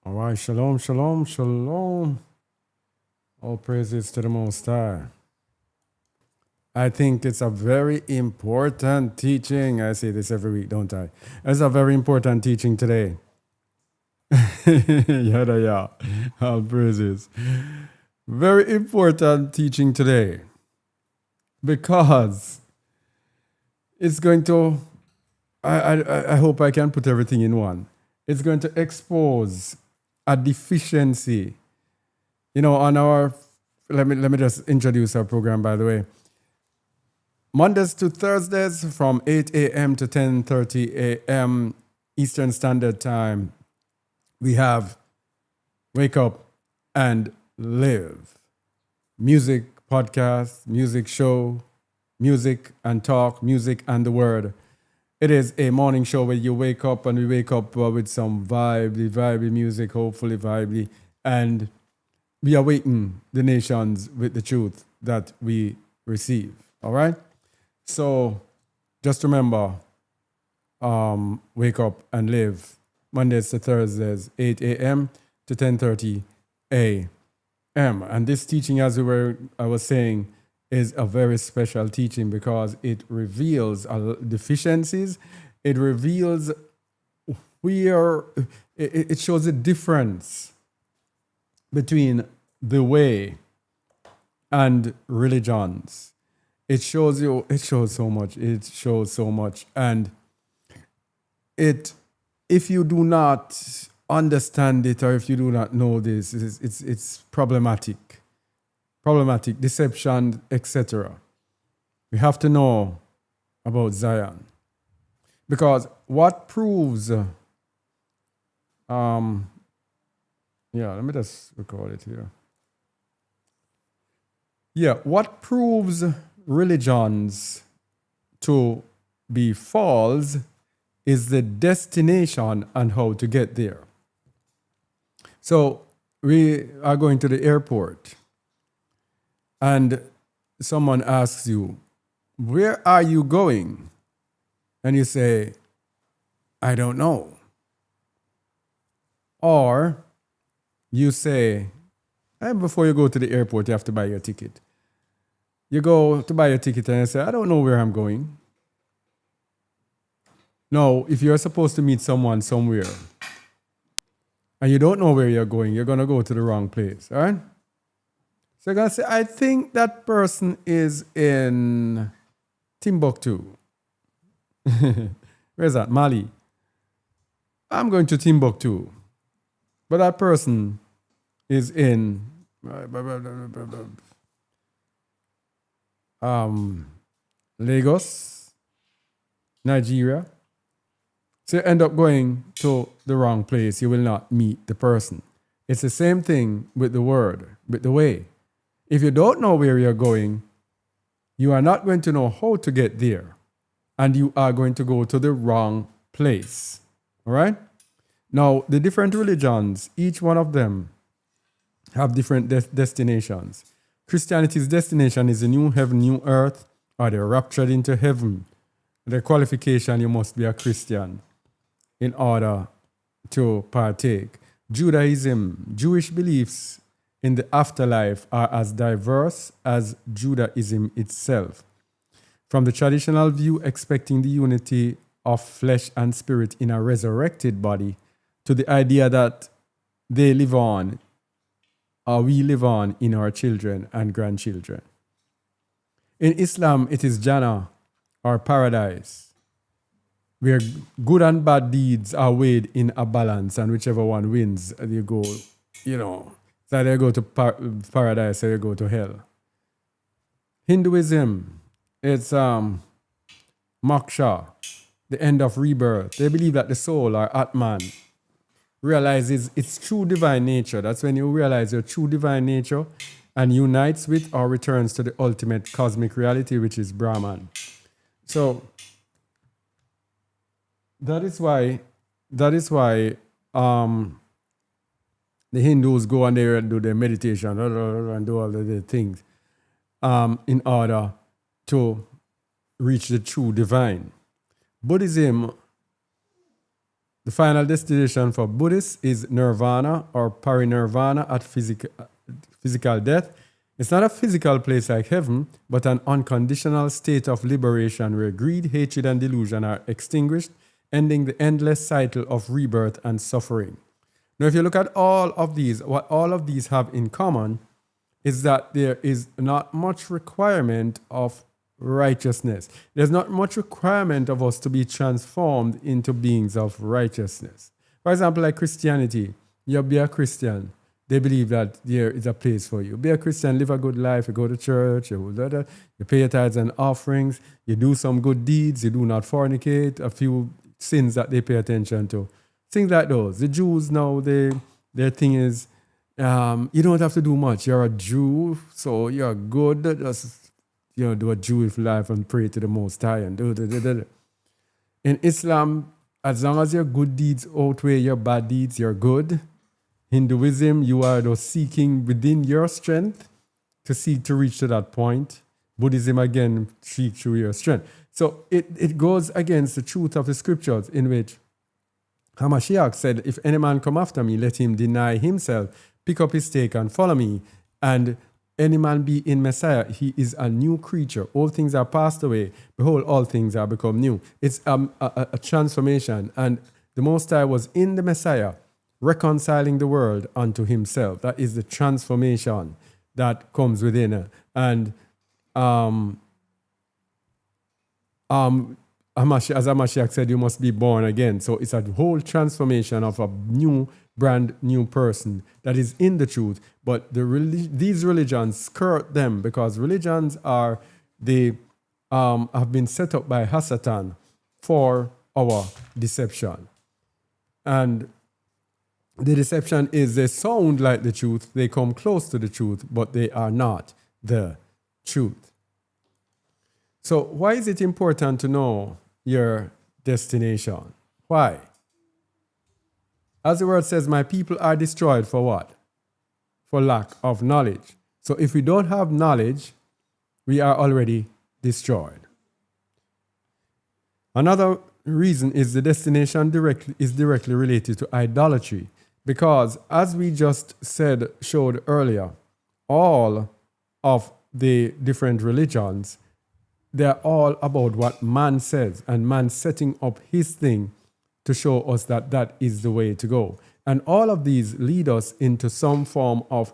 All right, shalom, shalom, shalom. All praises to the Most High. I think it's a very important teaching. I say this every week, don't I? It's a very important teaching today. Yada yeah. All praises. Very important teaching today because it's going to. I hope I can put everything in one. It's going to expose a deficiency. On our let me just introduce our program, by the way. Mondays to Thursdays from 8 a.m. to 10:30 a.m. Eastern Standard Time, we have Wake Up and Live. Music podcast, music show, music and talk, music and the word. It is a morning show where you wake up and we wake up with some vibey music, hopefully vibey, and we awaken the nations with the truth that we receive. All right? So just remember, wake up and live. Mondays to Thursdays, 8 a.m. to 10:30 a.m. And this teaching, as I was saying, is a very special teaching because it reveals deficiencies. It reveals where it shows a difference between the way and religions. It shows so much. And if you do not understand it or if you do not know this, it's problematic. Problematic, deception, etc. We have to know about Zion. Because what proves, let me just record it here. Yeah, what proves religions to be false is the destination and how to get there. So we are going to the airport and someone asks you, where are you going? And you say, I don't know. Or you say, and before you go to the airport, you have to buy your ticket. You go to buy your ticket and you say, I don't know where I'm going. No, if you're supposed to meet someone somewhere and you don't know where you're going to go to the wrong place, all right? So you're going to say, I think that person is in Timbuktu. Where's that? Mali. I'm going to Timbuktu. But that person is in Lagos, Nigeria. So you end up going to the wrong place. You will not meet the person. It's the same thing with the word, with the way. If you don't know where you're going, you are not going to know how to get there. And you are going to go to the wrong place. All right? Now, the different religions, each one of them have different destinations. Christianity's destination is a new heaven, new earth, or they're raptured into heaven. The qualification, you must be a Christian in order to partake. Judaism, Jewish beliefs in the afterlife are as diverse as Judaism itself. From the traditional view, expecting the unity of flesh and spirit in a resurrected body, to the idea that they live on, or we live on in our children and grandchildren. In Islam, it is Jannah, or paradise, where good and bad deeds are weighed in a balance, and whichever one wins, you go, so they go to paradise or you go to hell. Hinduism, it's moksha, the end of rebirth. They believe that the soul, or Atman, realizes its true divine nature. That's when you realize your true divine nature and unites with or returns to the ultimate cosmic reality, which is Brahman. So that is why the Hindus go and they do their meditation and do all the things in order to reach the true divine. Buddhism The final destination for Buddhists is nirvana or parinirvana at physical death. It's not a physical place like heaven, but an unconditional state of liberation where greed, hatred, and delusion are extinguished, ending the endless cycle of rebirth and suffering. Now, if you look at all of these, what all of these have in common is that there is not much requirement of righteousness. There's not much requirement of us to be transformed into beings of righteousness. For example, like Christianity, you be a Christian. They believe that there is a place for you. Be a Christian, live a good life, you go to church, you pay your tithes and offerings, you do some good deeds, you do not fornicate, a few sins that they pay attention to. Things like those. The Jews now, their thing is, you don't have to do much. You're a Jew, so you're good. Just do a Jewish life and pray to the Most High and do. In Islam, as long as your good deeds outweigh your bad deeds, you're good. Hinduism, you are seeking within your strength to seek to reach to that point. Buddhism, again, seek through your strength. So it goes against the truth of the scriptures in which Hamashiach said, if any man come after me, let him deny himself, pick up his stake and follow me. And any man be in Messiah, he is a new creature. All things are passed away. Behold, all things are become new. It's a transformation. And the Most High was in the Messiah, reconciling the world unto himself. That is the transformation that comes within her. And as Hamashiach said, you must be born again. So it's a whole transformation of a brand new person that is in the truth. But these religions skirt them because religions have been set up by Hasatan for our deception. And the deception is they sound like the truth, they come close to the truth, but they are not the truth. So why is it important to know your destination? Why? As the word says, my people are destroyed for what? For lack of knowledge. So if we don't have knowledge, we are already destroyed. Another reason is the destination is directly related to idolatry. Because as we just showed earlier, all of the different religions, they're all about what man says and man setting up his thing to show us that that is the way to go. And all of these lead us into some form of,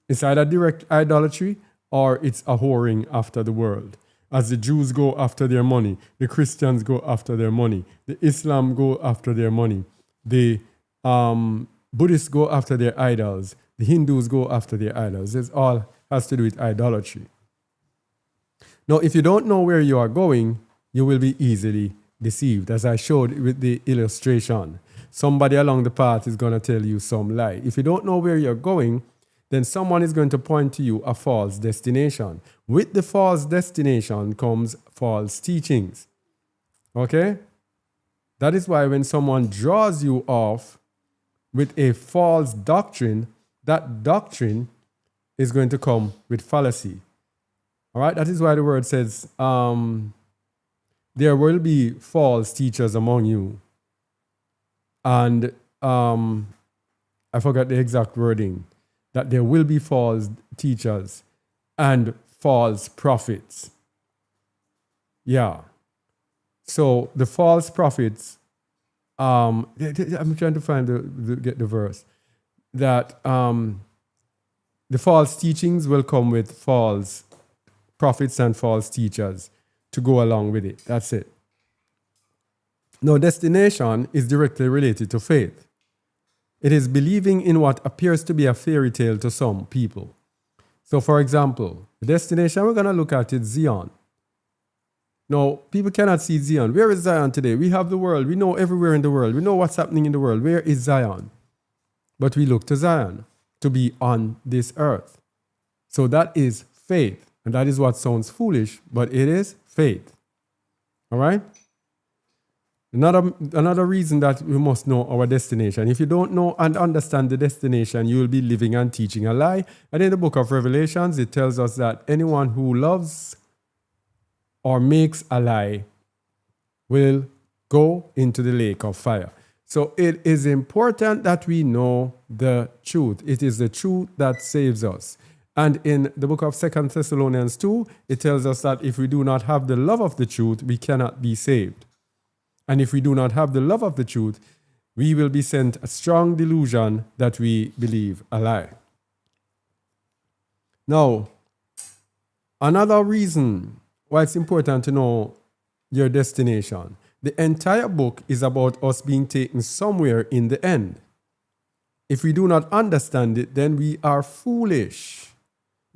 it's either direct idolatry or it's a whoring after the world. As the Jews go after their money, the Christians go after their money, the Islam go after their money, the Buddhists go after their idols, the Hindus go after their idols. It all has to do with idolatry. Now, if you don't know where you are going, you will be easily deceived, as I showed with the illustration. Somebody along the path is going to tell you some lie. If you don't know where you're going, then someone is going to point to you a false destination. With the false destination comes false teachings. Okay? That is why when someone draws you off with a false doctrine, that doctrine is going to come with fallacy. All right? That is why the word says, there will be false teachers among you. And I forgot the exact wording. That there will be false teachers and false prophets. Yeah. So the false prophets, I'm trying to find get the verse, that the false teachings will come with false prophets and false teachers to go along with it. That's it. Now, destination is directly related to faith. It is believing in what appears to be a fairy tale to some people. So, for example, the destination we're going to look at is Zion. Now, people cannot see Zion. Where is Zion today? We have the world. We know everywhere in the world. We know what's happening in the world. Where is Zion? But we look to Zion to be on this earth. So that is faith. And that is what sounds foolish, but it is faith. All right? Another reason that we must know our destination. If you don't know and understand the destination, you will be living and teaching a lie. And in the book of Revelations, it tells us that anyone who loves or makes a lie will go into the lake of fire. So it is important that we know the truth. It is the truth that saves us. And in the book of 2 Thessalonians 2, it tells us that if we do not have the love of the truth, we cannot be saved. And if we do not have the love of the truth, we will be sent a strong delusion that we believe a lie. Now, another reason why it's important to know your destination. The entire book is about us being taken somewhere in the end. If we do not understand it, then we are foolish.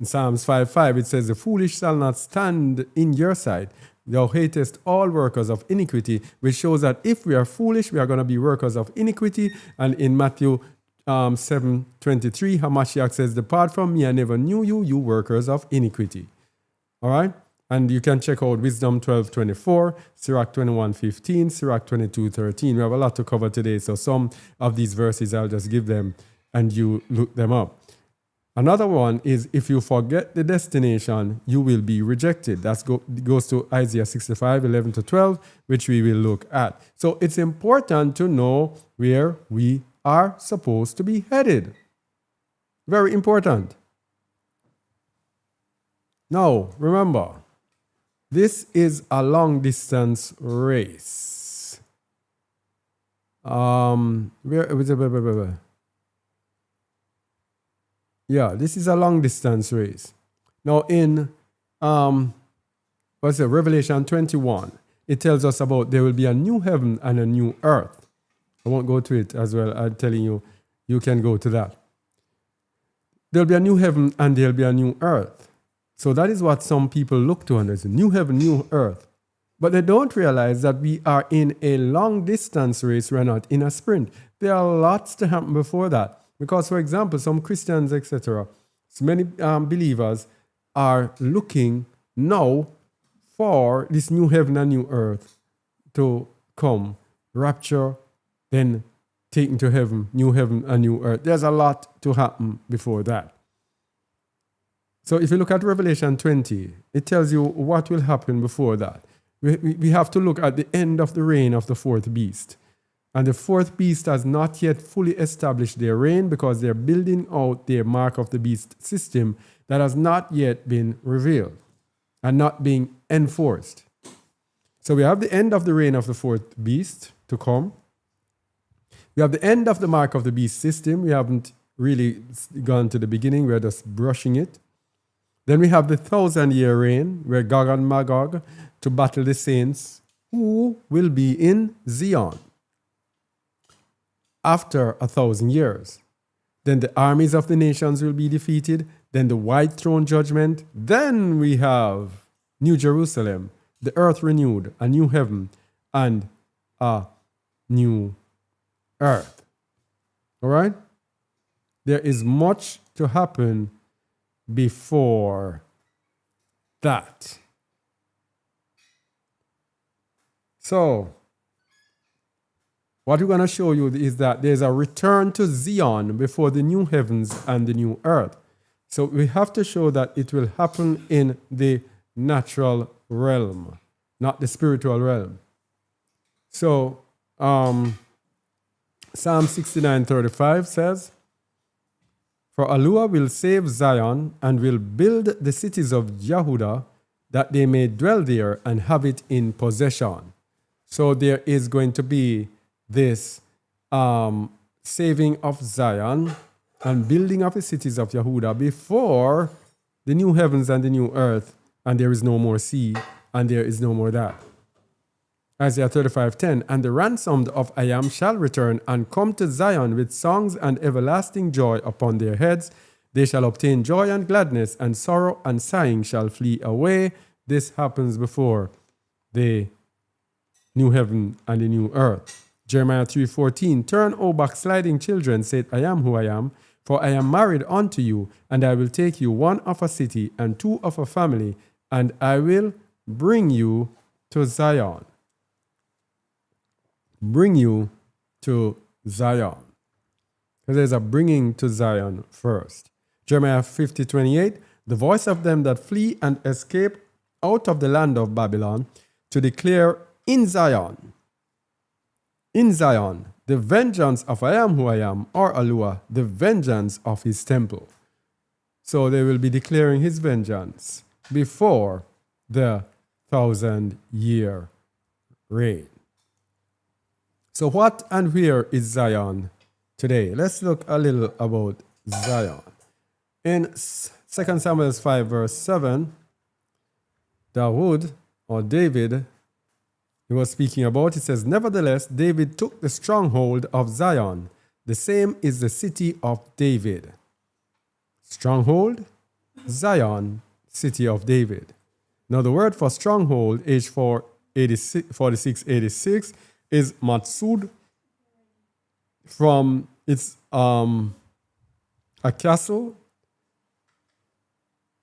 In Psalms 5:5, it says, "The foolish shall not stand in your sight. Thou hatest all workers of iniquity," which shows that if we are foolish, we are going to be workers of iniquity. And in Matthew 7:23, Hamashiach says, "Depart from me, I never knew you, you workers of iniquity." All right? And you can check out Wisdom 12:24, Sirach 21:15, Sirach 22:13. We have a lot to cover today, so some of these verses I'll just give them and you look them up. Another one is, if you forget the destination, you will be rejected. That goes to Isaiah 65:11-12, which we will look at. So it's important to know where we are supposed to be headed. Very important. Now, remember, this is a long distance race. Yeah, this is a long distance race. Now in Revelation 21, it tells us about there will be a new heaven and a new earth. I won't go to it as well. I'm telling you, you can go to that. There'll be a new heaven and there'll be a new earth. So that is what some people look to, and there's a new heaven, new earth. But they don't realize that we are in a long distance race. We're not in a sprint. There are lots to happen before that. Because, for example, some Christians, etc., many believers are looking now for this new heaven and new earth to come. Rapture, then taken to heaven and new earth. There's a lot to happen before that. So if you look at Revelation 20, it tells you what will happen before that. We have to look at the end of the reign of the fourth beast. And the fourth beast has not yet fully established their reign because they're building out their mark of the beast system that has not yet been revealed and not being enforced. So we have the end of the reign of the fourth beast to come. We have the end of the mark of the beast system. We haven't really gone to the beginning. We're just brushing it. Then we have the 1,000-year reign where Gog and Magog to battle the saints who will be in Zion after 1,000 years. Then the armies of the nations will be defeated. Then the white throne judgment. Then we have New Jerusalem, the earth renewed, a new heaven, and a new earth. All right? There is much to happen before that. So, what we're going to show you is that there's a return to Zion before the new heavens and the new earth. So we have to show that it will happen in the natural realm, not the spiritual realm. So Psalm 69:35 says, "For Alua will save Zion and will build the cities of Yehuda, that they may dwell there and have it in possession." So there is going to be this saving of Zion and building of the cities of Yehuda before the new heavens and the new earth, and there is no more sea, and there is no more that. Isaiah 35:10, "And the ransomed of Ayam shall return and come to Zion with songs and everlasting joy upon their heads. They shall obtain joy and gladness, and sorrow and sighing shall flee away." This happens before the new heaven and the new earth. Jeremiah 3:14, "Turn, O backsliding children, said I am who I am, for I am married unto you, and I will take you one of a city and two of a family, and I will bring you to Zion." Bring you to Zion. Because there's a bringing to Zion first. Jeremiah 50:28, "The voice of them that flee and escape out of the land of Babylon, to declare in Zion in Zion, the vengeance of I am who I am, or Alua, the vengeance of his temple. So they will be declaring his vengeance before the 1,000-year reign. So what and where is Zion today? Let's look a little about Zion. In 2 Samuel 5 verse 7, Dawood, or David, he was speaking about, it says, nevertheless, David took the stronghold of Zion. The same is the city of David. Stronghold, Zion, city of David. Now the word for stronghold, H4686, is matsud, from it's a castle,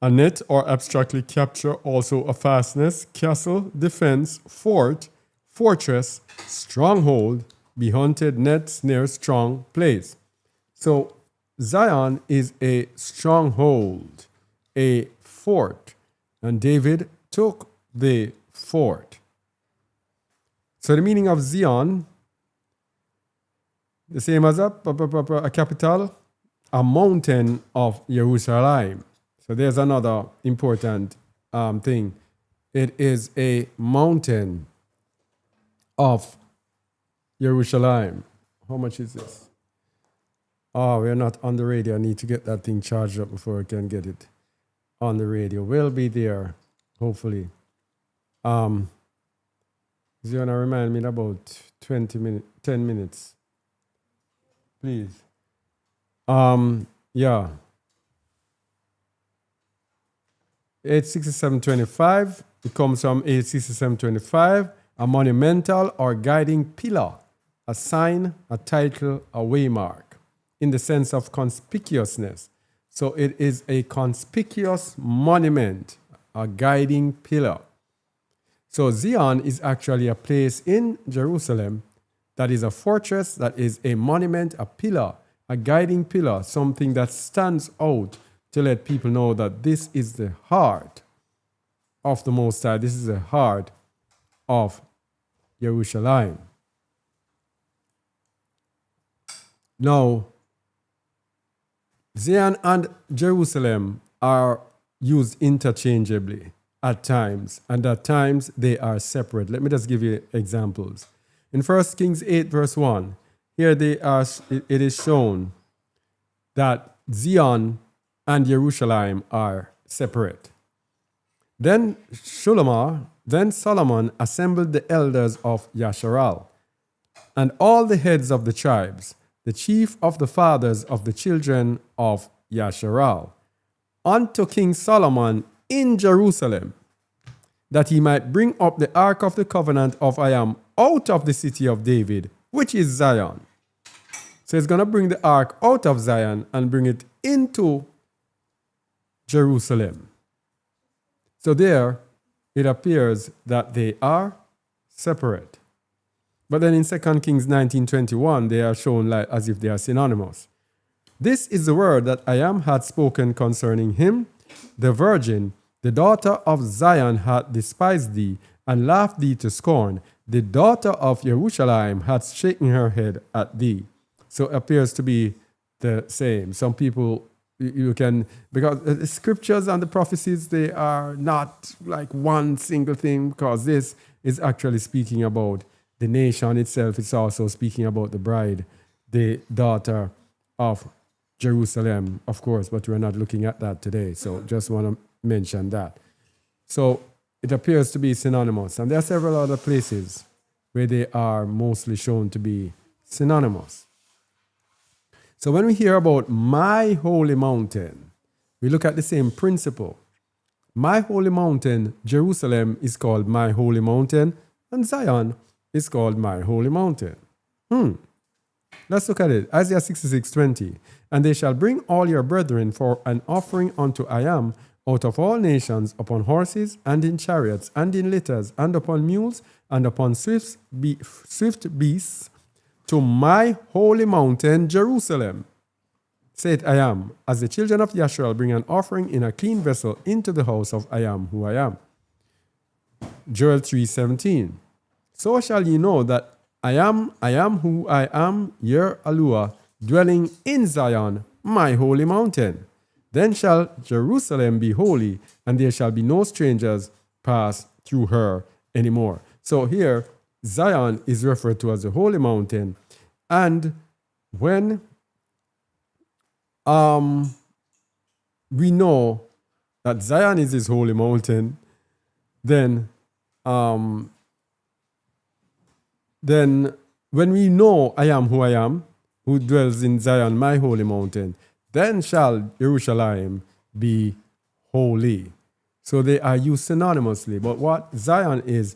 a net or abstractly capture, also a fastness, castle, defense, fort, fortress, stronghold, be hunted, net, snare, strong place. So Zion is a stronghold, a fort, and David took the fort. So the meaning of Zion, the same as a capital, a mountain of Jerusalem. So there's another important thing. It is a mountain of Jerusalem. How much is this? Oh, we're not on the radio. I need to get that thing charged up before I can get it on the radio. We'll be there, hopefully. You're going to remind me in about 10 minutes. Please. Yeah. 86725. It comes from 86725. A monumental or guiding pillar, a sign, a title, a waymark, in the sense of conspicuousness. So it is a conspicuous monument, a guiding pillar. So Zion is actually a place in Jerusalem that is a fortress, that is a monument, a pillar, a guiding pillar, something that stands out to let people know that this is the heart of the Most High. This is the heart of Jerusalem. Now, Zion and Jerusalem are used interchangeably at times, and at times they are separate. Let me just give you examples. In 1 Kings 8 verse 1, here it is shown that Zion and Jerusalem are separate. Then Solomon assembled the elders of Yasharal and all the heads of the tribes, the chief of the fathers of the children of Yasharal, unto King Solomon in Jerusalem, that he might bring up the ark of the covenant of I am out of the city of David, which is Zion. So he's going to bring the ark out of Zion and bring it into Jerusalem. So there, it appears that they are separate. But then in 2 Kings 19:21, they are shown like as if they are synonymous. This is the word that I am had spoken concerning him. The virgin, the daughter of Zion, hath despised thee and laughed thee to scorn. The daughter of Jerusalem hath shaken her head at thee. So it appears to be the same. Some people, you can, because the scriptures and the prophecies, they are not like one single thing, because this is actually speaking about the nation itself. It's also speaking about the bride, the daughter of Jerusalem, of course, but we're not looking at that today. So just want to mention that. So it appears to be synonymous. And there are several other places where they are mostly shown to be synonymous. So when we hear about my holy mountain, we look at the same principle. My holy mountain, Jerusalem, is called my holy mountain, and Zion is called my holy mountain. Let's look at it. Isaiah 66:20. And they shall bring all your brethren for an offering unto I am out of all nations, upon horses and in chariots and in litters and upon mules and upon swift beasts, to my holy mountain Jerusalem. Said I am, as the children of Yasharal bring an offering in a clean vessel into the house of I am who I am. Joel 3:17. So shall ye know that I am who I am, Yer Alua, dwelling in Zion, my holy mountain. Then shall Jerusalem be holy, and there shall be no strangers pass through her anymore. So here, Zion is referred to as the holy mountain. And when we know that Zion is his holy mountain, then when we know I am who I am, who dwells in Zion, my holy mountain, then shall Jerusalem be holy. So they are used synonymously. But what Zion is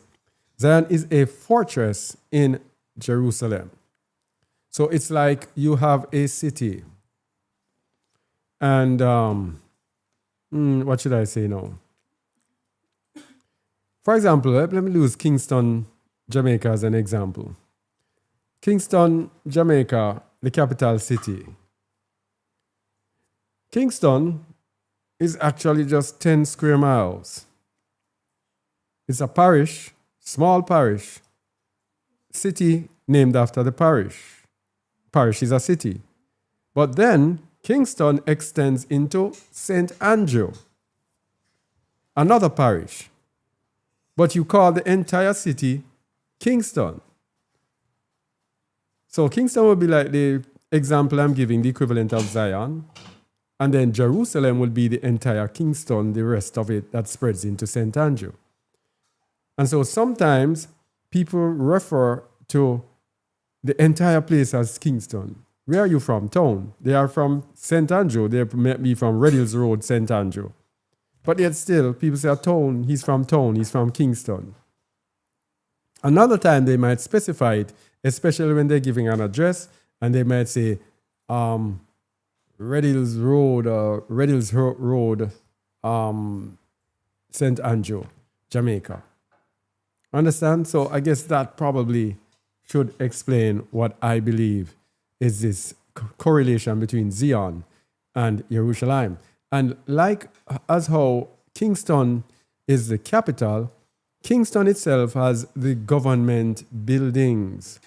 a fortress in Jerusalem. So it's like you have a city. And what should I say now? For example, let me use Kingston, Jamaica as an example. Kingston, Jamaica, the capital city. Kingston is actually just 10 square miles. It's a parish, small parish, city named after the parish. Parish is a city. But then Kingston extends into St. Andrew, another parish. But you call the entire city Kingston. So Kingston would be like the example I'm giving, the equivalent of Zion. And then Jerusalem will be the entire Kingston, the rest of it that spreads into St. Andrew. And so sometimes people refer to the entire place as Kingston. Where are you from? Town. They are from St. Andrew. They may be from Red Hills Road, St. Andrew. But yet still, people say, Town, he's from Kingston. Another time they might specify it, especially when they're giving an address, and they might say, Red Hills Road, St. Andrew, Jamaica. Understand? So I guess that probably should explain what I believe is this correlation between Zion and Jerusalem. And like as how Kingston is the capital, Kingston itself has the government buildings.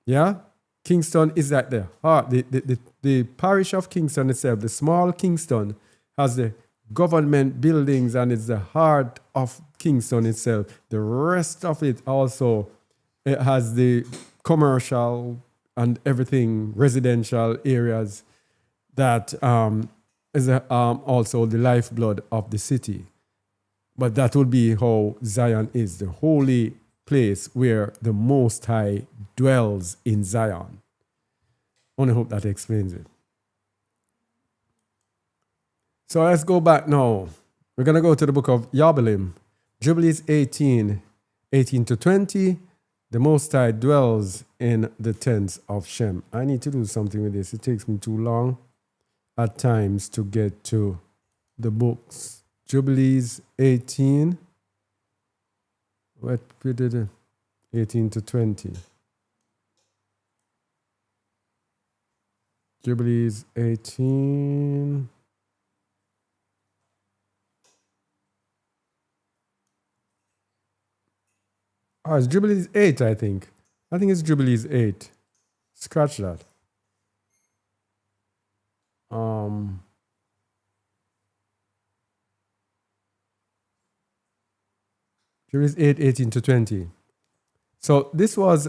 Yeah? Kingston is at the heart. The parish of Kingston itself, the small Kingston, has the government buildings and it's the heart of Kingston itself. The rest of it also, it has the commercial and everything, residential areas that is also the lifeblood of the city. But that would be how Zion is, the holy place where the Most High dwells in Zion. I only hope that explains it. So let's go back now. We're going to go to the book of Yabelim, Jubilees 18 to 20. The Most High dwells in the tents of Shem. I need to do something with this. It takes me too long at times to get to the books. Jubilees 18. What we did 18 to 20. Jubilees 18. Oh, it's Jubilees 8, I think. I think it's Jubilees 8. Scratch that. Jubilees 8, 18 to 20. So this was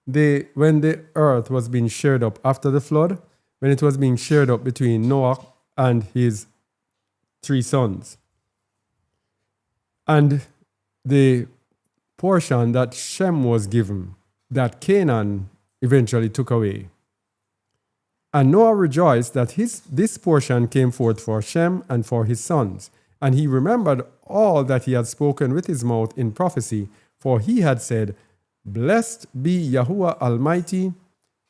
when the earth was being shared up after the flood, when it was being shared up between Noah and his 3 sons. And the portion that Shem was given, that Canaan eventually took away. And Noah rejoiced that this portion came forth for Shem and for his sons. And he remembered all that he had spoken with his mouth in prophecy, for he had said, Blessed be Yahuwah Almighty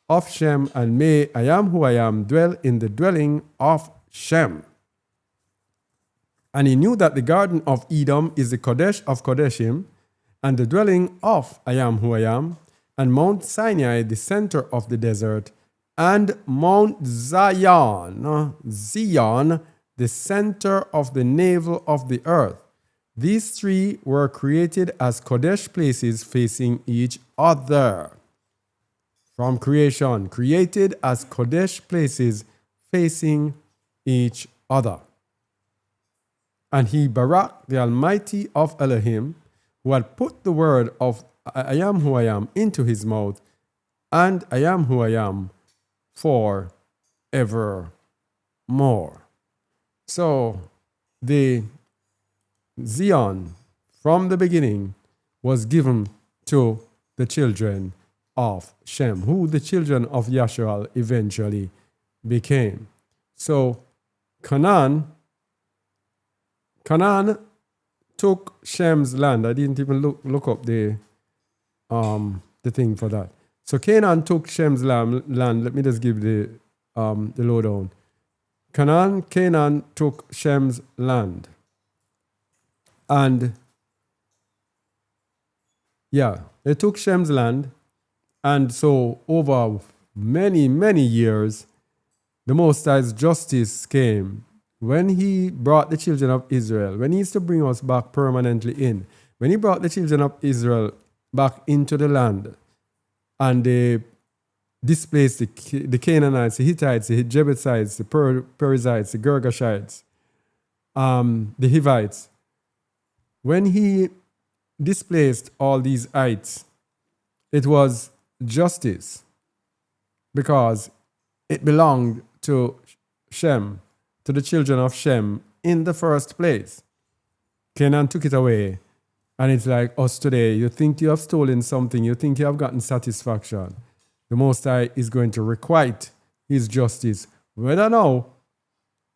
of Shem, and may I am who I am dwell in the dwelling of Shem. And he knew that the garden of Edom is the Kodesh of Kodeshim, and the dwelling of I am who I am, and Mount Sinai, the center of the desert, and Mount Zion, the center of the navel of the earth. These three were created as Kodesh places facing each other. From creation, created as Kodesh places facing each other. And he, Barak, the Almighty of Elohim, who had put the word of I am who I am into his mouth, and I am who I am for evermore. So the Zion from the beginning was given to the children of Shem, who the children of Yasharal eventually became. So Canaan took Shem's land. I didn't even look up the thing for that. So Canaan took Shem's land. Let me just give the lowdown. Canaan took Shem's land. And yeah, they took Shem's land. And so over many, many years, the Most High's justice came when he brought the children of Israel, when he used to bring us back permanently in, when he brought the children of Israel back into the land, and they displaced the Canaanites, the Hittites, the Jebusites, the Perizzites, the Girgashites, the Hivites. When he displaced all these ites, it was justice because it belonged to Shem, to the children of Shem in the first place. Canaan took it away, and it's like us today. You think you have stolen something, you think you have gotten satisfaction. The Most High is going to requite his justice. Whether now,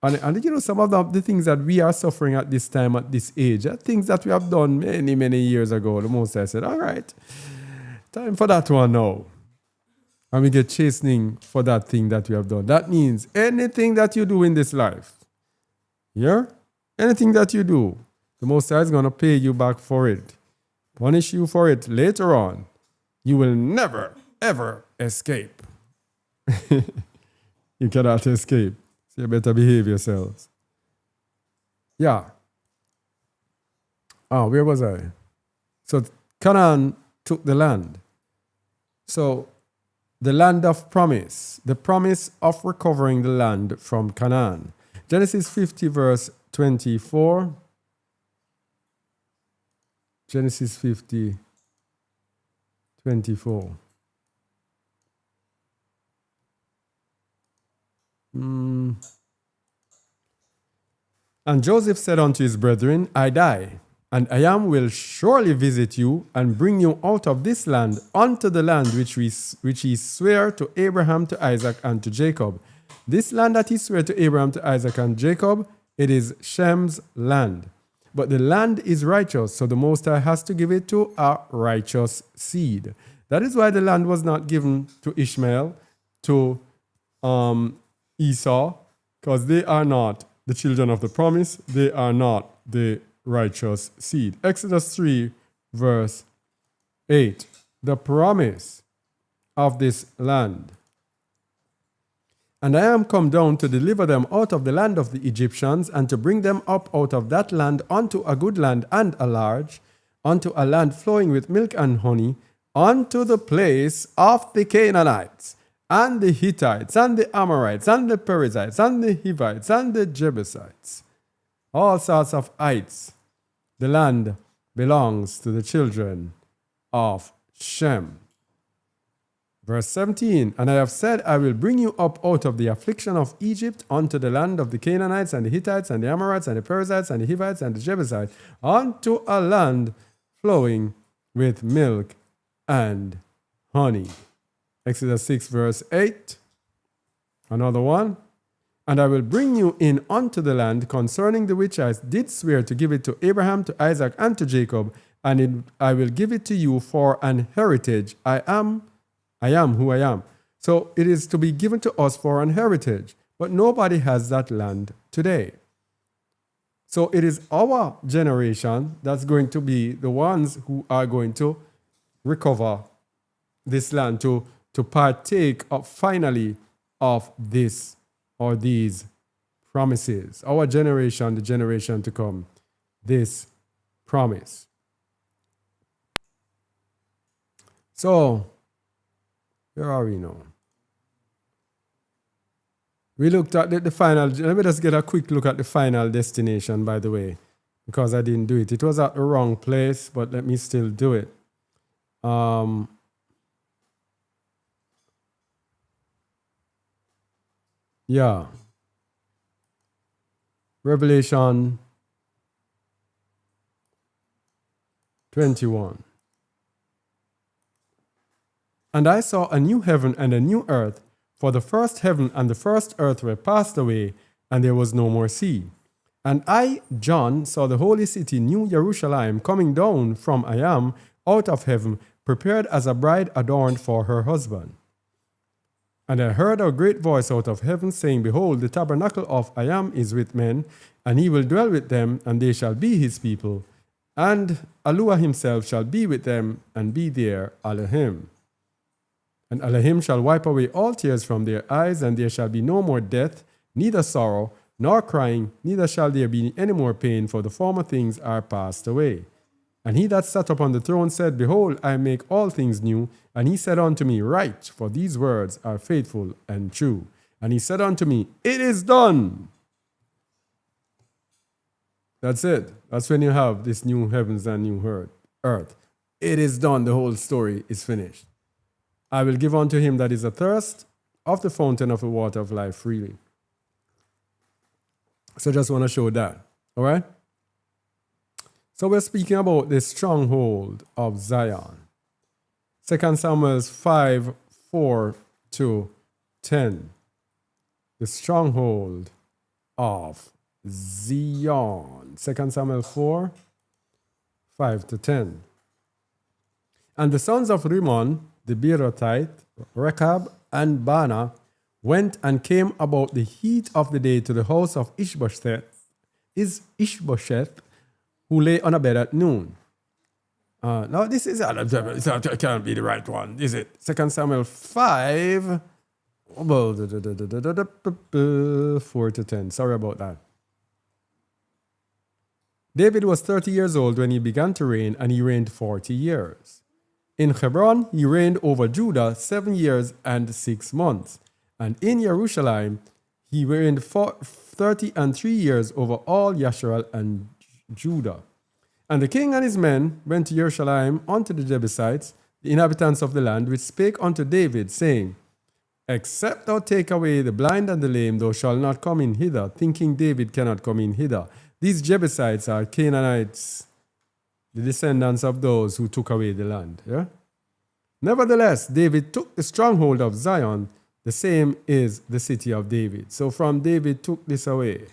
and you know, some of the things that we are suffering at this time, at this age, are things that we have done many, many years ago. The Most High said, all right, time for that one now. And we get chastening for that thing that we have done. That means anything that you do in this life, yeah? Anything that you do, the Most High is going to pay you back for it, punish you for it later on. You will never, ever escape. You cannot escape. So you better behave yourselves. Yeah. Where was I? So Canaan took the land. So the land of promise, the promise of recovering the land from Canaan. Genesis 50 verse 24. Genesis 50, 24. And Joseph said unto his brethren, I die, and I will surely visit you and bring you out of this land unto the land which he sware to Abraham, to Isaac, and to Jacob. This land that he sware to Abraham, to Isaac, and Jacob, it is Shem's land. But the land is righteous, so the Most High has to give it to a righteous seed. That is why the land was not given to Ishmael, to Esau, because they are not the children of the promise. They are not the righteous seed. Exodus 3 verse 8. The promise of this land. And I am come down to deliver them out of the land of the Egyptians, and to bring them up out of that land unto a good land and a large, unto a land flowing with milk and honey, unto the place of the Canaanites, and the Hittites, and the Amorites, and the Perizzites, and the Hivites, and the Jebusites. All sorts of ites. The land belongs to the children of Shem. Verse 17, and I have said, I will bring you up out of the affliction of Egypt unto the land of the Canaanites, and the Hittites, and the Amorites, and the Perizzites, and the Hivites, and the Jebusites, unto a land flowing with milk and honey. Exodus 6 verse 8, another one. And I will bring you in unto the land concerning the which I did swear to give it to Abraham, to Isaac, and to Jacob, and I will give it to you for an heritage. I am who I am. So it is to be given to us for an heritage, but nobody has that land today. So it is our generation that's going to be the ones who are going to recover this land, to partake of finally of this or these promises. Our generation, the generation to come, this promise. So, where are we now? We looked at the final. Let me just get a quick look at the final destination, by the way, because I didn't do it. It was at the wrong place, but let me still do it. Yeah. Revelation 21. And I saw a new heaven and a new earth, for the first heaven and the first earth were passed away, and there was no more sea. And I, John, saw the holy city, New Jerusalem, coming down from Ayam, out of heaven, prepared as a bride adorned for her husband. And I heard a great voice out of heaven, saying, Behold, the tabernacle of Ayam is with men, and he will dwell with them, and they shall be his people. And Elohim himself shall be with them, and be their Elohim. And Elohim shall wipe away all tears from their eyes, and there shall be no more death, neither sorrow, nor crying, neither shall there be any more pain, for the former things are passed away. And he that sat upon the throne said, Behold, I make all things new. And he said unto me, Write, for these words are faithful and true. And he said unto me, It is done. That's it. That's when you have this new heavens and new earth. It is done. The whole story is finished. I will give unto him that is athirst of the fountain of the water of life freely. So just want to show that. All right? So we're speaking about the stronghold of Zion. 2 Samuel 5, 4 to 10. The stronghold of Zion. 2 Samuel 4, 5 to 10. And the sons of Rimmon, the Beerothite, Rechab, and Baanah went and came about the heat of the day to the house of Ishbosheth, who lay on a bed at noon. Now this is, it can't be the right one, is it? 2 Samuel 5, 4 to 10. Sorry about that. David was 30 years old when he began to reign, and he reigned 40 years. In Hebron, he reigned over Judah 7 years and 6 months. And in Jerusalem, he reigned 33 years over all Yasharal and Judah. And the king and his men went to Jerusalem unto the Jebusites, the inhabitants of the land, which spake unto David, saying, Except thou take away the blind and the lame, thou shalt not come in hither, thinking David cannot come in hither. These Jebusites are Canaanites, the descendants of those who took away the land. Yeah? Nevertheless, David took the stronghold of Zion, the same is the city of David. So from David took this away.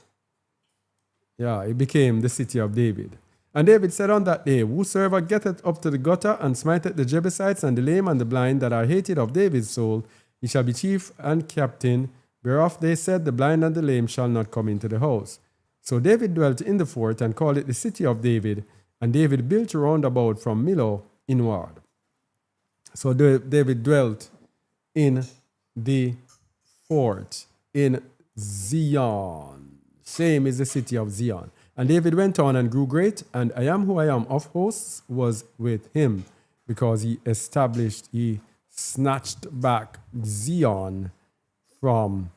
Yeah, it became the city of David. And David said on that day, Whosoever getteth up to the gutter and smiteth the Jebusites and the lame and the blind that are hated of David's soul, he shall be chief and captain, whereof they said, The blind and the lame shall not come into the house. So David dwelt in the fort and called it the city of David, and David built round about from Millo inward. So David dwelt in the fort in Zion. Same is the city of Zion. And David went on and grew great, and I am who I am of hosts was with him, because he snatched back Zion from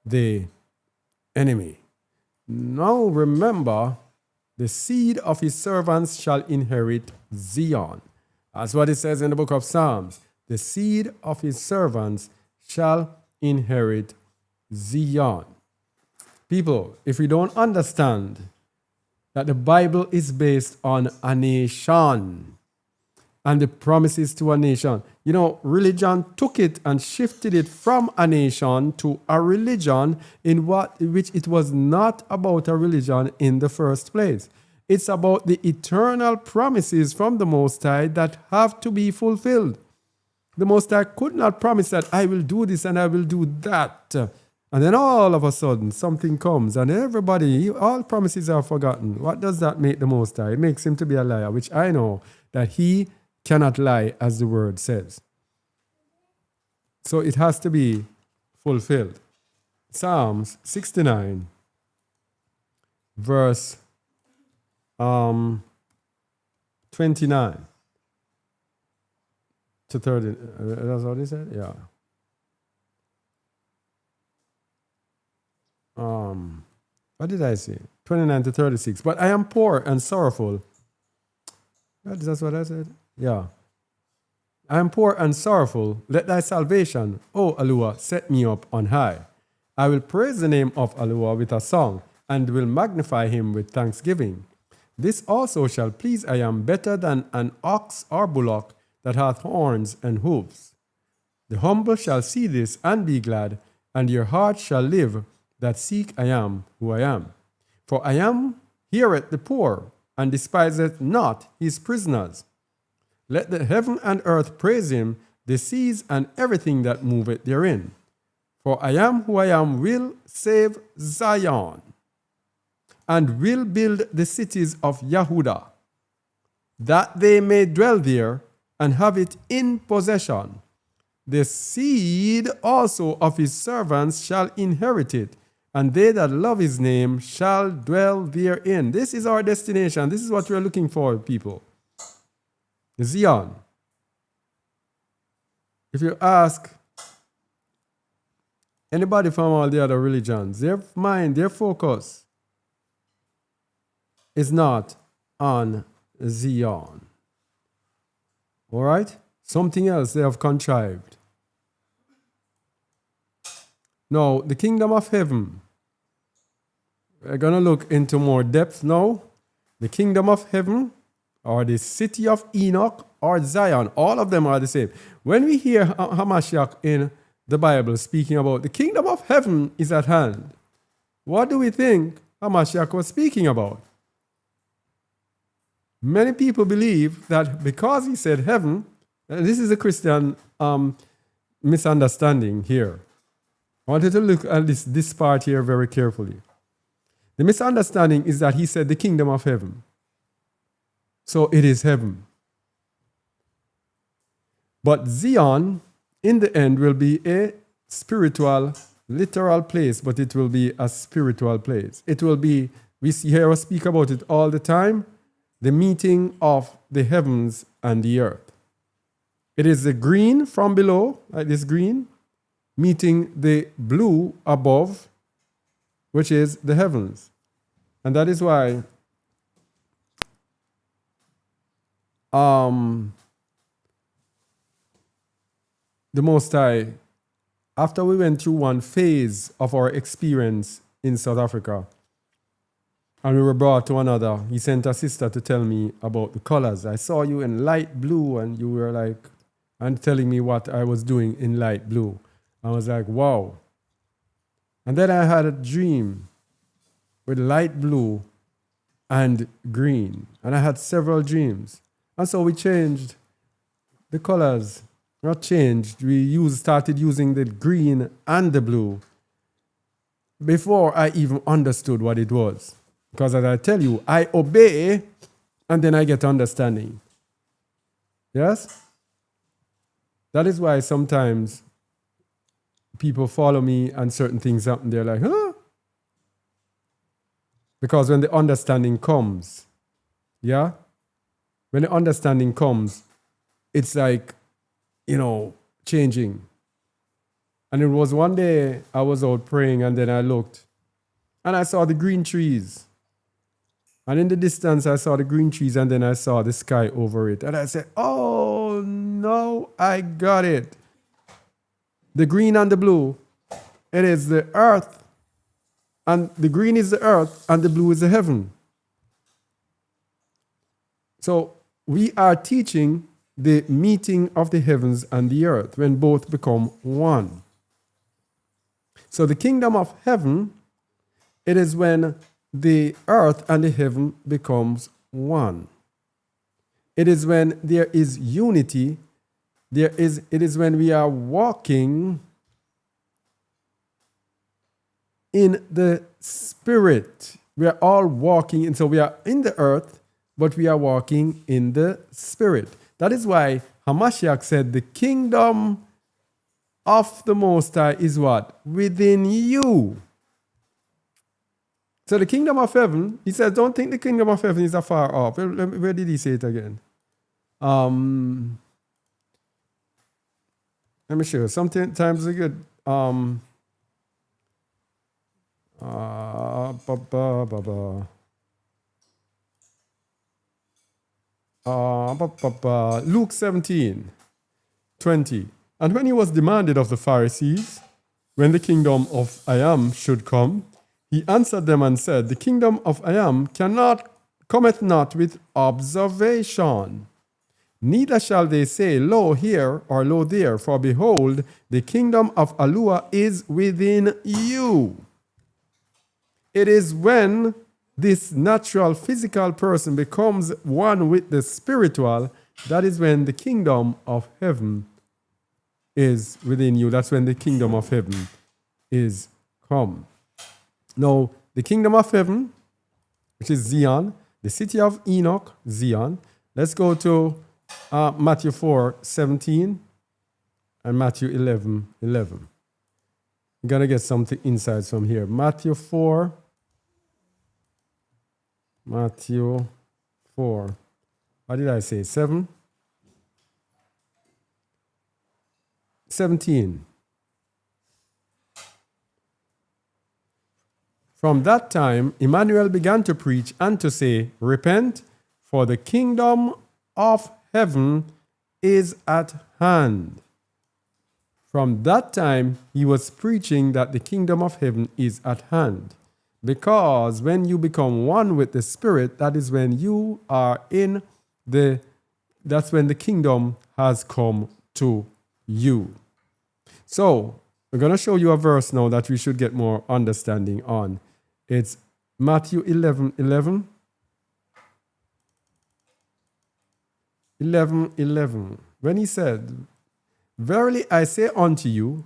the enemy. Now remember, the seed of his servants shall inherit Zion. That's what it says in the book of Psalms. The seed of his servants shall inherit Zion. People, if we don't understand that the Bible is based on a nation and the promises to a nation. You know, religion took it and shifted it from a nation to a religion which it was not about a religion in the first place. It's about the eternal promises from the Most High that have to be fulfilled. The Most High could not promise that I will do this and I will do that. And then all of a sudden, something comes and all promises are forgotten. What does that make the Most High? It makes him to be a liar, which I know that he cannot lie, as the word says. So it has to be fulfilled. Psalms 69, verse 29 to 30. That's what he said? Yeah. What did I say? 29 to 36. But I am poor and sorrowful. That's what I said? Yeah. I am poor and sorrowful. Let thy salvation, O Alua, set me up on high. I will praise the name of Alua with a song, and will magnify him with thanksgiving. This also shall please I am better than an ox or bullock that hath horns and hoofs. The humble shall see this and be glad, and your heart shall live that seek I am who I am. For I am heareth the poor, and despiseth not his prisoners. Let the heaven and earth praise him, the seas and everything that moveth therein. For I am who I am will save Zion, and will build the cities of Yehudah, that they may dwell there and have it in possession. The seed also of his servants shall inherit it, and they that love his name shall dwell therein. This is our destination. This is what we're looking for, people. Zion. If you ask anybody from all the other religions, their mind, their focus is not on Zion. All right? Something else they have contrived. Now, the kingdom of heaven. We're going to look into more depth now. The kingdom of heaven, or the city of Enoch, or Zion, all of them are the same. When we hear Hamashiach in the Bible speaking about the kingdom of heaven is at hand, what do we think Hamashiach was speaking about? Many people believe that because he said heaven, and this is a Christian misunderstanding here. I wanted to look at this part here very carefully. The misunderstanding is that he said the kingdom of heaven. So it is heaven. But Zion, in the end, will be a spiritual, literal place, but it will be a spiritual place. It will be, we hear us speak about it all the time, the meeting of the heavens and the earth. It is the green from below, like this green, meeting the blue above, which is the heavens. And that is why the Most High, after we went through one phase of our experience in South Africa, and we were brought to another, he sent a sister to tell me about the colors. I saw you in light blue, and you were like, and telling me what I was doing in light blue. I was like, wow. And then I had a dream with light blue and green. And I had several dreams. And so we changed the colors. Not changed. We started using the green and the blue before I even understood what it was. Because as I tell you, I obey and then I get understanding. Yes? That is why sometimes people follow me and certain things happen. They're like, huh? Because when the understanding comes, yeah? When the understanding comes, it's like, changing. And it was one day I was out praying and then I looked and I saw the green trees. And in the distance, I saw the green trees and then I saw the sky over it. And I said, oh, no, I got it. The green and the blue, it is the earth. And the green is the earth and the blue is the heaven. So we are teaching the meeting of the heavens and the earth when both become one. So the kingdom of heaven, it is when the earth and the heaven becomes one. It is when there is unity. It is when we are walking in the spirit. We are all walking, and so we are in the earth, but we are walking in the spirit. That is why Hamashiach said the kingdom of the Most High is what? Within you. So the kingdom of heaven, he says, don't think the kingdom of heaven is afar off. Where did he say it again? Let me show you. Sometimes it's good. Ba, ba, ba, ba. Luke 17:20. And when he was demanded of the Pharisees, when the kingdom of I am should come, he answered them and said, the kingdom of I am cometh not with observation. Neither shall they say, lo here or lo there, for behold, the kingdom of Alua is within you. It is when this natural physical person becomes one with the spiritual, that is when the kingdom of heaven is within you. That's when the kingdom of heaven is come. Now, the kingdom of heaven, which is Zion, the city of Enoch, Zion. Let's go to Matthew 4:17 and Matthew 11:11. I'm going to get some insights from here. Matthew 4. What did I say? 17. From that time, Emmanuel began to preach and to say, repent, for the kingdom of heaven is at hand. From that time, he was preaching that the kingdom of heaven is at hand. Because when you become one with the Spirit, that is when you are that's when the kingdom has come to you. So, we're going to show you a verse now that we should get more understanding on. It's Matthew 11:11. 11:11. When he said, verily I say unto you,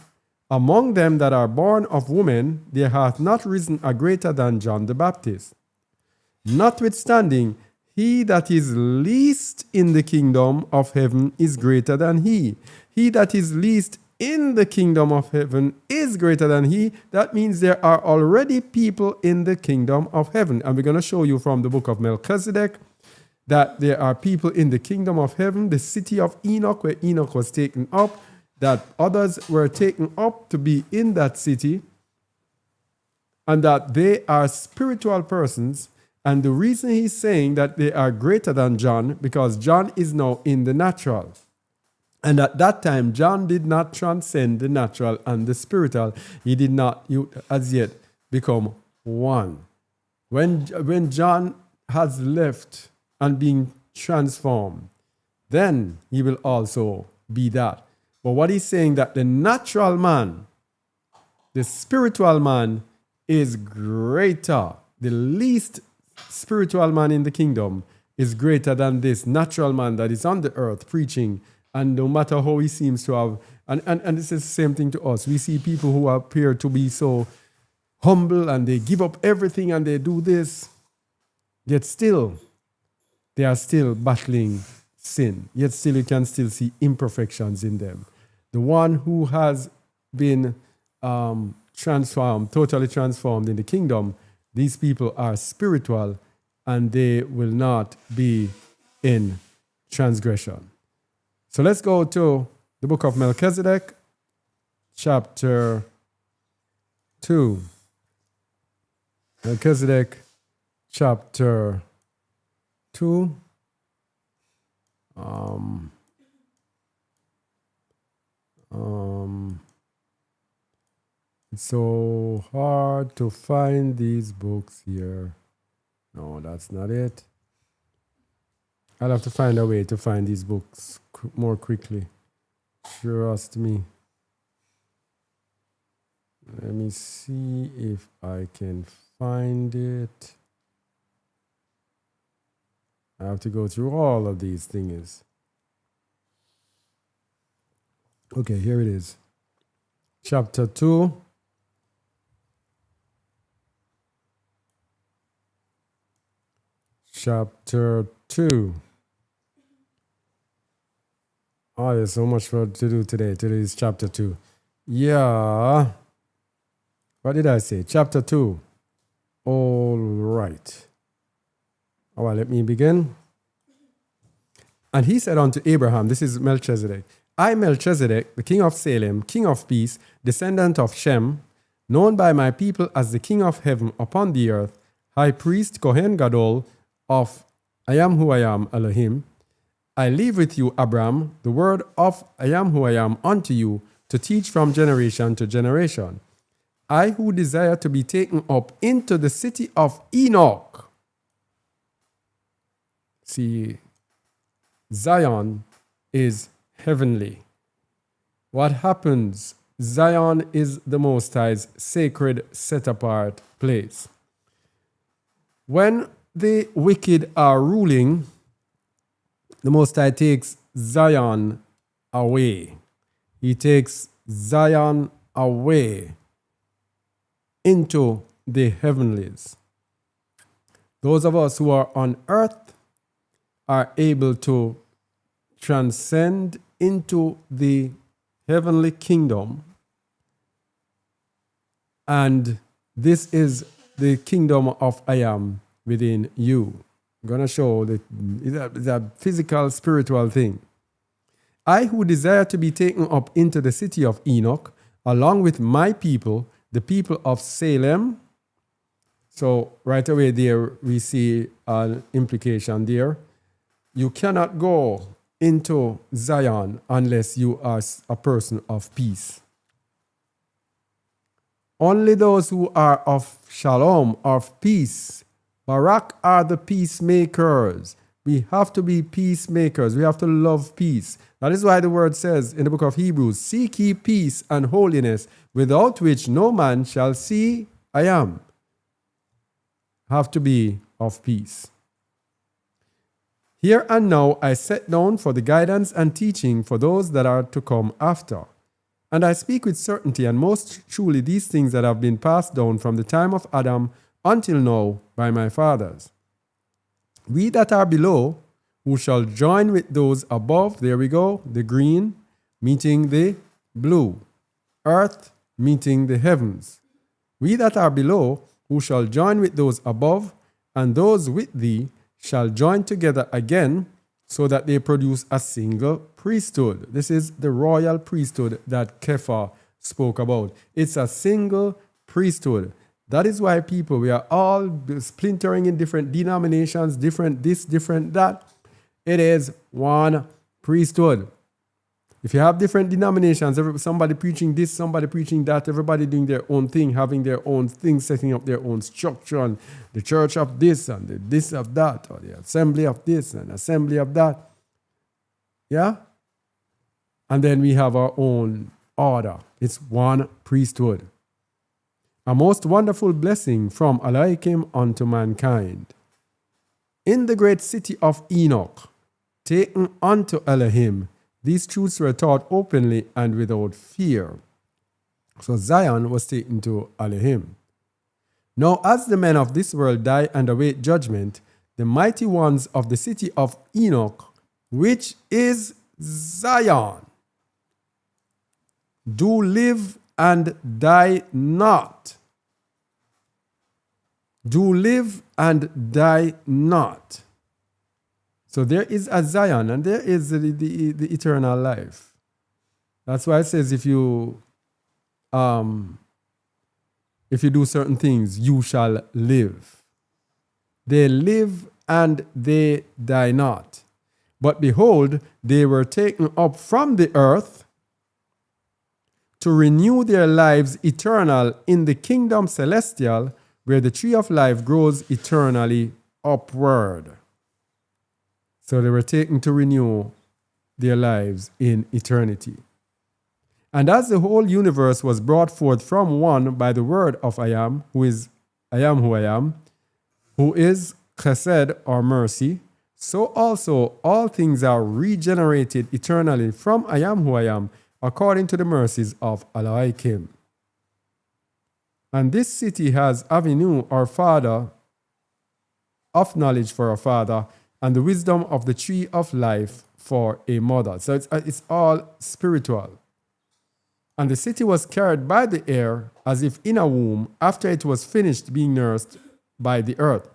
among them that are born of women, there hath not risen a greater than John the Baptist. Notwithstanding, he that is least in the kingdom of heaven is greater than he. He that is least in the kingdom of heaven is greater than he. That means there are already people in the kingdom of heaven. And we're going to show you from the book of Melchizedek that there are people in the kingdom of heaven, the city of Enoch, where Enoch was taken up, that others were taken up to be in that city, and that they are spiritual persons. And the reason he's saying that they are greater than John, because John is now in the natural. And at that time, John did not transcend the natural and the spiritual. He did not as yet become one. When John has left and being transformed, then he will also be that. But what he's saying that the natural man, the spiritual man is greater. The least spiritual man in the kingdom is greater than this natural man that is on the earth preaching. And no matter how he seems to have, and this is the same thing to us. We see people who appear to be so humble and they give up everything and they do this, yet still, they are still battling sin. Yet still you can still see imperfections in them. The one who has been transformed, totally transformed in the kingdom, these people are spiritual and they will not be in transgression. So let's go to the book of Melchizedek, chapter 2. Melchizedek, chapter 2. It's so hard to find these books here. No, that's not it. I'll have to find a way to find these books more quickly. Trust me. Let me see if I can find it. I have to go through all of these things. Okay, here it is. Chapter 2. Chapter 2. Oh, there's so much to do today. Today is chapter 2. Yeah. What did I say? Chapter 2. All right. All right, let me begin. And he said unto Abraham, this is Melchizedek, I, Melchizedek, the king of Salem, king of peace, descendant of Shem, known by my people as the king of heaven upon the earth, high priest Kohen Gadol of I am who I am, Elohim, I leave with you, Abram, the word of I am who I am unto you, to teach from generation to generation. I who desire to be taken up into the city of Enoch. See, Zion is heavenly. What happens? Zion is the Most High's sacred, set-apart place. When the wicked are ruling, the Most High takes Zion away. He takes Zion away into the heavenlies. Those of us who are on earth are able to transcend into the heavenly kingdom. And this is the kingdom of I am within you. I'm going to show that it's a physical, spiritual thing. I who desire to be taken up into the city of Enoch, along with my people, the people of Salem. So right away there we see an implication there. You cannot go into Zion unless you are a person of peace. Only those who are of shalom, of peace. Barak are the peacemakers. We have to be peacemakers. We have to love peace. That is why the word says in the book of Hebrews, seek ye peace and holiness, without which no man shall see I am. Have to be of peace. Here and now I set down for the guidance and teaching for those that are to come after. And I speak with certainty and most truly these things that have been passed down from the time of Adam until now by my fathers. We that are below, who shall join with those above, there we go, the green meeting the blue, earth meeting the heavens. We that are below, who shall join with those above, and those with thee shall join together again, so that they produce a single priesthood. This is the royal priesthood that Kepha spoke about. It's a single priesthood. That is why people, we are all splintering in different denominations, different this, different that. It is one priesthood. If you have different denominations, somebody preaching this, somebody preaching that, everybody doing their own thing, having their own thing, setting up their own structure, and the church of this, and the this of that, or the assembly of this, and assembly of that. Yeah? And then we have our own order. It's one priesthood. A most wonderful blessing from Eliakim unto mankind. In the great city of Enoch, taken unto Elohim, these truths were taught openly and without fear. So Zion was taken to Elohim. Now as the men of this world die and await judgment, the mighty ones of the city of Enoch, which is Zion, do live and die not. Do live and die not. So there is a Zion and there is the eternal life. That's why it says if you do certain things, you shall live. They live and they die not. But behold, they were taken up from the earth to renew their lives eternal in the kingdom celestial, where the tree of life grows eternally upward. So they were taken to renew their lives in eternity. And as the whole universe was brought forth from one by the word of I am, who is I am who I am, who is chesed or mercy, so also all things are regenerated eternally from I am who I am, according to the mercies of Eliakim. And this city has Avinu, our father, of knowledge for a father, and the wisdom of the tree of life for a mother. So it's all spiritual. And the city was carried by the air as if in a womb after it was finished being nursed by the earth.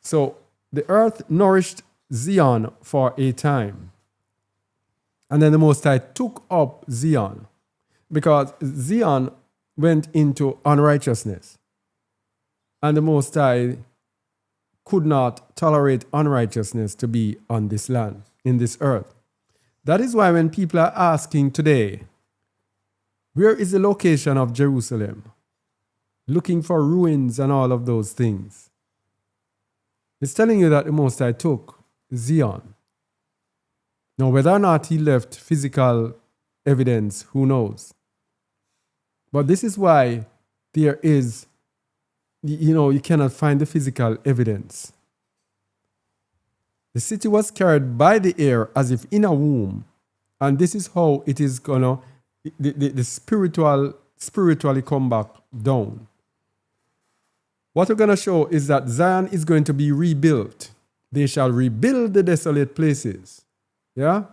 So the earth nourished Zion for a time. And then the Most High took up Zion because Zion went into unrighteousness. And the Most High could not tolerate unrighteousness to be on this land, in this earth. That is why when people are asking today, where is the location of Jerusalem? Looking for ruins and all of those things. It's telling you that the Most High took Zion. Now, whether or not he left physical evidence, who knows? But this is why there is, you cannot find the physical evidence. The city was carried by the air as if in a womb. And this is how it is gonna, the spiritually come back down. What we're gonna show is that Zion is going to be rebuilt. They shall rebuild the desolate places. Yeah?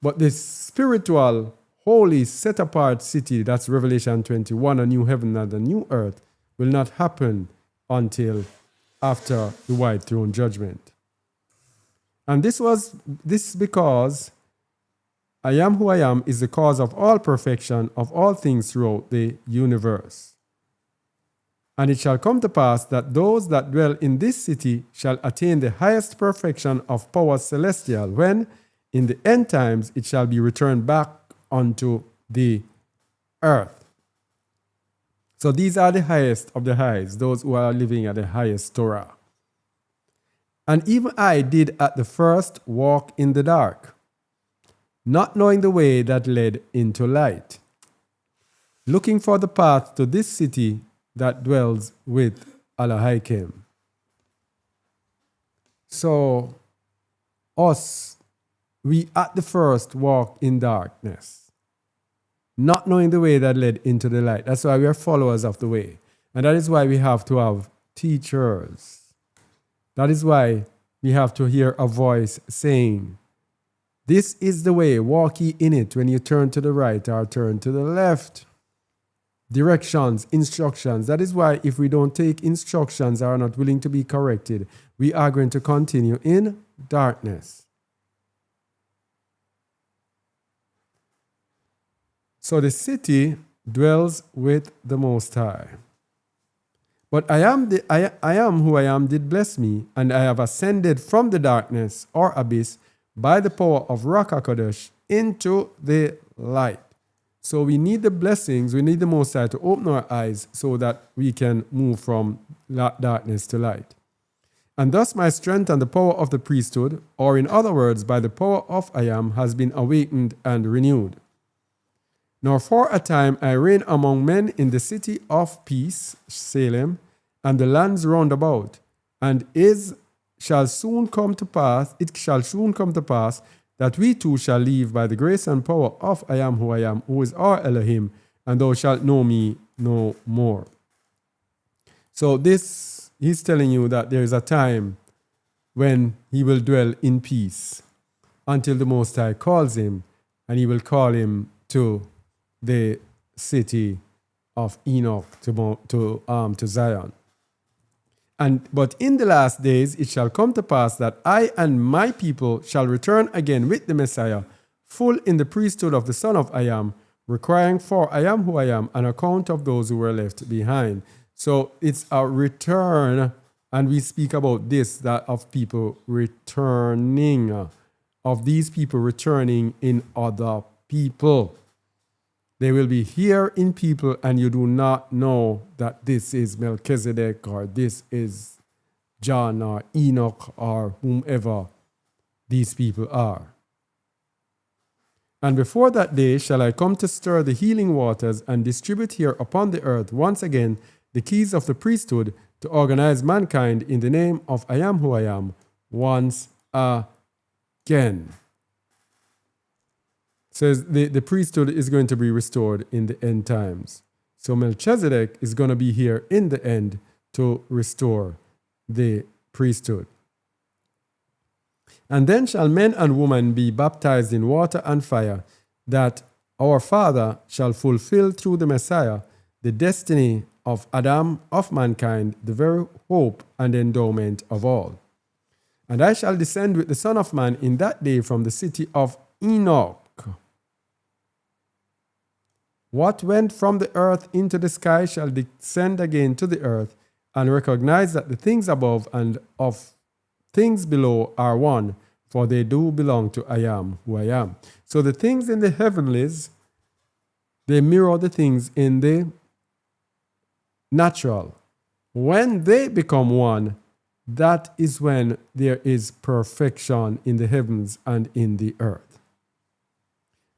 But this spiritual, holy, set apart city, that's Revelation 21, a new heaven and a new earth, will not happen until after the white throne judgment. And this because I am who I am is the cause of all perfection of all things throughout the universe. And it shall come to pass that those that dwell in this city shall attain the highest perfection of power celestial, when in the end times it shall be returned back unto the earth. So these are the highest of the highs, those who are living at the highest Torah. And even I did at the first walk in the dark, not knowing the way that led into light, looking for the path to this city that dwells with Elohim. So, we at the first walk in darkness, not knowing the way that led into the light. That's why we are followers of the way. And that is why we have to have teachers. That is why we have to hear a voice saying, this is the way, walk ye in it when you turn to the right or turn to the left. Directions, instructions. That is why if we don't take instructions or are not willing to be corrected, we are going to continue in darkness. So the city dwells with the Most High. But I am who I am did bless me, and I have ascended from the darkness or abyss by the power of Ruach HaKodesh into the light. So we need the blessings, we need the Most High to open our eyes so that we can move from darkness to light. And thus my strength and the power of the priesthood, or in other words, by the power of I am, has been awakened and renewed. Now for a time I reign among men in the city of peace, Salem, and the lands round about, and it shall soon come to pass that we too shall live by the grace and power of I am, who is our Elohim, and thou shalt know me no more. So this, he's telling you that there is a time when he will dwell in peace until the Most High calls him, and he will call him to the city of Enoch, to Zion. But in the last days it shall come to pass that I and my people shall return again with the Messiah, full in the priesthood of the Son of I am, requiring for I am who I am an account of those who were left behind. So it's a return, and we speak about this, that of people returning, of these people returning in other people. They will be here in people, and you do not know that this is Melchizedek or this is John or Enoch or whomever these people are. And before that day shall I come to stir the healing waters and distribute here upon the earth once again the keys of the priesthood to organize mankind in the name of I am who I am once again. Says the priesthood is going to be restored in the end times. So Melchizedek is going to be here in the end to restore the priesthood. And then shall men and women be baptized in water and fire, that our Father shall fulfill through the Messiah the destiny of Adam, of mankind, the very hope and endowment of all. And I shall descend with the Son of Man in that day from the city of Enoch. What went from the earth into the sky shall descend again to the earth, and recognize that the things above and of things below are one, for they do belong to I am who I am. So the things in the heavenlies, they mirror the things in the natural. When they become one, that is when there is perfection in the heavens and in the earth.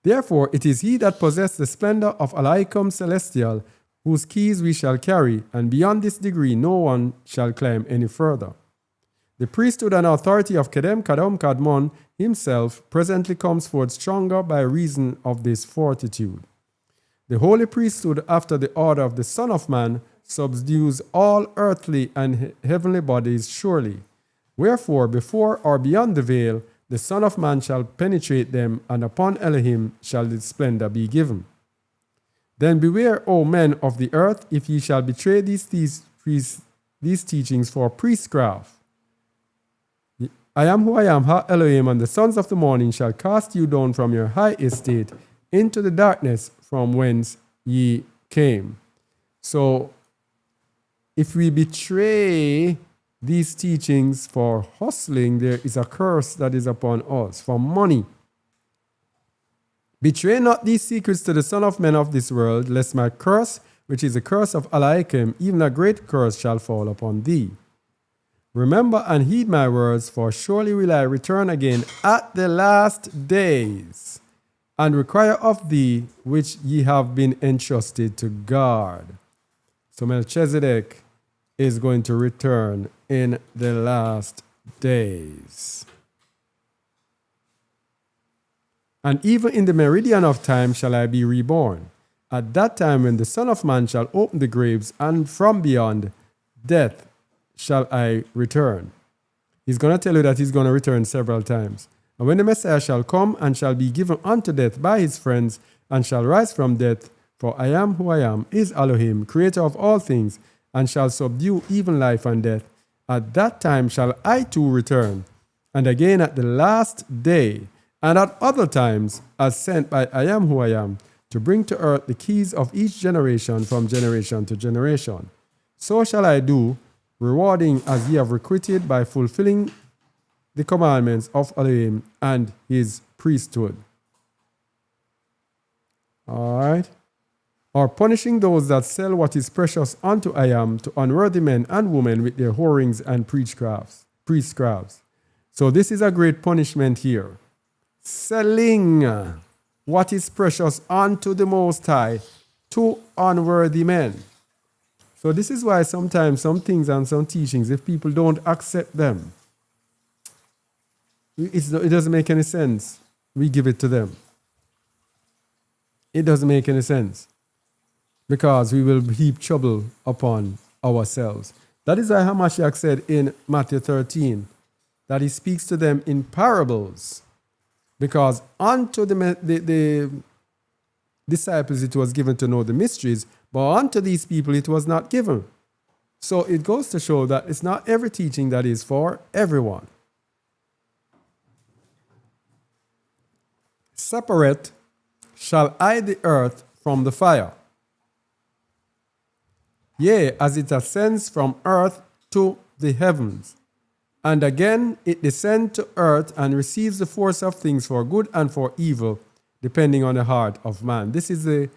Therefore, it is he that possessed the splendor of Alaicum Celestial, whose keys we shall carry, and beyond this degree no one shall climb any further. The priesthood and authority of Kedem Kadom Kadmon himself presently comes forth stronger by reason of this fortitude. The holy priesthood, after the order of the Son of Man, subdues all earthly and heavenly bodies surely. Wherefore, before or beyond the veil, the Son of Man shall penetrate them, and upon Elohim shall the splendor be given. Then beware, O men of the earth, if ye shall betray these teachings for priestcraft. I am who I am, Ha Elohim, and the sons of the morning shall cast you down from your high estate into the darkness from whence ye came. So, if we betray these teachings for hustling, there is a curse that is upon us for money. Betray not these secrets to the son of men of this world, lest my curse, which is the curse of Alaichem, even a great curse, shall fall upon thee. Remember and heed my words, for surely will I return again at the last days, and require of thee which ye have been entrusted to guard. So Melchizedek is going to return in the last days. And even in the meridian of time shall I be reborn. At that time when the Son of Man shall open the graves, and from beyond death shall I return. He's going to tell you that he's going to return several times. And when the Messiah shall come and shall be given unto death by his friends, and shall rise from death, for I am who I am, is Elohim, creator of all things, and shall subdue even life and death. At that time shall I too return, and again at the last day, and at other times, as sent by I am who I am, to bring to earth the keys of each generation from generation to generation. So shall I do, rewarding as ye have requited by fulfilling the commandments of Elohim and his priesthood. All right. Or punishing those that sell what is precious unto I am to unworthy men and women with their whorings and priestcrafts. So this is a great punishment here. Selling what is precious unto the Most High to unworthy men. So this is why sometimes some things and some teachings, if people don't accept them, it doesn't make any sense. We give it to them. It doesn't make any sense, because we will heap trouble upon ourselves. That is why Hamashiach said in Matthew 13 that he speaks to them in parables, because unto the disciples it was given to know the mysteries, but unto these people it was not given. So it goes to show that it's not every teaching that is for everyone. Separate shall I the earth from the fire. Yea, as it ascends from earth to the heavens. And again it descends to earth and receives the force of things for good and for evil, depending on the heart of man. This is the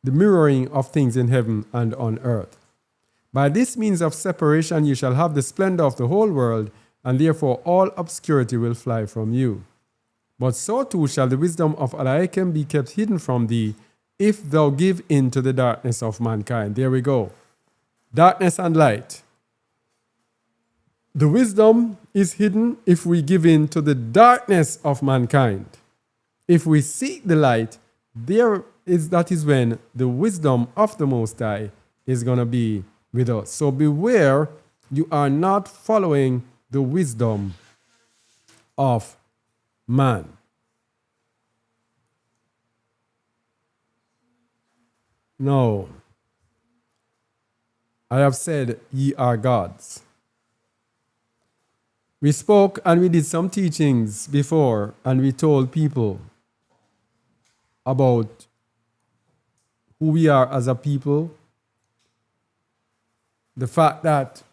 mirroring of things in heaven and on earth. By this means of separation you shall have the splendor of the whole world, and therefore all obscurity will fly from you. But so too shall the wisdom of Alaichem be kept hidden from thee, if thou give in to the darkness of mankind. There we go. Darkness and light. The wisdom is hidden if we give in to the darkness of mankind. If we seek the light, that is when the wisdom of the Most High is going to be with us. So beware, you are not following the wisdom of man. No. I have said, ye are gods. We spoke and we did some teachings before, and we told people about who we are as a people, the fact that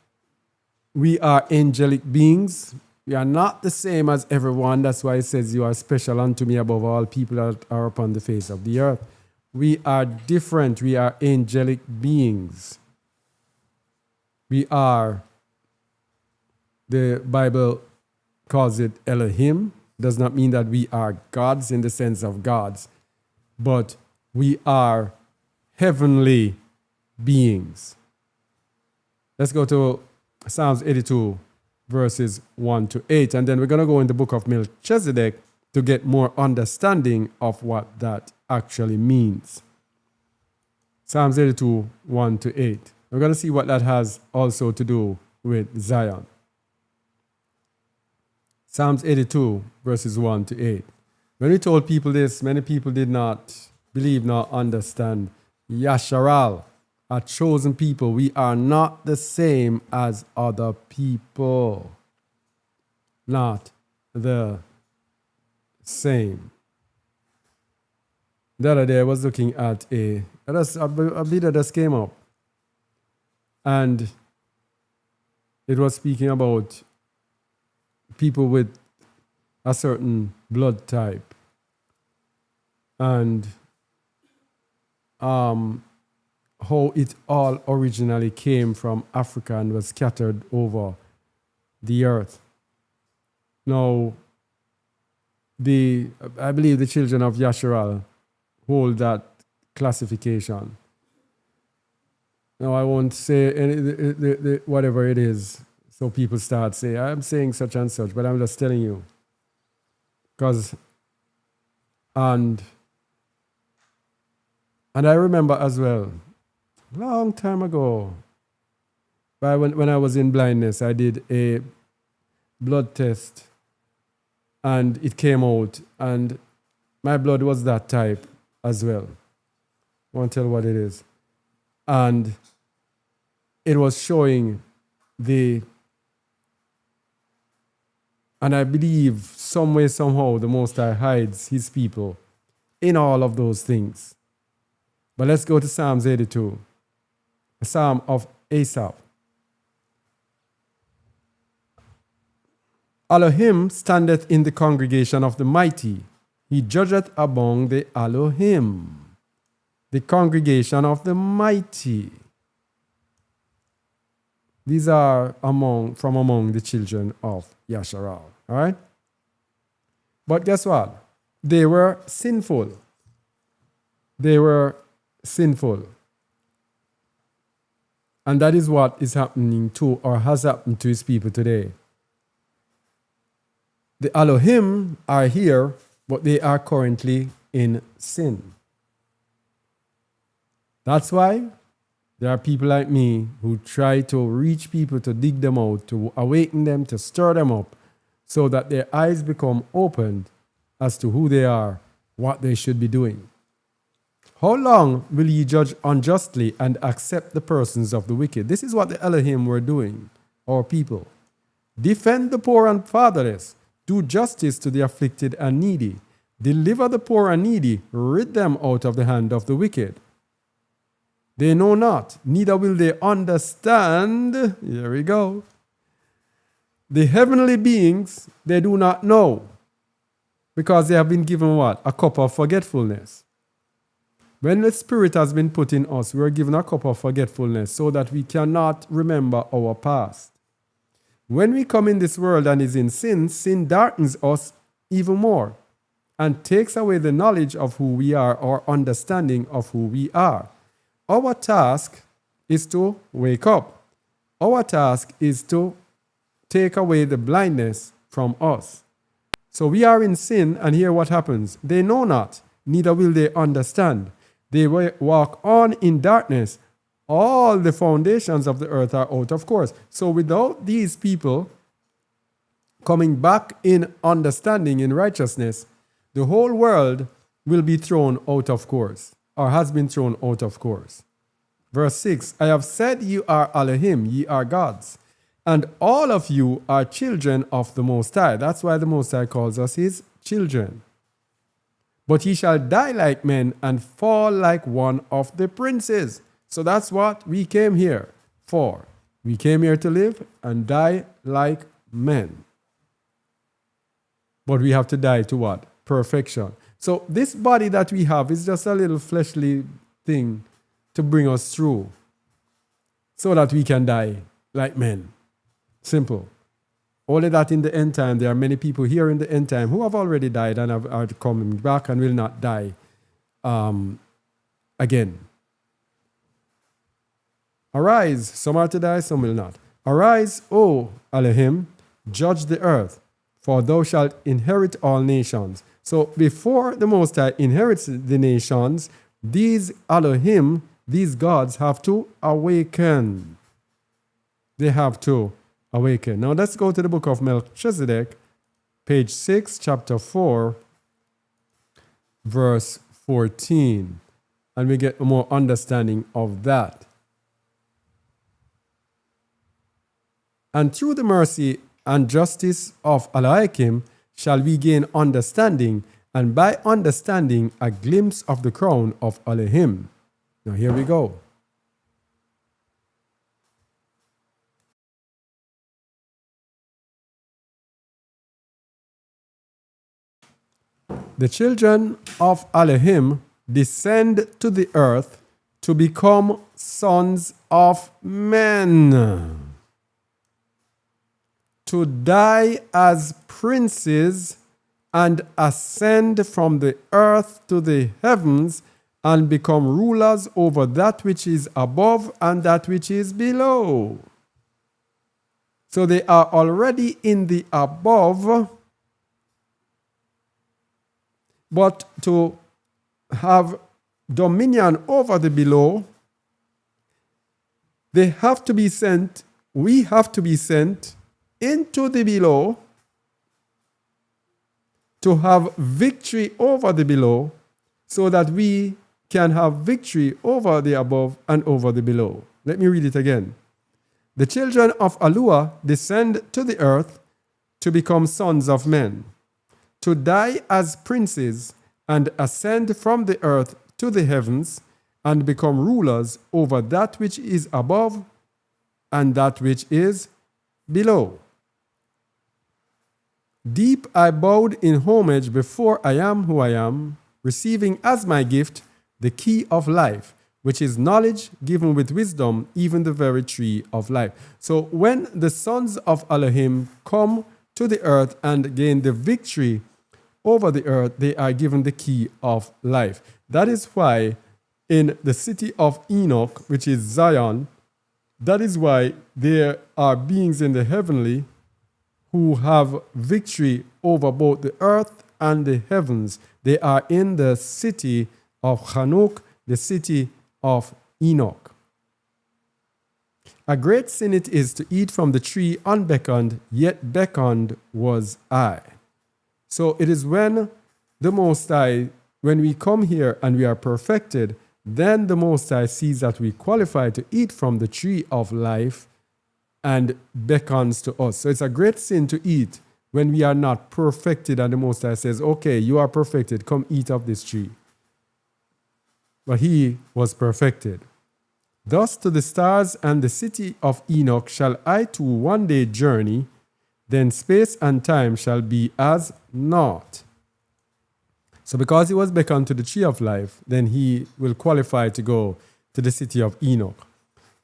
we are angelic beings. We are not the same as everyone. That's why it says, you are special unto me above all people that are upon the face of the earth. We are different. We are angelic beings. We are, the Bible calls it Elohim. Does not mean that we are gods in the sense of gods, but we are heavenly beings. Let's go to Psalms 82, verses 1 to 8, and then we're going to go in the book of Melchizedek to get more understanding of what that actually means. Psalms 82, 1 to 8. We're going to see what that has also to do with Zion. Psalms 82, verses 1 to 8. When we told people this, many people did not believe nor understand. Yasharal, a chosen people. We are not the same as other people. Not the same. The other day I was looking at a video that came up, and it was speaking about people with a certain blood type, and how it all originally came from Africa and was scattered over the earth. Now, I believe the children of Yasharal hold that classification. Now, I won't say whatever it is, so people start saying, I'm saying such and such, but I'm just telling you. Because, and I remember as well, long time ago, when I was in blindness, I did a blood test, and it came out, and my blood was that type as well. I won't tell what it is. And it was showing and I believe some way, somehow, the Most High hides his people in all of those things. But let's go to Psalms 82, a psalm of Asaph. Elohim standeth in the congregation of the mighty. He judgeth among the Elohim, the congregation of the mighty. These are from among the children of Yasharal. All right? But guess what? They were sinful. They were sinful. And that is what is happening to, or has happened to, his people today. The Elohim are here, but they are currently in sin. That's why there are people like me who try to reach people, to dig them out, to awaken them, to stir them up, so that their eyes become opened as to who they are, what they should be doing. How long will ye judge unjustly and accept the persons of the wicked? This is what the Elohim were doing, our people. Defend the poor and fatherless. Do justice to the afflicted and needy. Deliver the poor and needy. Rid them out of the hand of the wicked. They know not, neither will they understand. Here we go. The heavenly beings, they do not know, because they have been given what? A cup of forgetfulness. When the Spirit has been put in us, we are given a cup of forgetfulness so that we cannot remember our past. When we come in this world and is in sin, sin darkens us even more and takes away the knowledge of who we are, or understanding of who we are. Our task is to wake up. Our task is to take away the blindness from us. So we are in sin, and here what happens. They know not, neither will they understand. They walk on in darkness. All the foundations of the earth are out of course. So without these people coming back in understanding, in righteousness, the whole world will be thrown out of course, or has been thrown out of course. Verse 6, I have said you are Elohim, ye are gods, and all of you are children of the Most High. That's why the Most High calls us his children. But ye shall die like men and fall like one of the princes. So that's what we came here for. We came here to live and die like men. But we have to die to what? Perfection. So this body that we have is just a little fleshly thing to bring us through so that we can die like men. Simple. Only that in the end time, there are many people here in the end time who have already died and are coming back and will not die again. Arise, some are to die, some will not. Arise, O Elohim, judge the earth, for thou shalt inherit all nations. So before the Most High inherits the nations, these Elohim, these gods, have to awaken. They have to awaken. Now let's go to the book of Melchizedek, page 6, chapter 4, verse 14. And we get more understanding of that. And through the mercy and justice of Eliakim shall we gain understanding, and by understanding a glimpse of the crown of Elohim. Now here we go. The children of Elohim descend to the earth to become sons of men, to die as princes and ascend from the earth to the heavens and become rulers over that which is above and that which is below. So they are already in the above, but to have dominion over the below, they have to be sent, we have to be sent into the below to have victory over the below, so that we can have victory over the above and over the below. Let me read it again. The children of Alua descend to the earth to become sons of men, to die as princes and ascend from the earth to the heavens and become rulers over that which is above and that which is below. Deep I bowed in homage before I am who I am, receiving as my gift the key of life, which is knowledge given with wisdom, even the very tree of life. So when the sons of Elohim come to the earth and gain the victory over the earth, they are given the key of life. That is why in the city of Enoch, which is Zion, that is why there are beings in the heavenly who have victory over both the earth and the heavens. They are in the city of Hanuk, the city of Enoch. A great sin it is to eat from the tree unbeckoned, yet beckoned was I. So it is when the Most High, when we come here and we are perfected, then the Most High sees that we qualify to eat from the tree of life and beckons to us. So it's a great sin to eat when we are not perfected and the Most High says, okay, you are perfected, come eat of this tree. But he was perfected. Thus to the stars and the city of Enoch shall I too one day journey, then space and time shall be as naught. So because he was beckoned to the tree of life, then he will qualify to go to the city of Enoch.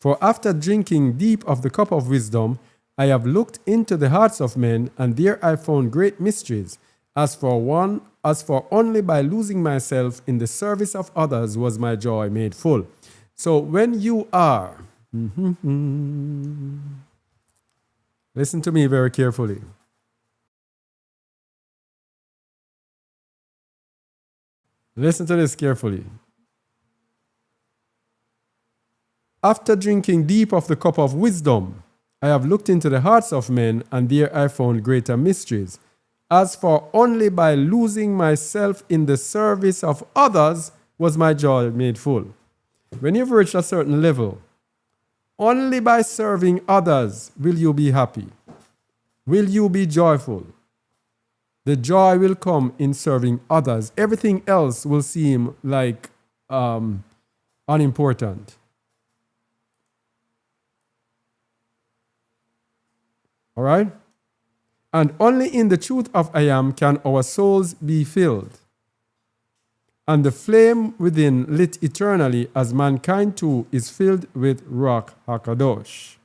For after drinking deep of the cup of wisdom, I have looked into the hearts of men, and there I found great mysteries. As for only by losing myself in the service of others was my joy made full. So when you are, listen to me very carefully. Listen to this carefully. After drinking deep of the cup of wisdom, I have looked into the hearts of men, and there I found greater mysteries. As for only by losing myself in the service of others was my joy made full. When you've reached a certain level, only by serving others will you be happy. Will you be joyful? The joy will come in serving others. Everything else will seem like unimportant. All right? And only in the truth of I am can our souls be filled, and the flame within lit eternally, as mankind too is filled with Ruach HaKadosh.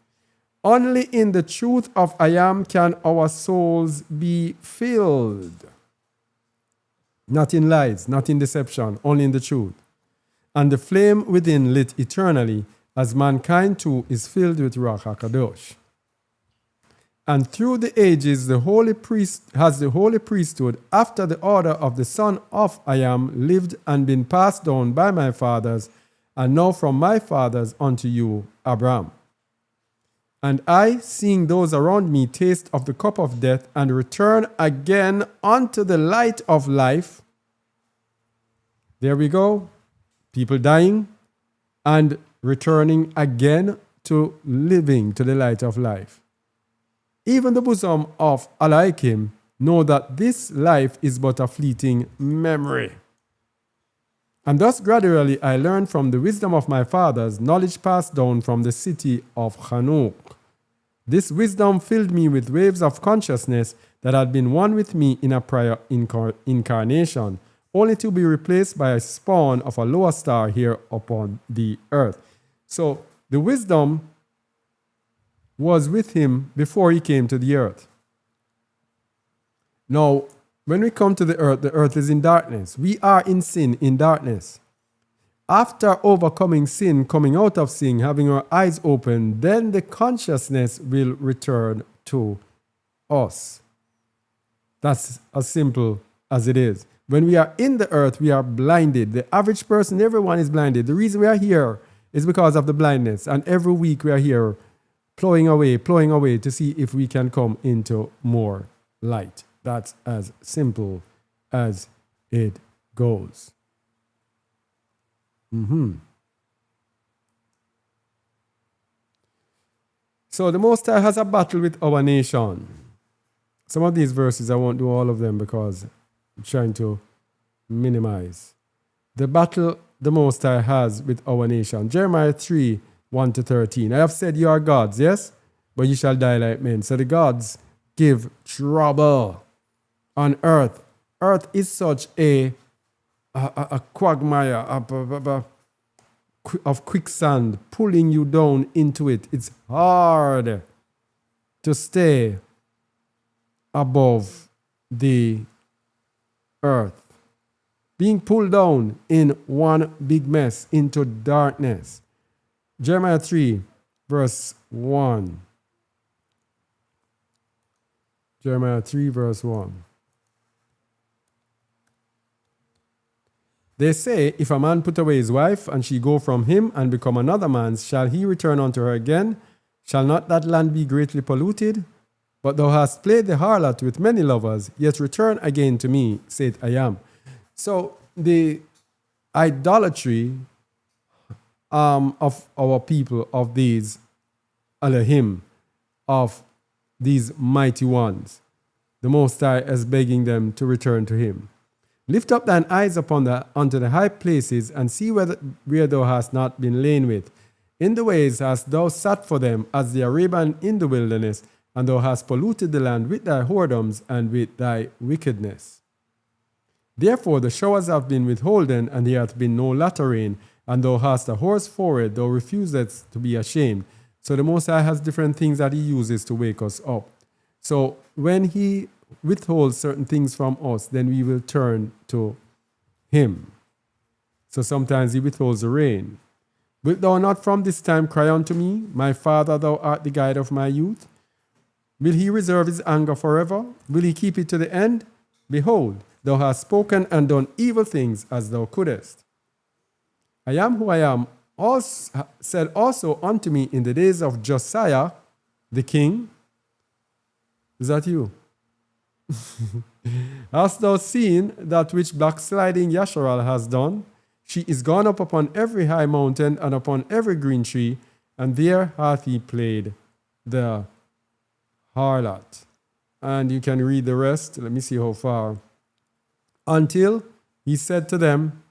Only in the truth of I am can our souls be filled. Not in lies, not in deception, only in the truth. And the flame within lit eternally, as mankind too is filled with Ruach HaKadosh. And through the ages, the holy priesthood, after the order of the Son of I am, lived and been passed down by my fathers, and now from my fathers unto you, Abraham. And I, seeing those around me taste of the cup of death, and return again unto the light of life. There we go. People dying and returning again to living to the light of life. Even the bosom of Alaikim know that this life is but a fleeting memory. And thus gradually I learned from the wisdom of my fathers, knowledge passed down from the city of Hanuk. This wisdom filled me with waves of consciousness that had been one with me in a prior incarnation, only to be replaced by a spawn of a lower star here upon the earth. So the wisdom was with him before he came to the earth. Now, when we come to the earth is in darkness. We are in sin, in darkness. After overcoming sin, coming out of sin, having our eyes open, then the consciousness will return to us. That's as simple as it is. When we are in the earth, we are blinded. The average person, everyone is blinded. The reason we are here is because of the blindness. And every week we are here plowing away to see if we can come into more light. That's as simple as it goes. So the Most High has a battle with our nation. Some of these verses, I won't do all of them because I'm trying to minimize. The battle the Most High has with our nation. Jeremiah 3, 1-13. I have said you are gods, yes? But you shall die like men. So the gods give trouble on earth. Earth is such a quagmire of quicksand pulling you down into it. It's hard to stay above the earth. Being pulled down in one big mess into darkness. Jeremiah 3, verse 1. Jeremiah 3, verse 1. They say, if a man put away his wife, and she go from him and become another man's, shall he return unto her again? Shall not that land be greatly polluted? But thou hast played the harlot with many lovers, yet return again to me, saith I am. So the idolatry of our people, of these Elohim, of these mighty ones, the Most High is begging them to return to him. Lift up thine eyes unto the high places, and see where thou hast not been lain with. In the ways hast thou sat for them as the Arabian in the wilderness, and thou hast polluted the land with thy whoredoms and with thy wickedness. Therefore the showers have been withholden, and there hath been no latter rain, and thou hast a hoarse forehead, thou refusest to be ashamed. So the Most High has different things that he uses to wake us up. So when he withholds certain things from us, then we will turn to him. So sometimes he withholds the rain. Wilt thou not from this time cry unto me, my Father, thou art the guide of my youth? Will he reserve his anger forever? Will he keep it to the end? Behold, thou hast spoken and done evil things as thou couldest. I am who I am said also unto me in the days of Josiah the king. Is that you? Hast thou seen that which backsliding Yasharal has done? She is gone up upon every high mountain and upon every green tree, and there hath he played the harlot. And you can read the rest. Let me see how far. Until he said to them,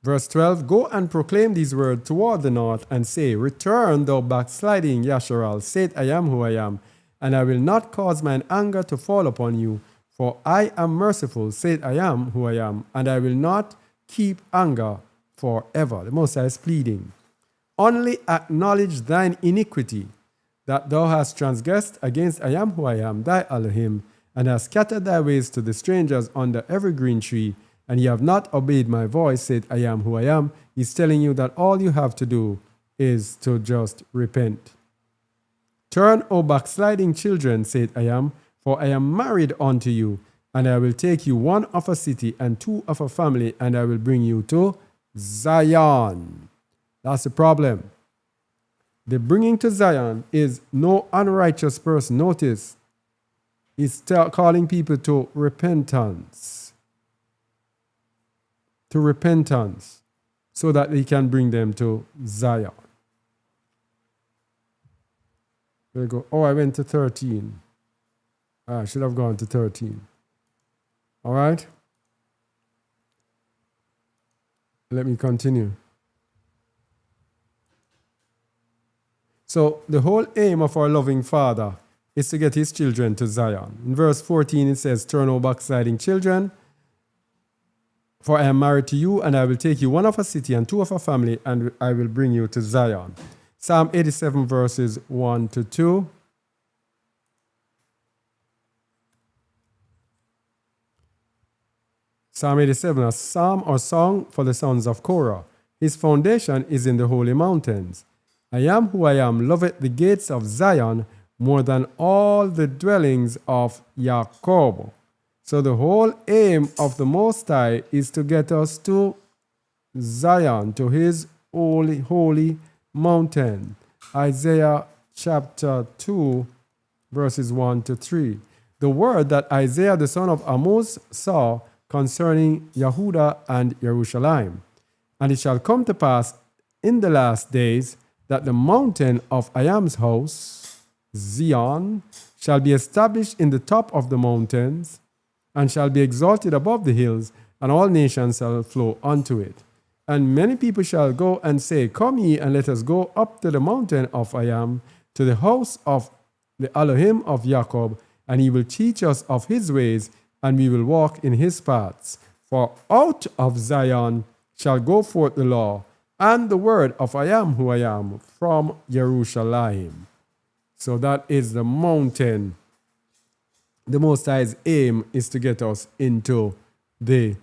verse 12, go and proclaim these words toward the north, and say, return, thou backsliding Yasharal, saith, I am who I am, and I will not cause mine anger to fall upon you, for I am merciful, saith, I am who I am, and I will not keep anger forever. The Most High is pleading. Only acknowledge thine iniquity, that thou hast transgressed against I am who I am, thy Elohim, and hast scattered thy ways to the strangers under every green tree, and ye have not obeyed my voice, said I am who I am. He's telling you that all you have to do is to just repent. Turn, O backsliding children, said I am, for I am married unto you, and I will take you one of a city and two of a family, and I will bring you to Zion. That's the problem. The bringing to Zion is no unrighteous person. Notice, he's calling people to repentance. To repentance, so that he can bring them to Zion. There we go. Oh, I went to 13. I should have gone to 13. All right. Let me continue. So the whole aim of our loving Father is to get his children to Zion. In verse 14, it says, turn, O backsliding children, for I am married to you, and I will take you one of a city and two of a family, and I will bring you to Zion. Psalm 87, verses 1 to 2. Psalm 87, a psalm or song for the sons of Korah. His foundation is in the holy mountains. I am who I am, loveth the gates of Zion more than all the dwellings of Jacob. So the whole aim of the Most High is to get us to Zion, to his holy mountain. Isaiah chapter 2, verses 1 to 3. The word that Isaiah the son of Amoz saw concerning Yehuda and Jerusalem. And it shall come to pass in the last days that the mountain of I am's house, Zion, shall be established in the top of the mountains, and shall be exalted above the hills, and all nations shall flow unto it. And many people shall go and say, come ye, and let us go up to the mountain of I am, to the house of the Elohim of Jacob, and he will teach us of his ways, and we will walk in his paths. For out of Zion shall go forth the law, and the word of I am who I am from Jerusalem. So that is the mountain. The Most High's aim is to get us into the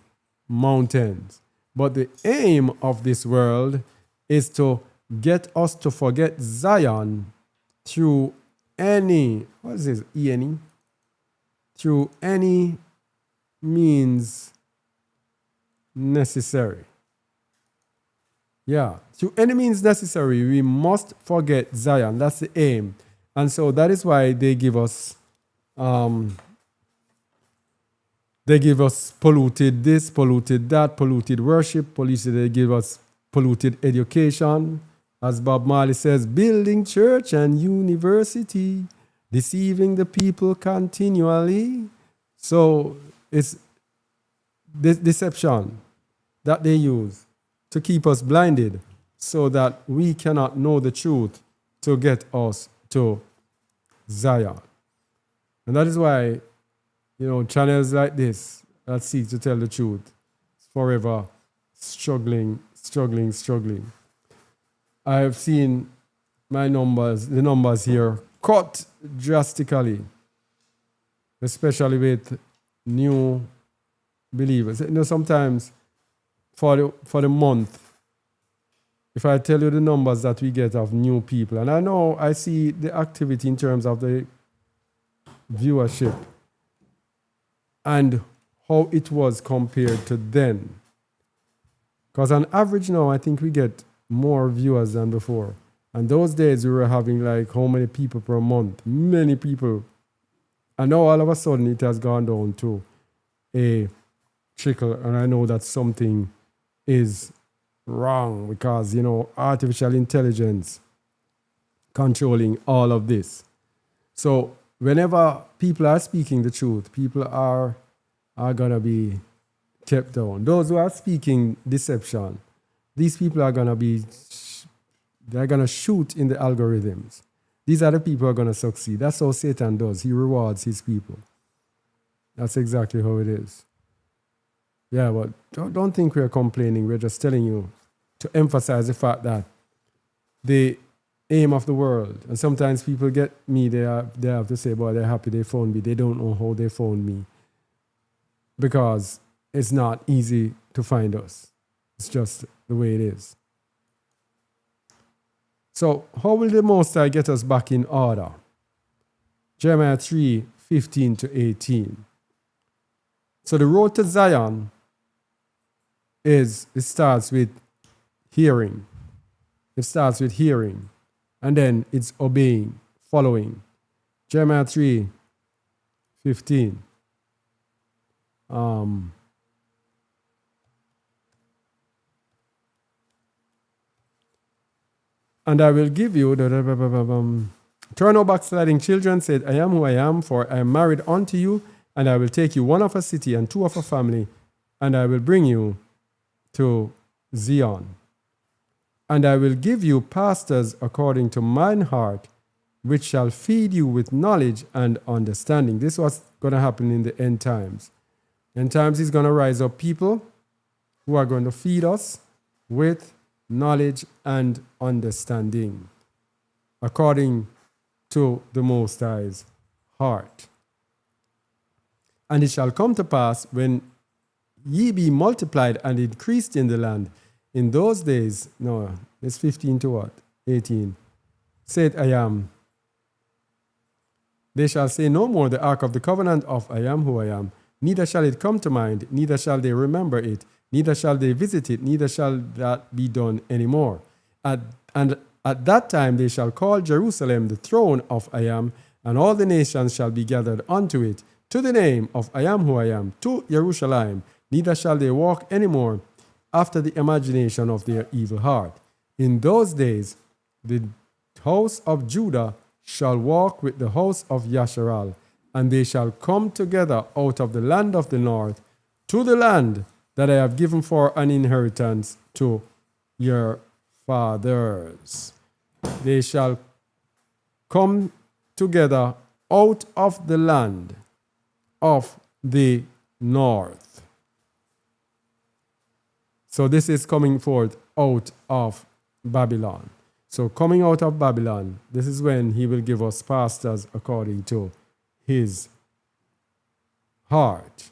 mountains. But the aim of this world is to get us to forget Zion through any, what is this, E-N-E? Through any means necessary. Yeah, through any means necessary, we must forget Zion. That's the aim. And so that is why they give us polluted this, polluted that, polluted worship, they give us polluted education. As Bob Marley says, building church and university, deceiving the people continually. So it's this deception that they use to keep us blinded so that we cannot know the truth to get us to Zion. And that is why, channels like this that seek to tell the truth forever struggling. I have seen the numbers here cut drastically, especially with new believers. Sometimes for the month, if I tell you the numbers that we get of new people, and I know I see the activity in terms of the viewership and how it was compared to then. Because on average now, I think we get more viewers than before. And those days we were having like how many people per month? Many people. And now all of a sudden it has gone down to a trickle. And I know that's something is wrong because, artificial intelligence controlling all of this. So whenever people are speaking the truth, people are going to be kept down. Those who are speaking deception, these people are going to they're going to shoot in the algorithms. These are the people who are going to succeed. That's how Satan does. He rewards his people. That's exactly how it is. Yeah, but don't think we're complaining. We're just telling you to emphasize the fact that the aim of the world, and sometimes people get me, they have to say, boy, they're happy they found me. They don't know how they found me. Because it's not easy to find us. It's just the way it is. So how will the Most High get us back in order? Jeremiah 3:15-18. So the road to Zion it starts with hearing. It starts with hearing. And then it's obeying, following. Jeremiah 3:15. And I will give you turn, O backsliding children, said, I am who I am, for I am married unto you, and I will take you one of a city and two of a family, and I will bring you to Zion. And I will give you pastors according to mine heart, which shall feed you with knowledge and understanding. This is what's going to happen in the end times. End times is going to rise up people who are going to feed us with knowledge and understanding according to the Most High's heart. And it shall come to pass when ye be multiplied and increased in the land, in those days, no, it's 15 to what? 18. Said I am. They shall say no more the ark of the covenant of I am who I am. Neither shall it come to mind, neither shall they remember it, neither shall they visit it, neither shall that be done any more. And at that time they shall call Jerusalem the throne of I am, and all the nations shall be gathered unto it, to the name of I am who I am, to Jerusalem. Neither shall they walk any more after the imagination of their evil heart. In those days the house of Judah shall walk with the house of Yasharal, and they shall come together out of the land of the north to the land that I have given for an inheritance to your fathers. They shall come together out of the land of the north. So this is coming forth out of Babylon. So coming out of Babylon, this is when he will give us pastors according to his heart.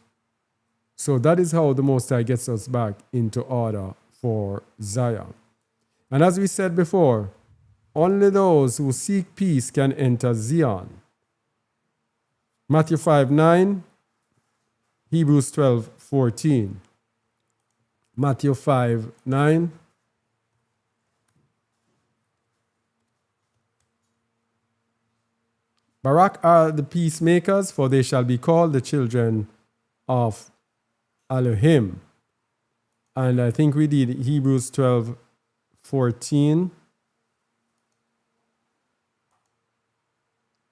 So that is how the Most High gets us back into order for Zion. And as we said before, only those who seek peace can enter Zion. Matthew 5:9, Hebrews 12:14. Matthew 5:9. Barak are the peacemakers, for they shall be called the children of Elohim. And I think we did Hebrews 12:14.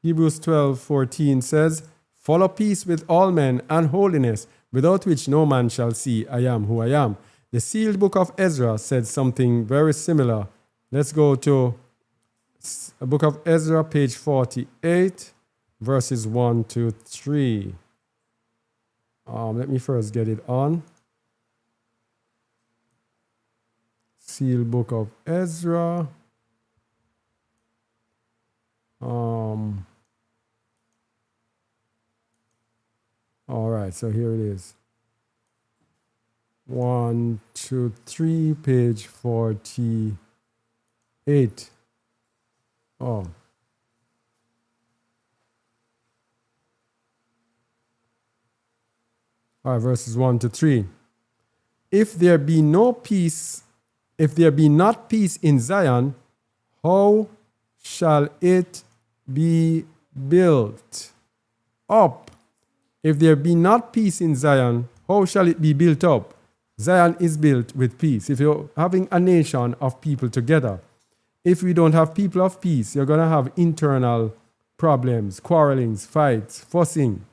Hebrews 12:14 says, follow peace with all men and holiness, without which no man shall see I am who I am. The sealed book of Ezra said something very similar. Let's go to the book of Ezra, page 48, verses 1-3. Let me first get it on. Sealed book of Ezra. All right, so here it is. 1, 2, 3, page 48. Oh. All right, verses 1-3. If there be not peace in Zion, how shall it be built up? If there be not peace in Zion, how shall it be built up? Zion is built with peace. If you're having a nation of people together, if we don't have people of peace, you're going to have internal problems, quarrelings, fights, fussing.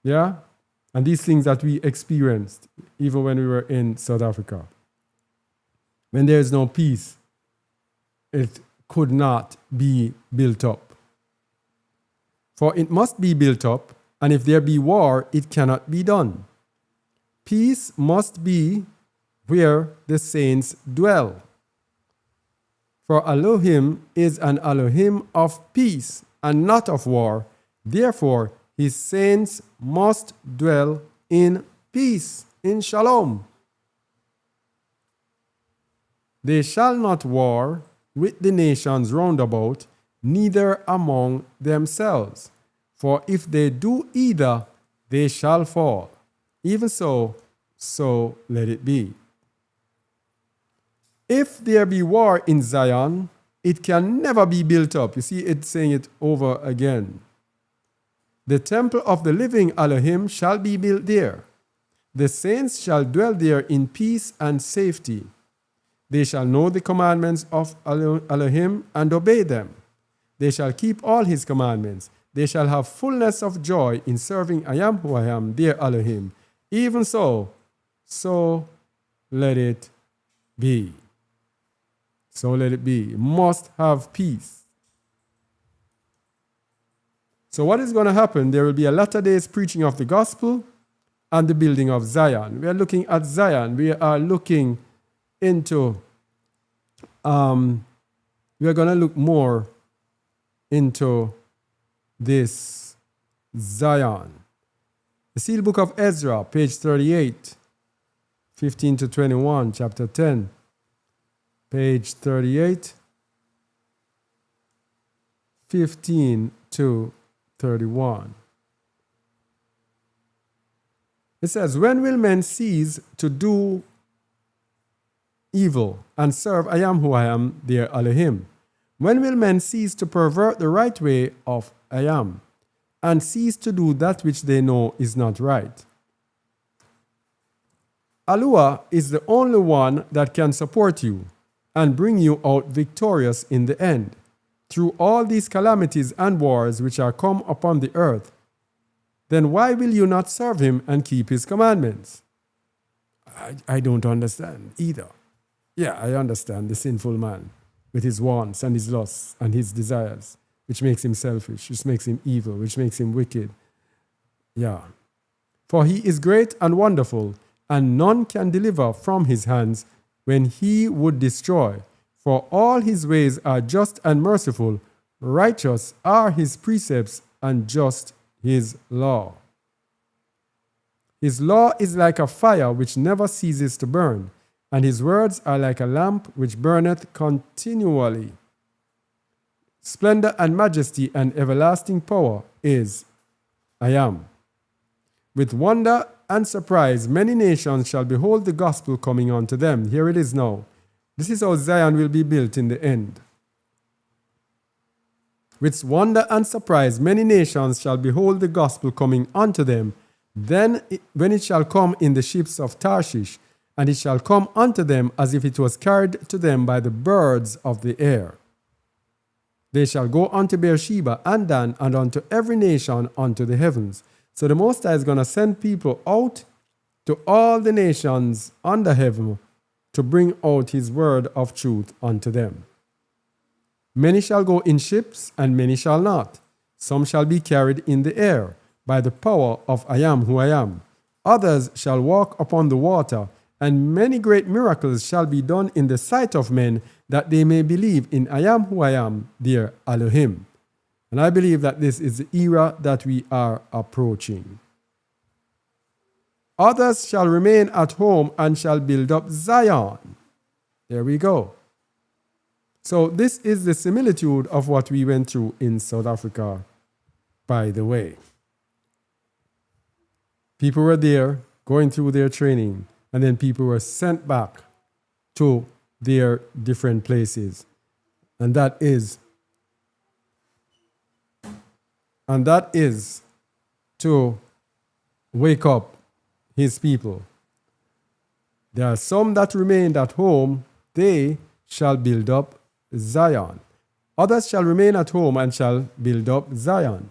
Yeah? And these things that we experienced even when we were in South Africa. When there is no peace, it could not be built up. For it must be built up, and if there be war, it cannot be done. Peace must be where the saints dwell. For Elohim is an Elohim of peace and not of war. Therefore, his saints must dwell in peace, in shalom. They shall not war with the nations round about, neither among themselves. For if they do either, they shall fall. Even so, so let it be. If there be war in Zion, it can never be built up. You see, it's saying it over again. The temple of the living Elohim shall be built there. The saints shall dwell there in peace and safety. They shall know the commandments of Elohim and obey them. They shall keep all his commandments. They shall have fullness of joy in serving I am who I am, their Elohim. Even so, so let it be. So let it be. You must have peace. So what is going to happen? There will be a latter days preaching of the gospel and the building of Zion. We are looking at Zion. We are looking into, we are going to look more into this Zion. The sealed book of Ezra, page 38, 15 to 21, chapter 10. Page 38, 15 to 31. It says, when will men cease to do evil and serve I am who I am, their Elohim? When will men cease to pervert the right way of I am, and cease to do that which they know is not right? Alua is the only one that can support you and bring you out victorious in the end. Through all these calamities and wars which are come upon the earth, then why will you not serve him and keep his commandments? I don't understand either. Yeah, I understand the sinful man with his wants and his lusts and his desires, which makes him selfish, which makes him evil, which makes him wicked. Yeah. For he is great and wonderful, and none can deliver from his hands when he would destroy. For all his ways are just and merciful, righteous are his precepts, and just his law. His law is like a fire which never ceases to burn, and his words are like a lamp which burneth continually. Splendor and majesty and everlasting power is I am. With wonder and surprise, many nations shall behold the gospel coming unto them. Here it is now. This is how Zion will be built in the end. With wonder and surprise, many nations shall behold the gospel coming unto them. Then, when it shall come in the ships of Tarshish, and it shall come unto them as if it was carried to them by the birds of the air. They shall go unto Beersheba and Dan, and unto every nation unto the heavens. So the Most High is going to send people out to all the nations under heaven to bring out his word of truth unto them. Many shall go in ships, and many shall not. Some shall be carried in the air by the power of I am who I am. Others shall walk upon the water, and many great miracles shall be done in the sight of men, that they may believe in I am who I am, their Elohim. And I believe that this is the era that we are approaching. Others shall remain at home and shall build up Zion. There we go. So this is the similitude of what we went through in South Africa, by the way. People were there going through their training, and then people were sent back to their different places. And that is to wake up his people. There are some that remain at home, they shall build up Zion. Others shall remain at home and shall build up Zion.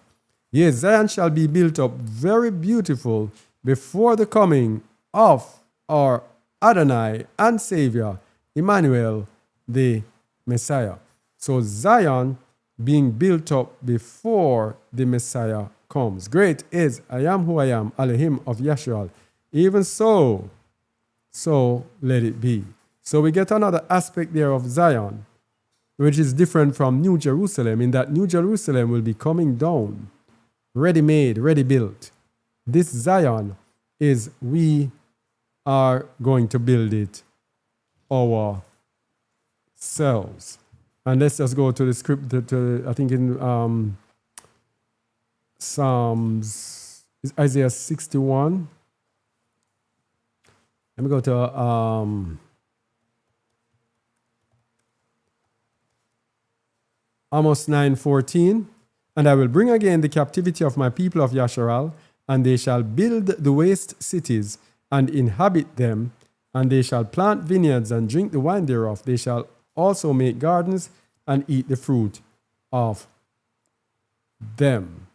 Yes, Zion shall be built up very beautiful before the coming of our Adonai and Savior, Emmanuel, the Messiah. So Zion being built up before the Messiah comes. Great is I am who I am, Elohim of Yashua. Even so let it be. So we get another aspect there of Zion, which is different from New Jerusalem, in that New Jerusalem will be coming down, ready-made, ready-built. This Zion is we are going to build it ourselves. And let's just go to the script, I think in Psalms, Isaiah 61. Let me go to Amos 9:14. And I will bring again the captivity of my people of Yasharal, and they shall build the waste cities and inhabit them, and they shall plant vineyards and drink the wine thereof. They shall also make gardens and eat the fruit of them.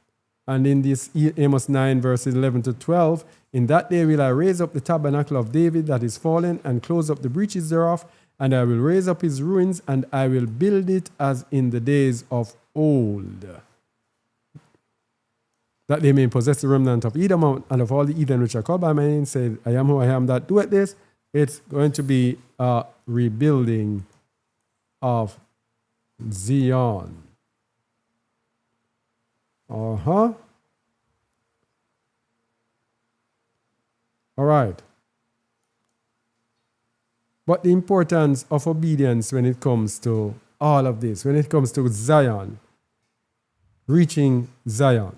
And in this Amos 9, verses 11 to 12, in that day will I raise up the tabernacle of David that is fallen, and close up the breaches thereof, and I will raise up his ruins, and I will build it as in the days of old, that they may possess the remnant of Edom and of all the Eden which are called by my name, said, I am who I am that doeth this. It's going to be a rebuilding of Zion. All right. But the importance of obedience when it comes to all of this, when it comes to Zion, reaching Zion.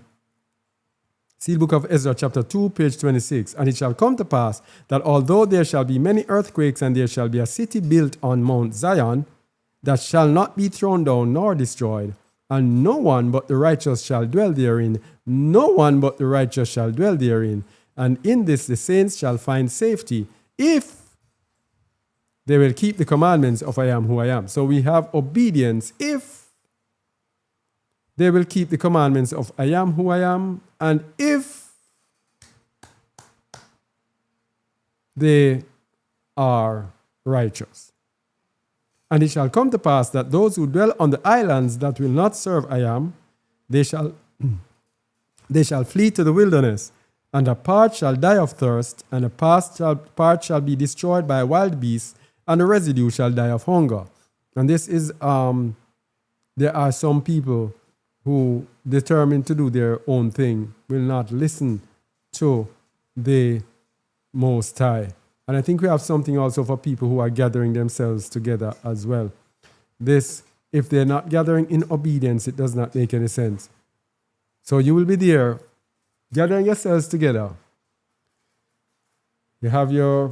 See the book of Ezra, chapter 2, page 26. And it shall come to pass that although there shall be many earthquakes, and there shall be a city built on Mount Zion, that shall not be thrown down nor destroyed, and no one but the righteous shall dwell therein, no one but the righteous shall dwell therein. And in this the saints shall find safety, if they will keep the commandments of I am who I am. So we have obedience if they will keep the commandments of I am who I am, and if they are righteous. And it shall come to pass that those who dwell on the islands that will not serve I am, they shall flee to the wilderness, and a part shall die of thirst, and a part shall be destroyed by wild beasts, and the residue shall die of hunger. And this is, there are some people who, determined to do their own thing, will not listen to the Most High. And I think we have something also for people who are gathering themselves together as well. This, if they're not gathering in obedience, it does not make any sense. So you will be there, gathering yourselves together. You have your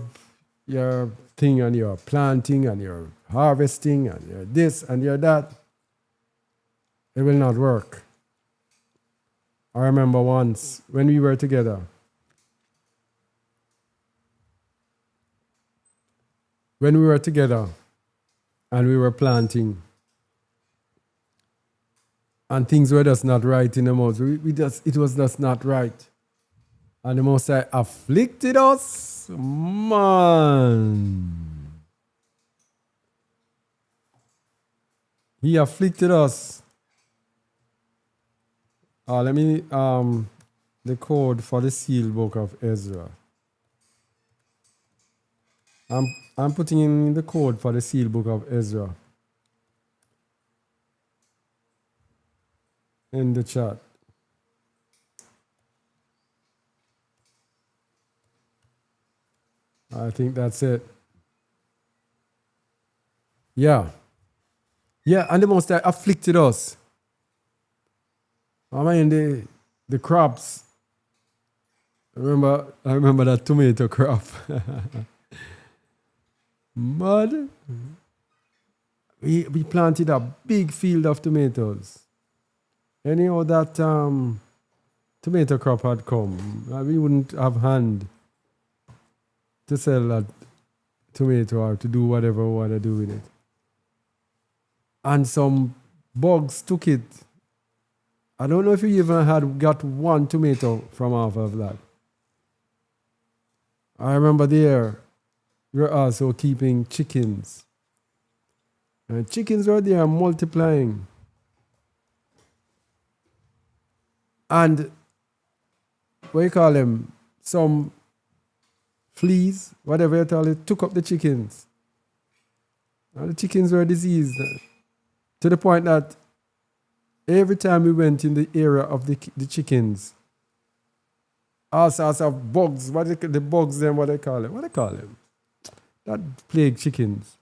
thing, and you're planting, and you're harvesting, and you're this, and you're that. It will not work. I remember once when we were together, and we were planting, and things were just not right in the most. It was just not right. And the Most High afflicted us, man. He afflicted us. Let me, the code for the seal book of Ezra. I'm putting in the code for the seal book of Ezra in the chat. I think that's it. Yeah, and the Most High afflicted us. I mean, the crops. I remember that tomato crop. Mud. We planted a big field of tomatoes. Anyhow, that tomato crop had come, we wouldn't have hand to sell that tomato or to do whatever we want to do with it. And some bugs took it. I don't know if you even got one tomato from off of that. I remember there, we were also keeping chickens. And chickens were there multiplying. And what you call them? Some fleas, whatever you call it, took up the chickens. And the chickens were diseased to the point that every time we went in the area of the chickens, all sorts of bugs, what they call them? That plague chickens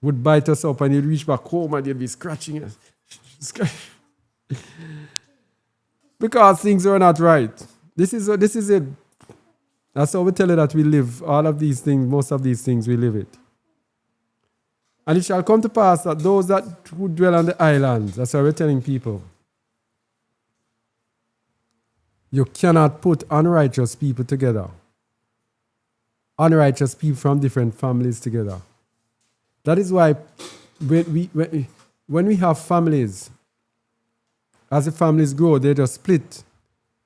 would bite us up, and you'd reach back home and they'd be scratching us. Because things were not right. This is it. That's how we tell you that we live. All of these things, most of these things, we live it. And it shall come to pass that those that who dwell on the islands, that's what we're telling people, you cannot put unrighteous people together. Unrighteous people from different families together. That is why when we have families, as the families grow, they just split.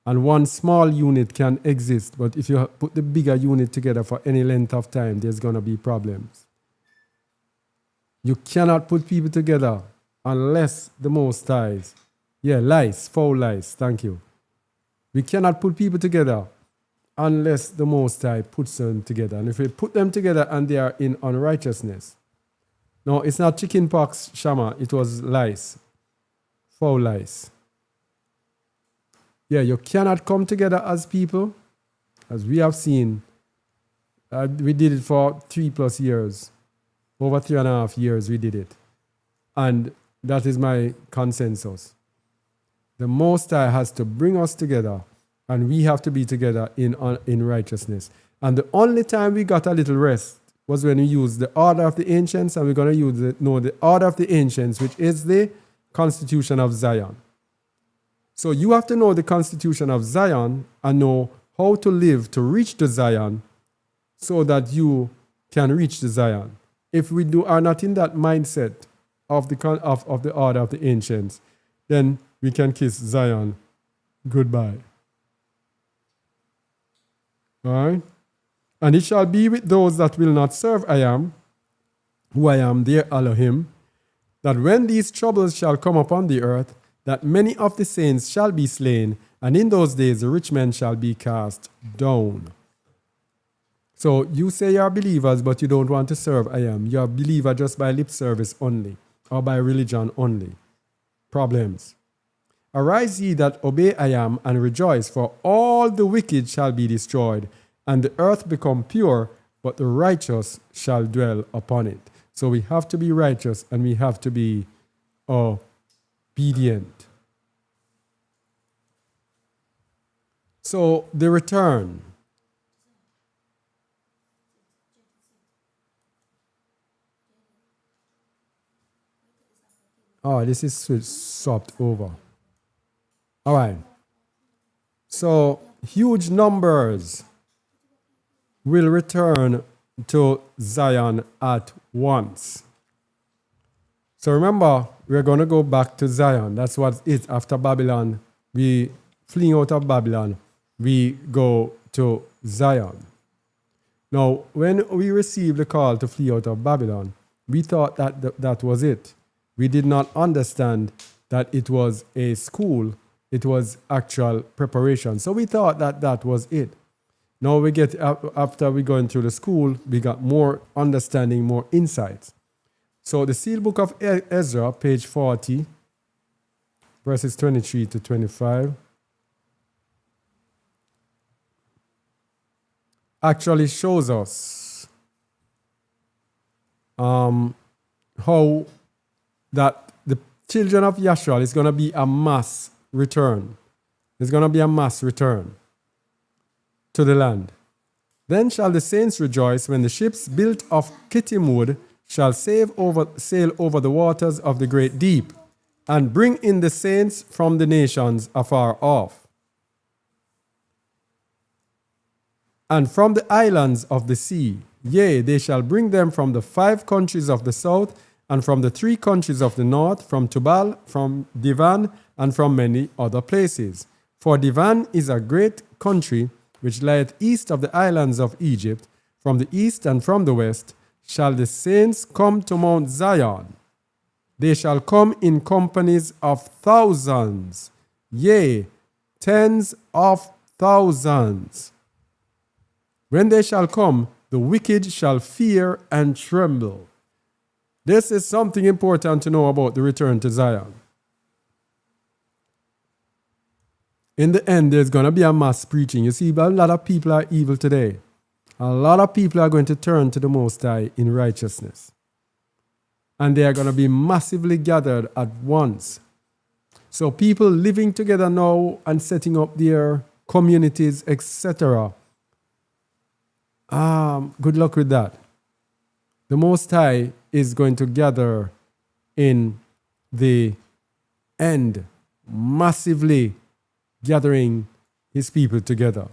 And one small unit can exist. But if you put the bigger unit together for any length of time, there's going to be problems. You cannot put people together unless the Most High. Foul lies. Thank you. We cannot put people together unless the Most High puts them together. And if we put them together and they are in unrighteousness. No, it's not chicken pox, Shama. It was lice. Foul lies. You cannot come together as people, as we have seen. We did it for 3+ years. Over 3.5 years we did it. And that is my consensus. The Most High has to bring us together, and we have to be together in righteousness. And the only time we got a little rest was when we used the order of the ancients, and we're going to use the order of the ancients, which is the Constitution of Zion. So you have to know the Constitution of Zion and know how to live to reach the Zion so that you can reach the Zion. If we are not in that mindset of the order of the ancients, then we can kiss Zion goodbye. All right? And it shall be with those that will not serve I am, who I am, their Elohim, that when these troubles shall come upon the earth, that many of the saints shall be slain, and in those days the rich men shall be cast down. So you say you are believers, but you don't want to serve I am. You are a believer just by lip service only, or by religion only. Problems. Arise ye that obey I am, and rejoice, for all the wicked shall be destroyed, and the earth become pure, but the righteous shall dwell upon it. So we have to be righteous, and we have to be obedient. So the return. This is swapped over. All right. So huge numbers will return to Zion at once. So remember, we're going to go back to Zion. That's what it is. After Babylon, we fleeing out of Babylon, we go to Zion. Now, when we received the call to flee out of Babylon, we thought that was it. We did not understand that it was a school. It was actual preparation. So we thought that was it. Now we get, after we going through the school, we got more understanding, more insights. So the Seal Book of Ezra, page 40, verses 23 to 25, actually shows us how that the children of Yashua is going to be a mass return. There's going to be a mass return to the land. Then shall the saints rejoice when the ships built of Kittim wood shall sail over the waters of the great deep, and bring in the saints from the nations afar off. and from the islands of the sea. Yea, they shall bring them from the 5 countries of the south, and from the 3 countries of the north, from Tubal, from Divan, and from many other places. For Divan is a great country, which lieth east of the islands of Egypt. From the east and from the west shall the saints come to Mount Zion. They shall come in companies of thousands, yea, tens of thousands. When they shall come, the wicked shall fear and tremble. This is something important to know about the return to Zion. In the end, there's going to be a mass preaching. You see, a lot of people are evil today. A lot of people are going to turn to the Most High in righteousness. And they are going to be massively gathered at once. So people living together now and setting up their communities, etc. Good luck with that. The Most High is going to gather in the end, massively gathering his people together.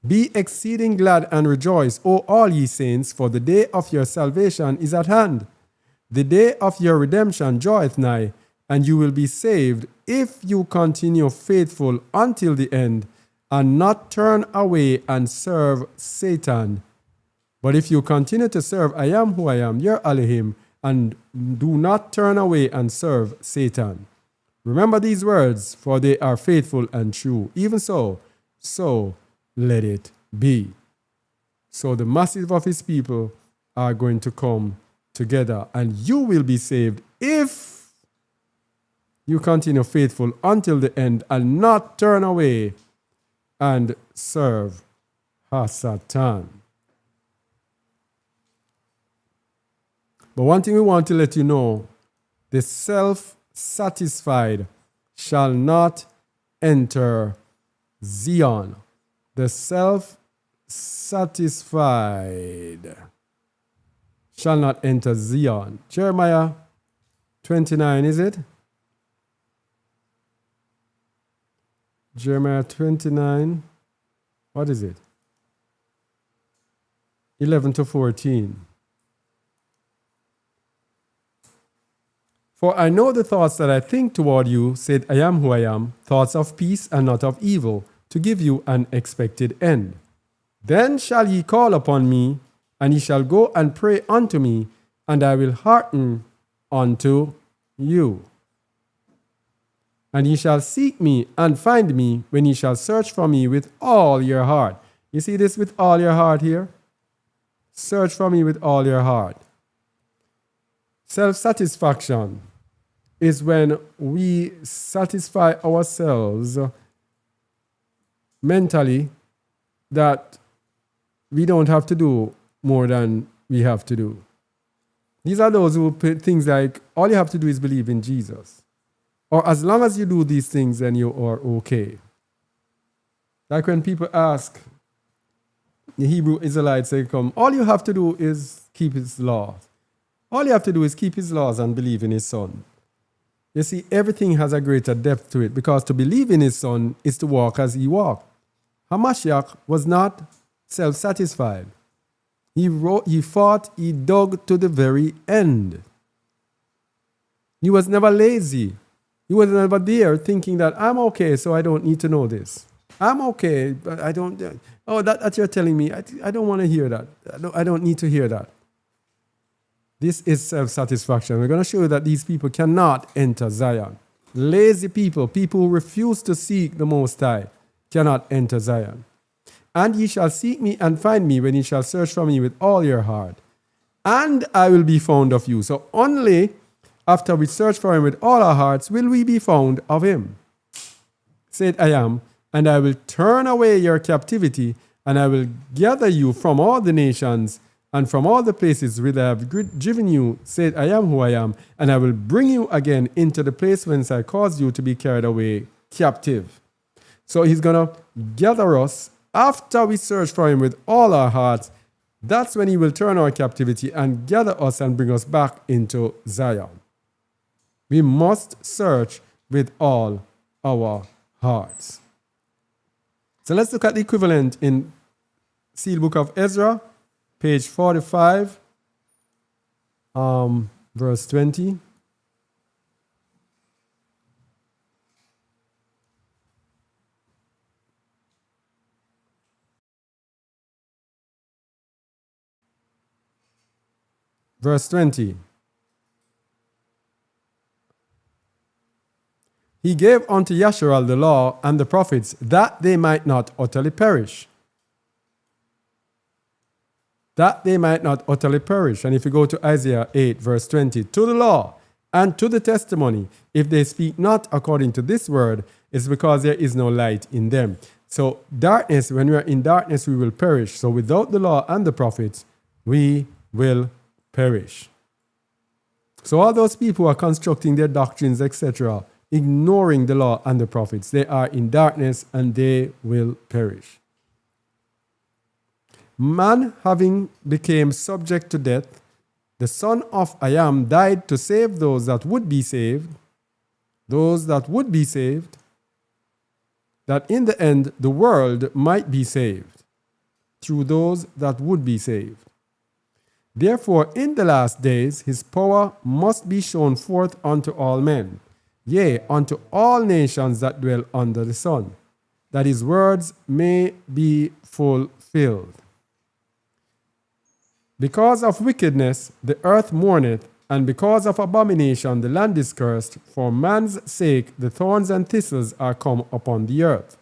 Be exceeding glad and rejoice, O all ye saints, for the day of your salvation is at hand. The day of your redemption draweth nigh, and you will be saved if you continue faithful until the end, and not turn away and serve Satan. But if you continue to serve I am who I am, your Elohim, and do not turn away and serve Satan. Remember these words, for they are faithful and true. Even so let it be. So the masses of his people are going to come together, and you will be saved if you continue faithful until the end and not turn away and serve Satan. But one thing we want to let you know, the self-satisfied shall not enter Zion. The self-satisfied shall not enter Zion. Jeremiah 29, is it? Jeremiah 29, what is it? 11 to 14. For I know the thoughts that I think toward you, said I am who I am, thoughts of peace and not of evil, to give you an expected end. Then shall ye call upon me, and ye shall go and pray unto me, and I will hearken unto you. And ye shall seek me and find me when ye shall search for me with all your heart. You see this with all your heart here? Search for me with all your heart. Self-satisfaction is when we satisfy ourselves mentally that we don't have to do more than we have to do. These are those who put things like, all you have to do is believe in Jesus. Or as long as you do these things, then you are okay. Like when people ask, the Hebrew Israelites say, come, all you have to do is keep his laws. All you have to do is keep his laws and believe in his son. You see, everything has a greater depth to it, because to believe in his son is to walk as he walked. Hamashiach was not self-satisfied. He fought, he dug to the very end. He was never lazy. He was never there thinking that I'm okay, so I don't need to know this. I'm okay, but I don't. That you're telling me, I don't want to hear that. I don't need to hear that. This is self-satisfaction. We're going to show you that these people cannot enter Zion. Lazy people, people who refuse to seek the Most High, cannot enter Zion. And ye shall seek me and find me when ye shall search for me with all your heart. And I will be found of you. So only after we search for him with all our hearts will we be found of him. Said I am, and I will turn away your captivity, and I will gather you from all the nations and from all the places whither I have driven you, said I am who I am, and I will bring you again into the place whence I caused you to be carried away captive. So he's going to gather us after we search for him with all our hearts. That's when he will turn our captivity and gather us and bring us back into Zion. We must search with all our hearts. So let's look at the equivalent in Seal Book of Ezra, page 45, verse 20. Verse 20. He gave unto Yasharal the law and the prophets, that they might not utterly perish. That they might not utterly perish. And if you go to Isaiah 8, verse 20, to the law and to the testimony, if they speak not according to this word, it's because there is no light in them. So darkness, when we are in darkness, we will perish. So without the law and the prophets, we will perish. So all those people who are constructing their doctrines, etc., ignoring the law and the prophets, they are in darkness and they will perish. Man having became subject to death, the Son of I Am died to save those that would be saved, that in the end the world might be saved, through those that would be saved. Therefore in the last days his power must be shown forth unto all men, yea, unto all nations that dwell under the sun, that his words may be fulfilled. Because of wickedness the earth mourneth, and because of abomination the land is cursed. For man's sake the thorns and thistles are come upon the earth.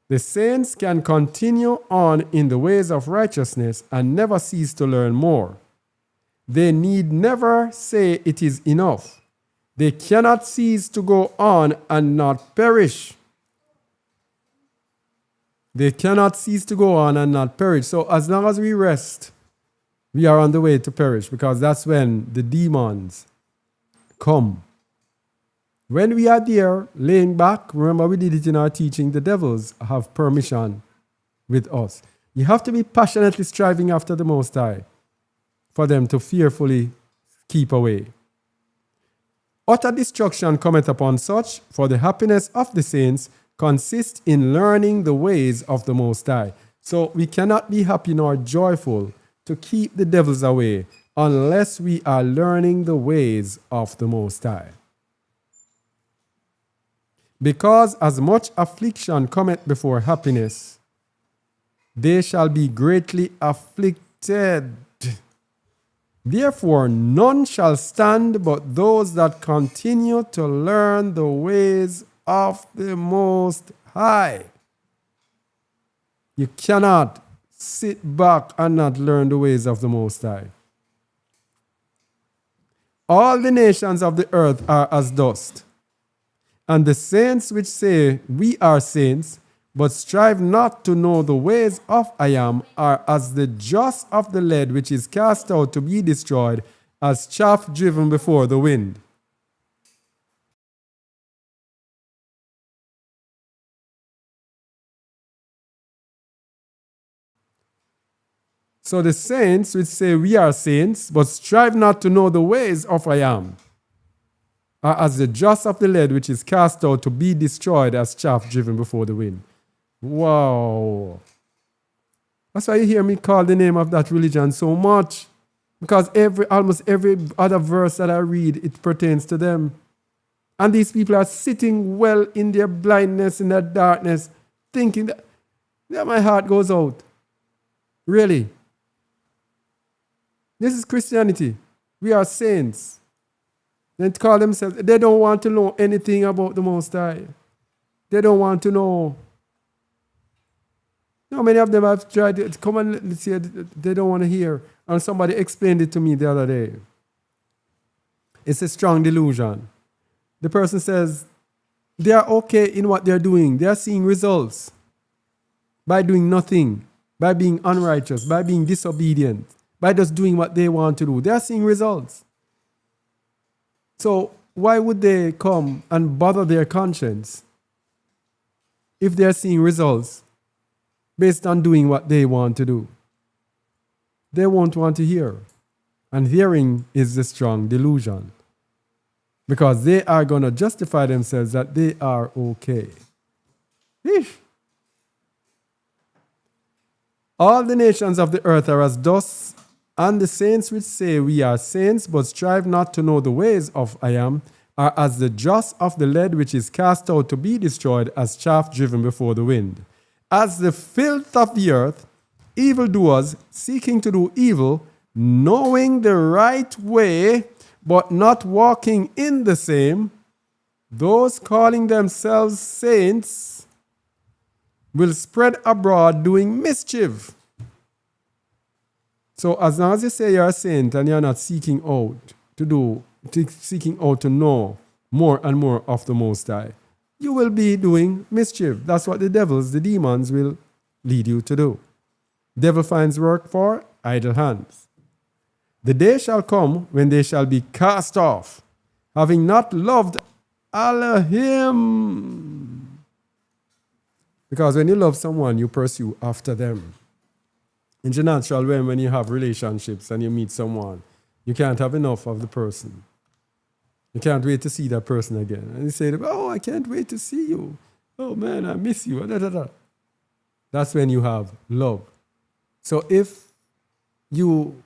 The saints can continue on in the ways of righteousness and never cease to learn more. They need never say it is enough. They cannot cease to go on and not perish. They cannot cease to go on and not perish. So as long as we rest, we are on the way to perish, because that's when the demons come. When we are there laying back, remember we did it in our teaching, the devils have permission with us. You have to be passionately striving after the Most High for them to fearfully keep away. Utter destruction cometh upon such, for the happiness of the saints consists in learning the ways of the Most High. So we cannot be happy nor joyful to keep the devils away unless we are learning the ways of the Most High. Because as much affliction cometh before happiness, they shall be greatly afflicted. Therefore none shall stand but those that continue to learn the ways of the Most High. You cannot sit back and not learn the ways of the Most High. All the nations of the earth are as dust, and the saints which say we are saints, but strive not to know the ways of I Am, are as the dross of the lead which is cast out to be destroyed, as chaff driven before the wind. So the saints which say we are saints, but strive not to know the ways of I Am, are as the dross of the lead which is cast out to be destroyed, as chaff driven before the wind. Wow. That's why you hear me call the name of that religion so much. Because almost every other verse that I read, it pertains to them. And these people are sitting well in their blindness, in their darkness, thinking that my heart goes out. Really. This is Christianity. We are saints. They call themselves, they don't want to know anything about the Most High. They don't want to know. You know, many of them have tried to come and say they don't want to hear. And somebody explained it to me the other day. It's a strong delusion. The person says they are okay in what they're doing. They are seeing results by doing nothing, by being unrighteous, by being disobedient, by just doing what they want to do. They are seeing results. So why would they come and bother their conscience if they're seeing results based on doing what they want to do? They won't want to hear. And hearing is the strong delusion, because they are going to justify themselves that they are okay. Eesh. All the nations of the earth are as dust, and the saints which say we are saints, but strive not to know the ways of I am, are as the dross of the lead which is cast out to be destroyed, as chaff driven before the wind. As the filth of the earth, evildoers seeking to do evil, knowing the right way, but not walking in the same, those calling themselves saints will spread abroad doing mischief. So as long as you say you're a saint and you're not seeking out to know more and more of the Most High, you will be doing mischief. That's what the demons will lead you to do. Devil finds work for idle hands. The day shall come when they shall be cast off, having not loved Elohim. Because when you love someone, you pursue after them. In the natural realm, when you have relationships and you meet someone, you can't have enough of the person. You can't wait to see that person again. And you say, oh, I can't wait to see you. Oh, man, I miss you. That's when you have love. So if you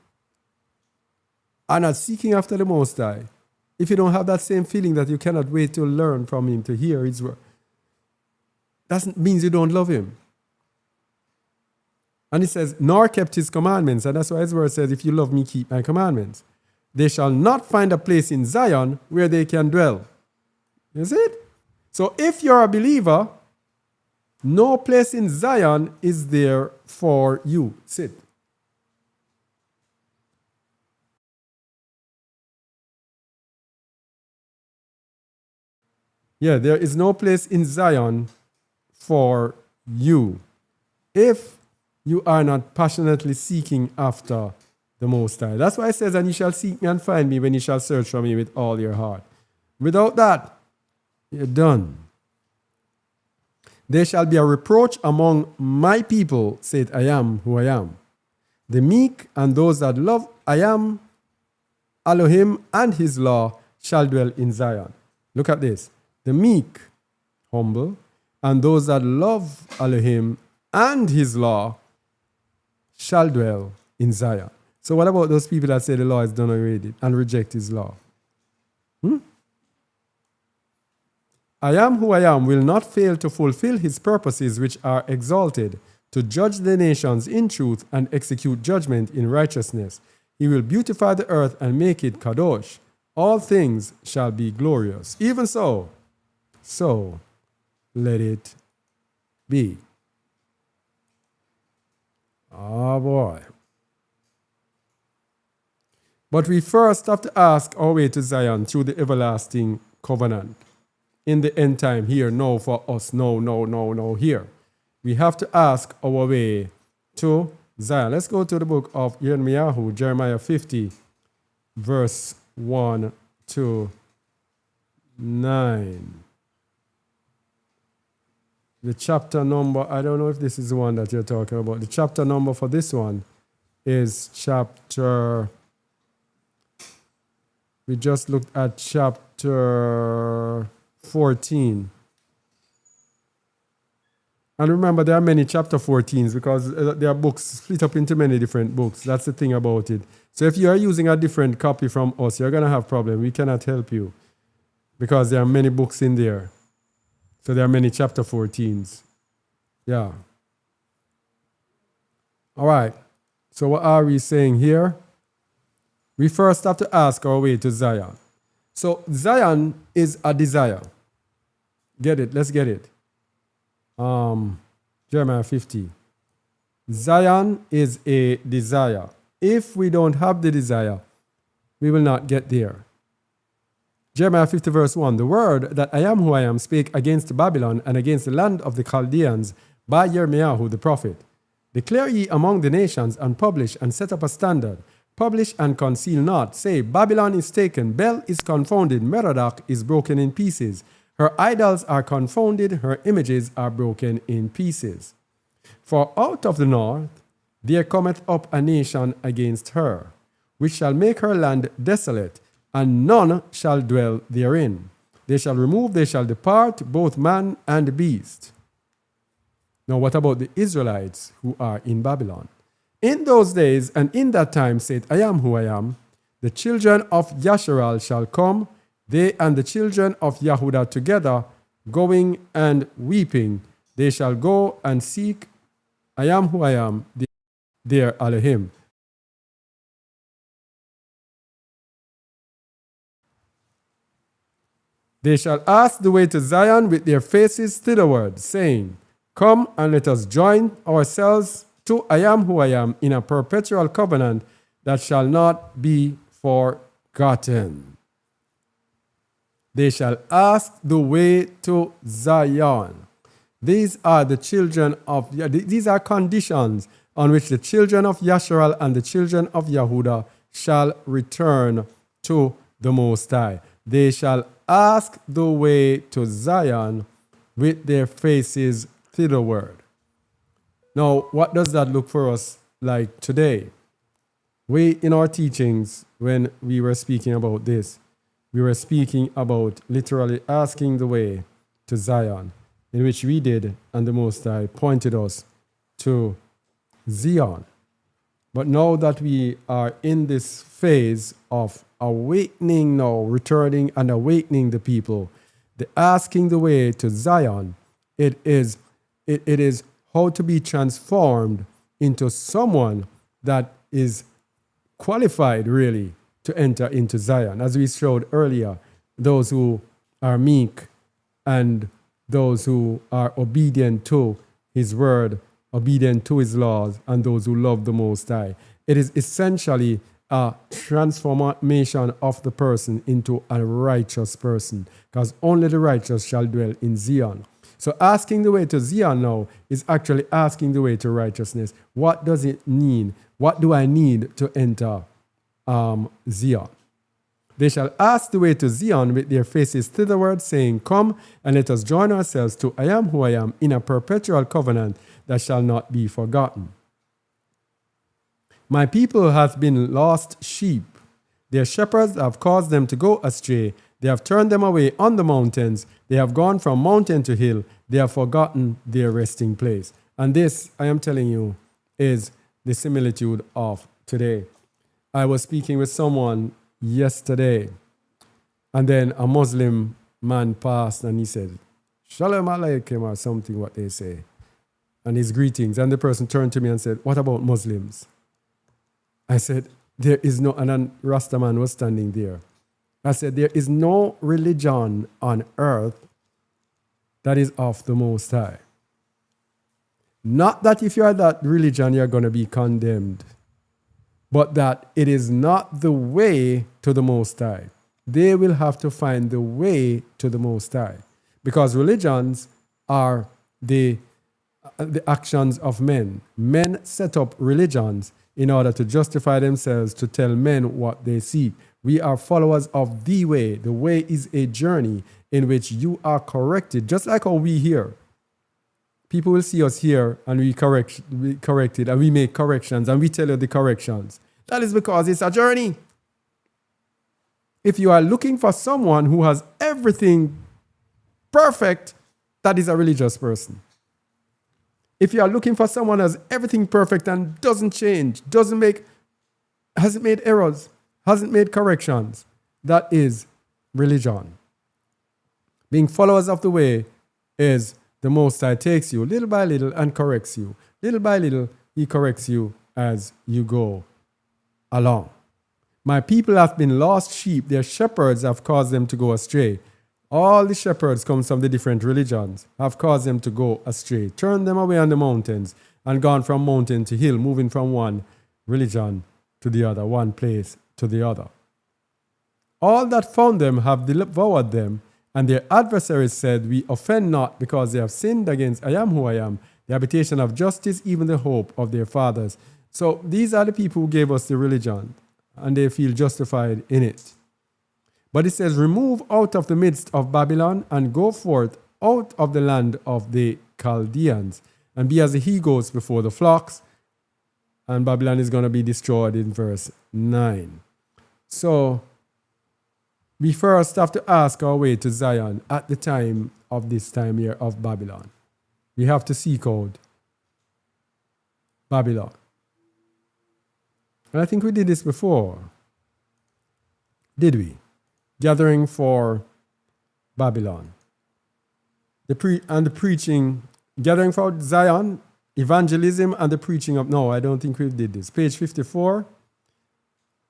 are not seeking after the Most High, if you don't have that same feeling that you cannot wait to learn from Him, to hear His word, that means you don't love Him. And it says, nor kept His commandments. And that's why His word says, if you love me, keep my commandments. They shall not find a place in Zion where they can dwell. You see it? So if you're a believer, no place in Zion is there for you. Sit. Yeah, there is no place in Zion for you if you are not passionately seeking after the Most High. That's why it says, and you shall seek me and find me when you shall search for me with all your heart. Without that, you're done. There shall be a reproach among my people, said I am who I am. The meek and those that love I am, Elohim and his law shall dwell in Zion. Look at this. The meek, humble, and those that love Elohim and his law shall dwell in Zion. So what about those people that say the law is done already and reject his law? I am who I am will not fail to fulfill his purposes which are exalted, to judge the nations in truth and execute judgment in righteousness. He will beautify the earth and make it kadosh. All things shall be glorious. Even so let it be. Oh boy. But we first have to ask our way to Zion through the everlasting covenant. In the end time, here, no for us, no, here. We have to ask our way to Zion. Let's go to the book of Jeremiah 50, verse 1 to 9. The chapter number, I don't know if this is the one that you're talking about. The chapter number for this one is we just looked at chapter 14. And remember, there are many chapter 14s because there are books split up into many different books. That's the thing about it. So if you are using a different copy from us, you're going to have problem. We cannot help you because there are many books in there. So there are many chapter 14s. Yeah. All right. So what are we saying here? We first have to ask our way to Zion. So Zion is a desire. Get it? Let's get it. Jeremiah 50. Zion is a desire. If we don't have the desire, we will not get there. Jeremiah 50 verse 1. The word that I am who I am spake against Babylon and against the land of the Chaldeans by Jeremiah the prophet. Declare ye among the nations and publish and set up a standard. Publish and conceal not. Say, Babylon is taken, Bel is confounded, Merodach is broken in pieces. Her idols are confounded, her images are broken in pieces. For out of the north there cometh up a nation against her, which shall make her land desolate, and none shall dwell therein. They shall remove, they shall depart, both man and beast. Now, what about the Israelites who are in Babylon? In those days and in that time, saith I am who I am, the children of Yasharal shall come, they and the children of Yahudah together, going and weeping. They shall go and seek I am who I am, their Elohim. They shall ask the way to Zion with their faces thitherward, saying, Come and let us join ourselves to I am who I am in a perpetual covenant that shall not be forgotten. They shall ask the way to Zion. These are the children of, these are conditions on which the children of Yasharal and the children of Yahudah shall return to the Most High. They shall ask the way to Zion with their faces thitherward. Now, what does that look for us like today? We, in our teachings, when we were speaking about this, we were speaking about literally asking the way to Zion, in which we did, and the Most High pointed us to Zion. But now that we are in this phase of awakening now, returning and awakening the people, the asking the way to Zion, it is how to be transformed into someone that is qualified really to enter into Zion. As we showed earlier, those who are meek and those who are obedient to his word, obedient to his laws, and those who love the Most High. It is essentially a transformation of the person into a righteous person, because only the righteous shall dwell in Zion. So asking the way to Zion now is actually asking the way to righteousness. What does it mean? What do I need to enter Zion? They shall ask the way to Zion with their faces thitherward, saying, Come and let us join ourselves to I am who I am in a perpetual covenant that shall not be forgotten. My people have been lost sheep. Their shepherds have caused them to go astray. They have turned them away on the mountains. They have gone from mountain to hill. They have forgotten their resting place. And this, I am telling you, is the similitude of today. I was speaking with someone yesterday, and then a Muslim man passed and he said, Shalom Aleichem, or something what they say, and his greetings. And the person turned to me and said, What about Muslims? I said, there is no, and then Rastaman was standing there. I said, there is no religion on earth that is of the Most High. Not that if you are that religion, you're going to be condemned, but that it is not the way to the Most High. They will have to find the way to the Most High, because religions are the actions of men. Men set up religions in order to justify themselves, to tell men what they seek. We are followers of the way. The way is a journey in which you are corrected, just like how we here. People will see us here and we corrected and we make corrections and we tell you the corrections. That is because it's a journey. If you are looking for someone who has everything perfect, that is a religious person. If you are looking for someone who has everything perfect and doesn't change, hasn't made errors, hasn't made corrections, that is religion. Being followers of the way is the Most High takes you little by little and corrects you. Little by little, he corrects you as you go along. My people have been lost sheep. Their shepherds have caused them to go astray. All the shepherds come from the different religions, have caused them to go astray, turned them away on the mountains, and gone from mountain to hill, moving from one religion to the other, one place to the other. All that found them have devoured them, and their adversaries said, We offend not, because they have sinned against I am who I am, the habitation of justice, even the hope of their fathers. So these are the people who gave us the religion, and they feel justified in it. But it says, Remove out of the midst of Babylon and go forth out of the land of the Chaldeans and be as the he-goats before the flocks. And Babylon is going to be destroyed in verse 9. So we first have to ask our way to Zion at the time of this time here of Babylon. We have to seek out Babylon. And I think we did this before. Did we? Gathering for Babylon. The preaching, gathering for Zion, evangelism, and the preaching of. No, I don't think we did this. Page 54,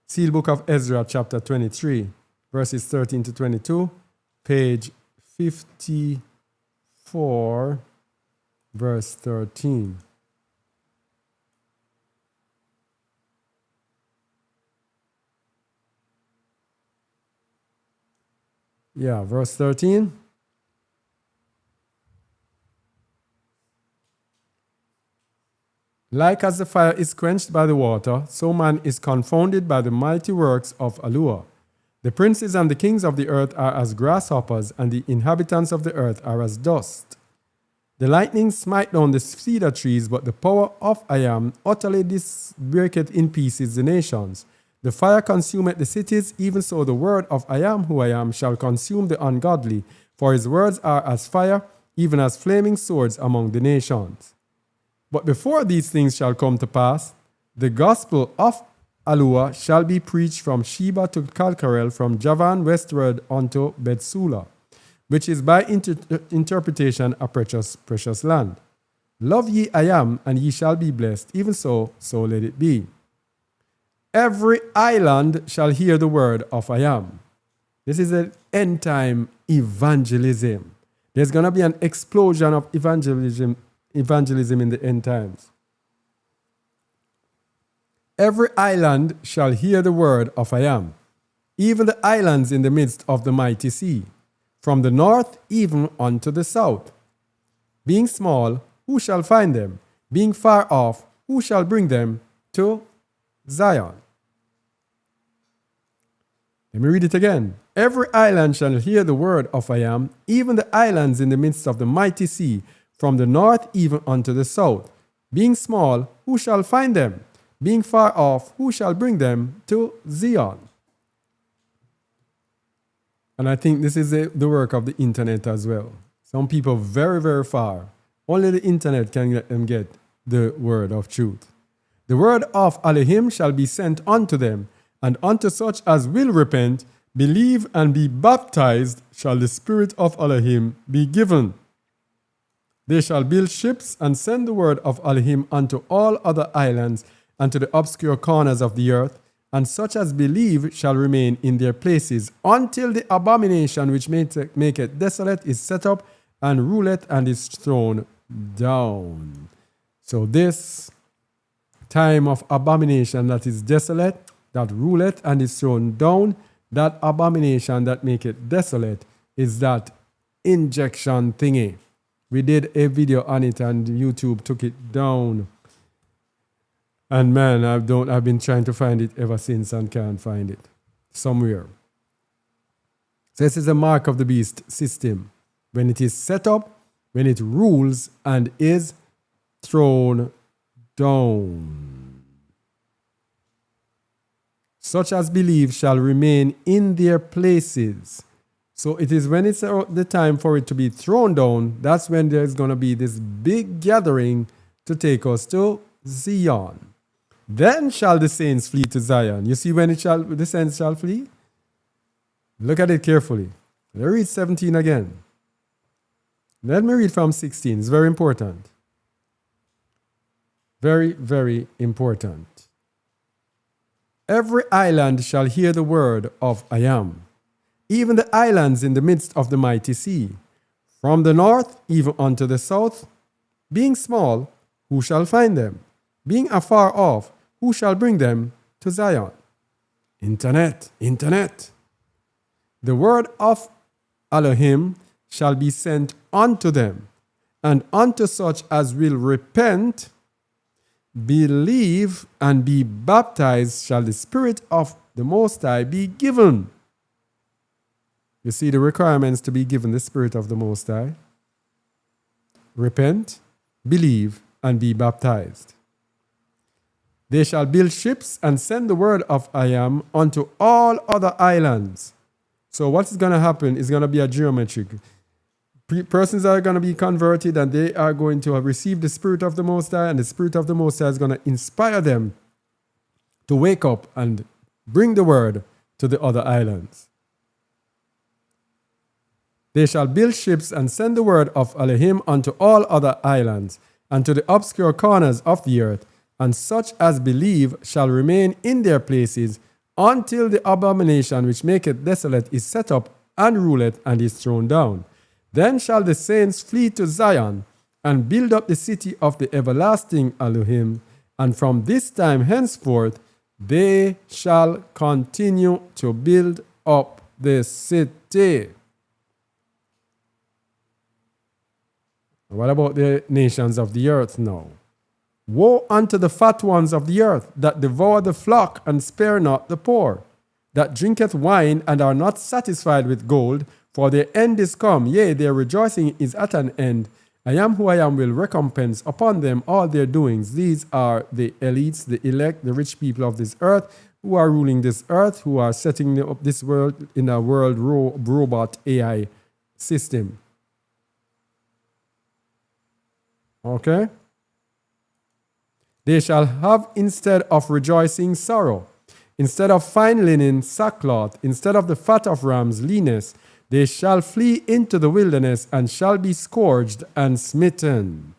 Seal Book of Ezra, chapter 23, verses 13 to 22. Page 54, verse 13. Yeah, verse 13. Like as the fire is quenched by the water, so man is confounded by the mighty works of Allah. The princes and the kings of the earth are as grasshoppers, and the inhabitants of the earth are as dust. The lightning smite down the cedar trees, but the power of I Am utterly breaketh in pieces the nations. The fire consumeth the cities, even so the word of I Am who I am shall consume the ungodly, for his words are as fire, even as flaming swords among the nations. But before these things shall come to pass, the gospel of Allah shall be preached from Sheba to Kalkarel, from Javan westward unto Bethsula, which is by interpretation a precious land. Love ye I Am, and ye shall be blessed. Even so, so let it be. Every island shall hear the word of I Am. This is an end time evangelism. There's going to be an explosion of evangelism in the end times. Every island shall hear the word of I Am, even the islands in the midst of the mighty sea, from the north even unto the south. Being small, who shall find them? Being far off, who shall bring them to Zion? Let me read it again. Every island shall hear the word of I Am, even the islands in the midst of the mighty sea, from the north even unto the south. Being small, who shall find them? Being far off, who shall bring them to Zion? And I think this is the work of the internet as well. Some people very, very far, only the internet can let them get the word of truth. The word of Elohim shall be sent unto them, and unto such as will repent, believe, and be baptized shall the spirit of Elohim be given. They shall build ships and send the word of Elohim unto all other islands and to the obscure corners of the earth, and such as believe shall remain in their places until the abomination which maketh desolate is set up and ruleth and is thrown down. So this time of abomination that is desolate, that ruleth and is thrown down, that abomination that maketh desolate is that injection thingy. We did a video on it and YouTube took it down. And man, I've been trying to find it ever since and can't find it somewhere. So this is a mark of the beast system. When it is set up, when it rules and is thrown down. Such as believe shall remain in their places. So it is when it's the time for it to be thrown down, that's when there's going to be this big gathering to take us to Zion. Then shall the saints flee to Zion. You see when the saints shall flee? Look at it carefully. Let me read 17 again. Let me read from 16. It's very important. Very, very important. Every island shall hear the word of I Am, even the islands in the midst of the mighty sea, from the north even unto the south. Being small, who shall find them? Being afar off, who shall bring them to Zion? Internet. The word of Elohim shall be sent unto them, and unto such as will repent, believe, and be baptized shall the Spirit of the Most High be given. You see the requirements to be given the Spirit of the Most High. Repent, believe, and be baptized. They shall build ships and send the word of I Am unto all other islands. So what is going to happen is going to be a geometric. Persons are going to be converted and they are going to have received the Spirit of the Most High, and the Spirit of the Most High is going to inspire them to wake up and bring the word to the other islands. They shall build ships and send the word of Elohim unto all other islands, and to the obscure corners of the earth, and such as believe shall remain in their places until the abomination which maketh desolate is set up and ruleth and is thrown down. Then shall the saints flee to Zion and build up the city of the everlasting Elohim, and from this time henceforth they shall continue to build up the city. What about the nations of the earth now? Woe unto the fat ones of the earth, that devour the flock and spare not the poor, that drinketh wine and are not satisfied with gold, for their end is come, yea, their rejoicing is at an end. I am who I am will recompense upon them all their doings. These are the elites, the elect, the rich people of this earth, who are ruling this earth, who are setting up this world in a world robot AI system. Okay? They shall have instead of rejoicing sorrow, instead of fine linen sackcloth, instead of the fat of rams leanness. They shall flee into the wilderness and shall be scourged and smitten.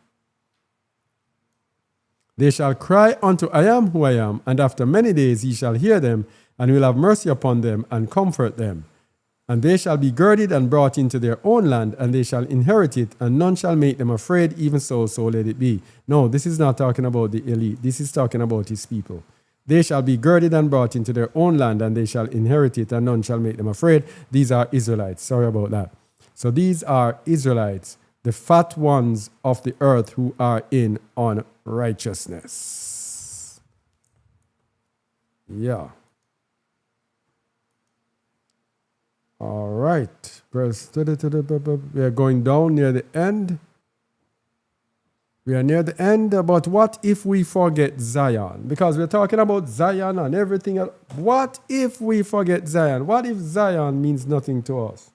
They shall cry unto I am who I am, and after many days he shall hear them, and will have mercy upon them and comfort them. And they shall be girded and brought into their own land, and they shall inherit it, and none shall make them afraid, even so let it be. No, this is not talking about the elite. This is talking about his people. They shall be girded and brought into their own land, and they shall inherit it, and none shall make them afraid. These are Israelites. Sorry about that. So these are Israelites, the fat ones of the earth who are in unrighteousness. Yeah. All right. Verse, we are going down near the end. We are near the end, but what if we forget Zion? Because we're talking about Zion and everything else. What if we forget Zion? What if Zion means nothing to us?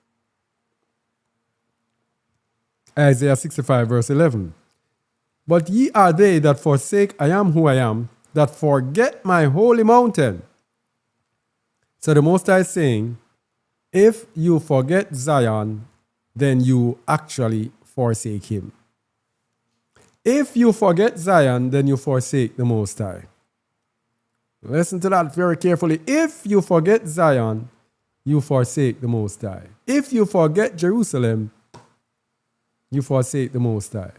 Isaiah 65 verse 11. But ye are they that forsake I am who I am, that forget my holy mountain. So the Most High is saying, if you forget Zion, then you actually forsake him. If you forget Zion, then you forsake the Most High. Listen to that very carefully. If you forget Zion, you forsake the Most High. If you forget Jerusalem, you forsake the Most High.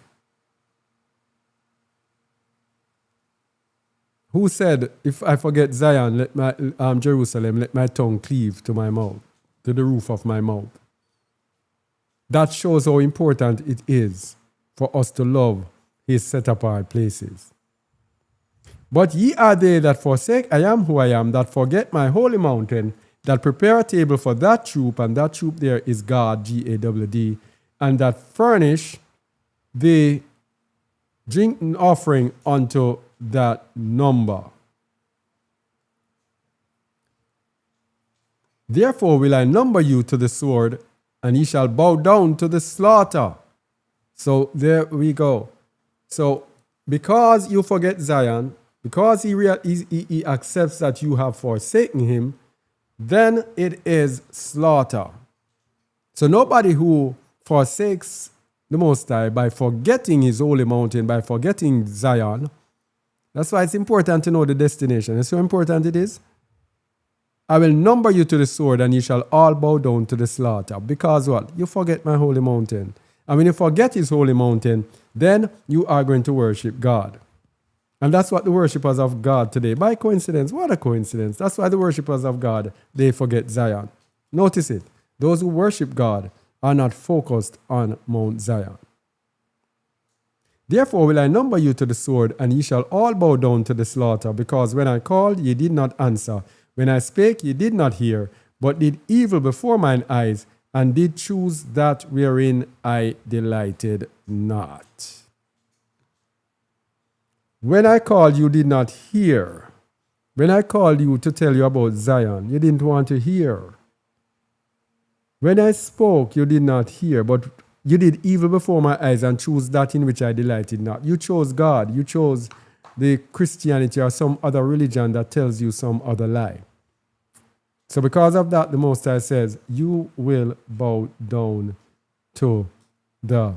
Who said, if I forget Zion, let my Jerusalem, let my tongue cleave to my mouth, to the roof of my mouth? That shows how important it is for us to love his set apart places. But ye are they that forsake I am who I am, that forget my holy mountain, that prepare a table for that troop, and that troop there is God, G-A-W-D, and that furnish the drink offering unto that number. Therefore will I number you to the sword, and ye shall bow down to the slaughter. So there we go. So because you forget Zion, because he accepts that you have forsaken him, then it is slaughter. So nobody who forsakes the Most High by forgetting his holy mountain, by forgetting Zion, that's why it's important to know the destination. It's so important it is. I will number you to the sword, and you shall all bow down to the slaughter. Because what? You forget my holy mountain. And when you forget his holy mountain, then you are going to worship God. And that's what the worshippers of God today, by coincidence, what a coincidence. That's why the worshippers of God, they forget Zion. Notice it. Those who worship God are not focused on Mount Zion. Therefore will I number you to the sword, and ye shall all bow down to the slaughter, because when I called, ye did not answer. When I spake, ye did not hear, but did evil before mine eyes, and did choose that wherein I delighted not. When I called, you did not hear. When I called you to tell you about Zion, you didn't want to hear. When I spoke, you did not hear, but You did evil before my eyes and chose that in which I delighted not. You chose God. You chose the Christianity or some other religion that tells you some other lie. So because of that, the Most High says, you will bow down to the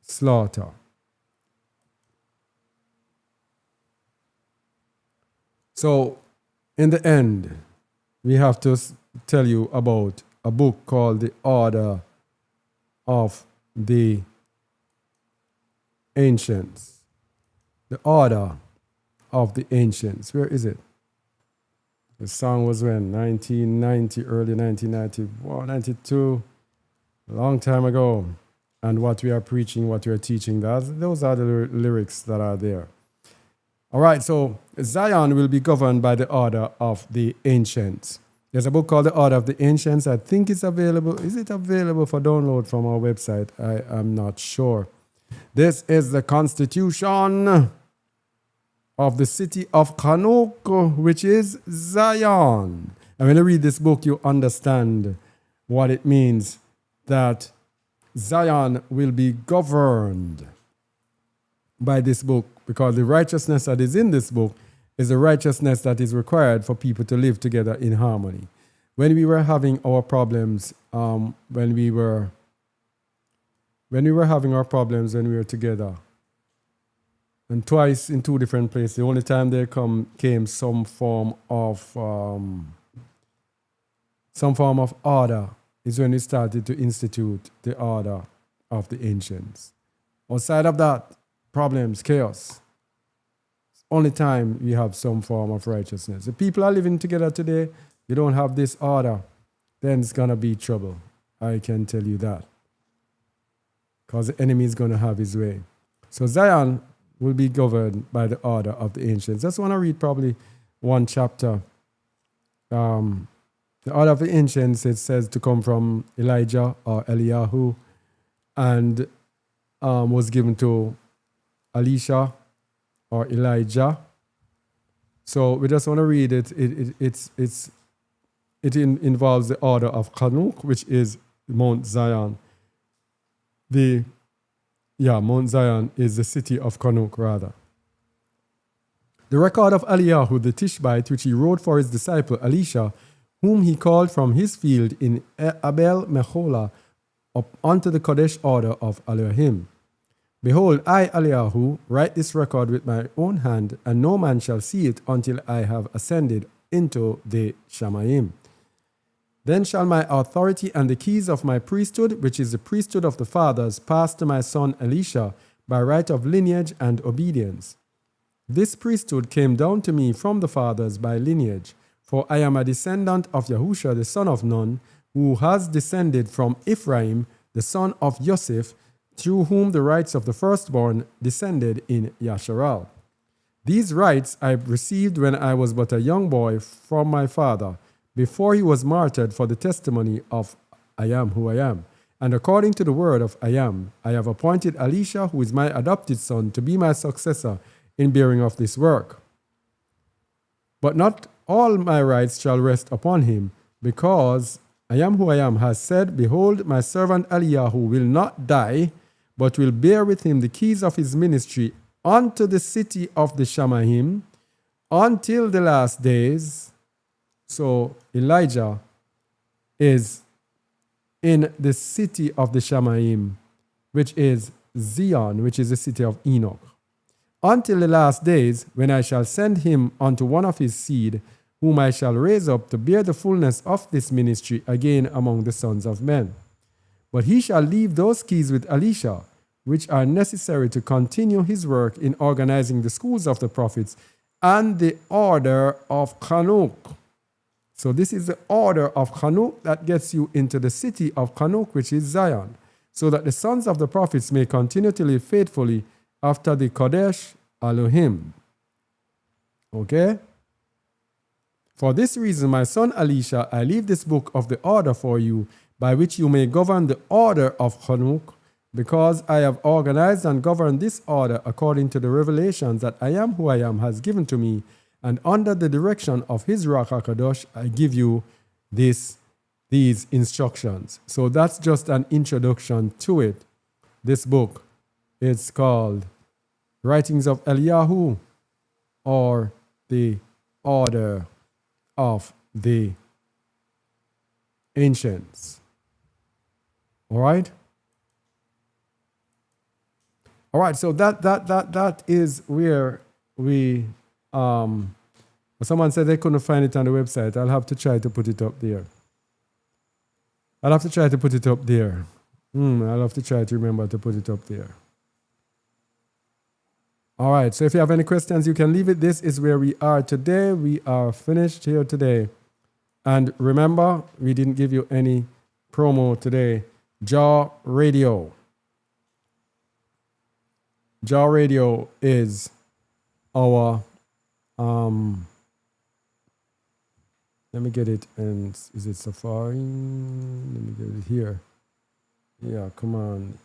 slaughter. So in the end, we have to tell you about a book called The Order of the Ancients. The Order of the Ancients. Where is it? The song was when? 1990, early 1990, 92, a long time ago. And what we are preaching, what we are teaching, those are the lyrics that are there. All right, so Zion will be governed by the order of the ancients. There's a book called The Order of the Ancients. I think it's available. Is it available for download from our website? I am not sure. This is the Constitution of the city of Kanuk, which is Zion. And when you read this book, you understand what it means that Zion will be governed by this book, because the righteousness that is in this book is the righteousness that is required for people to live together in harmony. When we were having our problems, when we were having our problems when we were together, and twice in two different places, the only time there came some form of order is when we started to institute the order of the ancients. Outside of that, problems, chaos. Only time we have some form of righteousness. If people are living together today, you don't have this order, then it's going to be trouble. I can tell you that. Because the enemy is going to have his way. So Zion will be governed by the order of the ancients. Just want to read probably one chapter. The order of the ancients, it says to come from Elijah or Eliyahu, and was given to Elisha or Elijah. So we just want to read it. It involves the order of Kanuk, which is Mount Zion. Mount Zion is the city of Kanuk, rather. The record of Eliyahu the Tishbite, which he wrote for his disciple Elisha, whom he called from his field in Abel Meholah up unto the Kodesh order of Elohim. Behold, I, Eliyahu, write this record with my own hand, and no man shall see it until I have ascended into the Shamayim. Then shall my authority and the keys of my priesthood, which is the priesthood of the fathers, pass to my son Elisha by right of lineage and obedience. This priesthood came down to me from the fathers by lineage, for I am a descendant of Yahusha, the son of Nun, who has descended from Ephraim, the son of Joseph, through whom the rights of the firstborn descended in Yasharal. These rights I received when I was but a young boy from my father, before he was martyred for the testimony of I am who I am. And according to the word of I am, I have appointed Elisha, who is my adopted son, to be my successor in bearing of this work. But not all my rights shall rest upon him, because I am who I am has said, behold, my servant Eliyahu will not die, but will bear with him the keys of his ministry unto the city of the Shamayim until the last days. So Elijah is in the city of the Shamayim, which is Zion, which is the city of Enoch. Until the last days, when I shall send him unto one of his seed, whom I shall raise up to bear the fullness of this ministry again among the sons of men. But he shall leave those keys with Elisha, which are necessary to continue his work in organizing the schools of the prophets and the order of Kanuk. So this is the order of Kanuk that gets you into the city of Kanuk, which is Zion, so that the sons of the prophets may continue to live faithfully after the Kodesh Elohim. Okay? For this reason, my son Elisha, I leave this book of the order for you, by which you may govern the order of Kanuk, because I have organized and governed this order according to the revelations that I am who I am has given to me, and under the direction of his Ruach HaKadosh, I give you this, these instructions. So that's just an introduction to it. This book, it's called Writings of Eliyahu, or the Order of the Ancients. All right? All right, so that is where we someone said they couldn't find it on the website. I'll have to try to put it up there. I'll have to try to put it up there. I'll have to try to remember to put it up there. All right, so if you have any questions, you can leave it. This is where we are today. We are finished here today. And remember, we didn't give you any promo today. Jaw Radio. Jaw Radio is our, let me get it, and is it Safari? Let me get it here. Yeah, come on.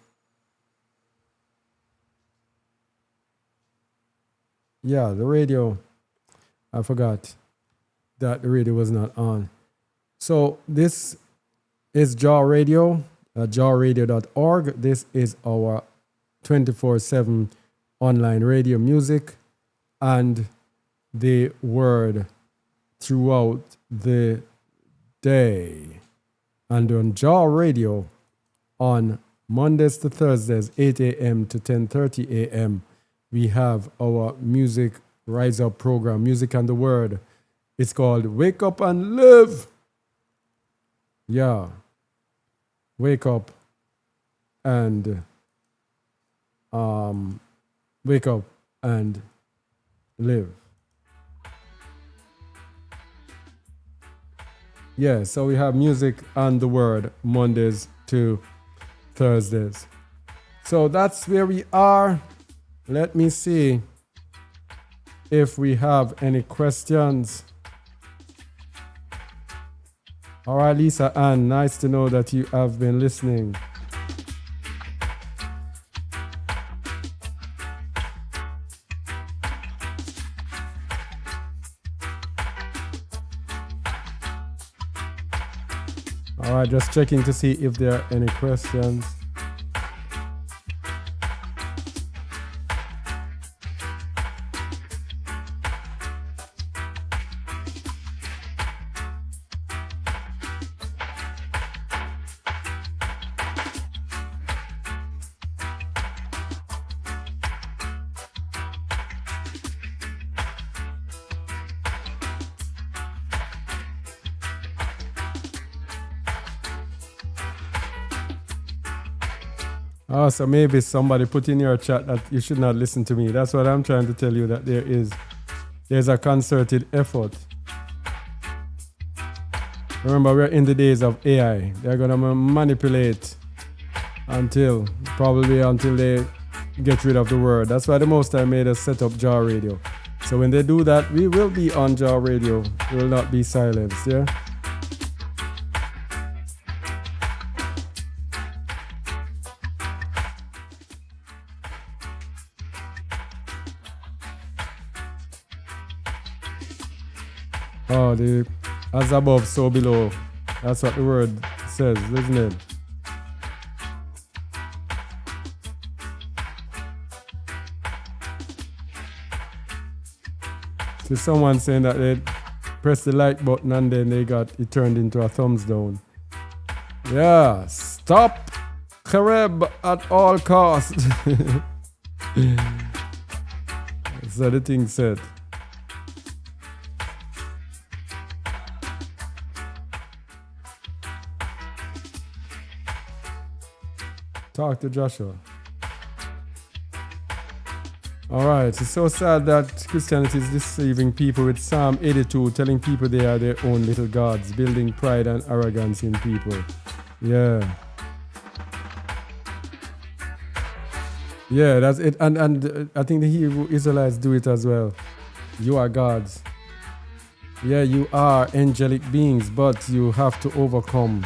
Yeah, the radio, I forgot that the radio was not on. So this is Jaw Radio, jawradio.org. This is our 24/7 online radio music and the word throughout the day. And on Jaw Radio on Mondays to Thursdays, 8 a.m. to 10:30 a.m., we have our Music Rise Up program, Music and the Word. It's called Wake Up and Live. Yeah. Wake up and wake up and live. Yeah, so we have Music and the Word Mondays to Thursdays. So that's where we are. Let me see if we have any questions. All right, Lisa Ann, nice to know that you have been listening. All right, just checking to see if there are any questions. Oh, so maybe somebody put in your chat that you should not listen to me. That's what I'm trying to tell you, that there's a concerted effort. Remember, we're in the days of AI. They're going to manipulate probably until they get rid of the word. That's why the Most High made us set up Jaw Radio. So when they do that, we will be on Jaw Radio. We will not be silenced, yeah? Oh, the as above, so below. That's what the word says, isn't it? So someone saying that they pressed the like button and then it turned into a thumbs down. Yeah, stop Khareb at all costs. So the thing said. Talk to Joshua. All right, it's so sad that Christianity is deceiving people with Psalm 82, telling people they are their own little gods, building pride and arrogance in people. Yeah. Yeah, that's it. And I think the Hebrew Israelites do it as well. You are gods. Yeah, you are angelic beings, but you have to overcome.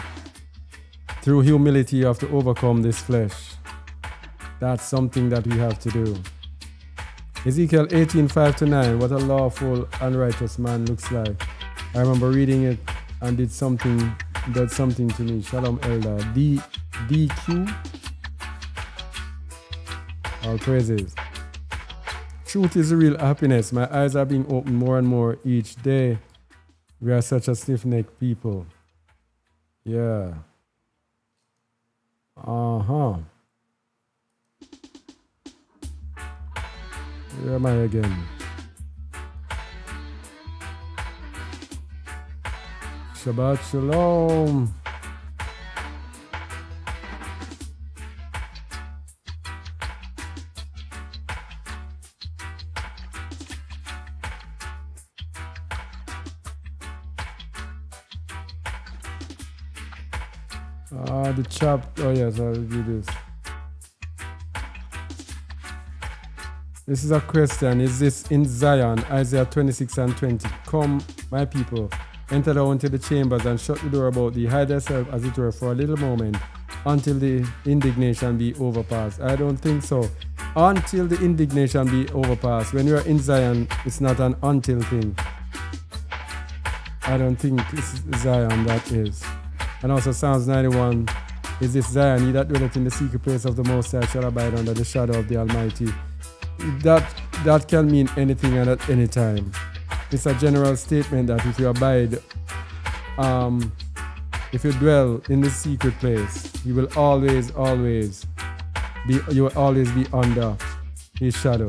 Through humility, you have to overcome this flesh. That's something that we have to do. Ezekiel 18:5-9, what a lawful and righteous man looks like. I remember reading it and did something does something to me. Shalom Elder. DQ. All praises. Truth is the real happiness. My eyes are being opened more and more each day. We are such a stiff-necked people. Yeah. Uh-huh. Where am I again? Shabbat Shalom. The chapter. Oh yes, I'll do this. This is a question. Is this in Zion? Isaiah 26 and 20. Come, my people, enter down into the chambers and shut the door about thee. Hide thyself, as it were, for a little moment, until the indignation be overpassed. I don't think so. Until the indignation be overpassed. When you are in Zion, it's not an until thing. I don't think it's Zion that is. And also Psalms 91, is this Zion? He that dwelleth in the secret place of the Most High shall abide under the shadow of the Almighty. That can mean anything and at any time. It's a general statement that if you abide, if you dwell in the secret place, you will always be under his shadow.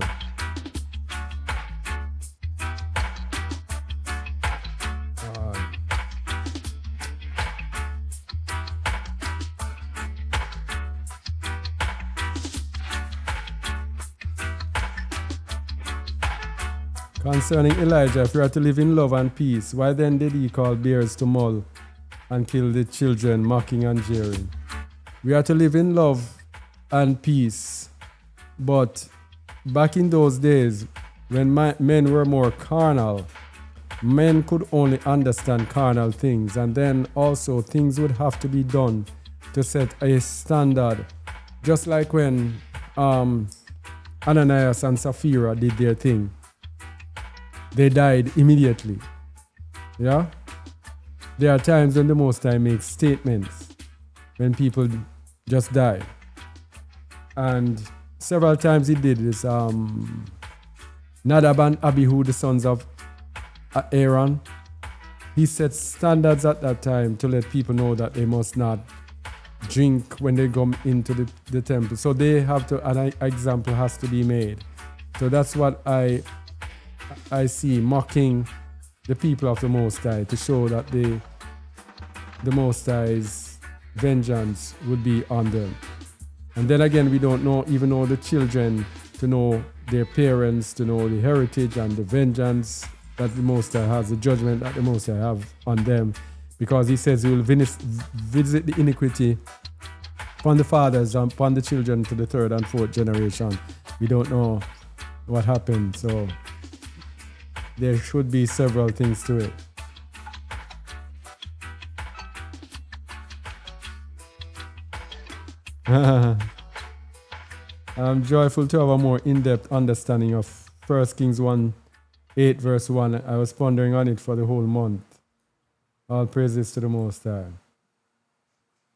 Concerning Elijah, if you are to live in love and peace, why then did he call bears to maul and kill the children, mocking and jeering? We are to live in love and peace, but back in those days, when men were more carnal, men could only understand carnal things, and then also things would have to be done to set a standard. Just like when Ananias and Sapphira did their thing. They died immediately. Yeah? There are times when the Most High makes statements when people just die. And several times he did this. Nadab and Abihu, the sons of Aaron, he set standards at that time to let people know that they must not drink when they come into the temple. So they have to, an example has to be made. So that's what I see, mocking the people of the Most High to show that the Most High's vengeance would be on them. And then again, we don't even know the children to know their parents, to know the heritage and the vengeance that the Most High has, the judgment that the Most High have on them, because he says he will visit the iniquity upon the fathers and upon the children to the third and fourth generation. We don't know what happened, so there should be several things to it. I'm joyful to have a more in-depth understanding of 1 Kings 1:8 verse 1. I was pondering on it for the whole month. All praises to the Most High.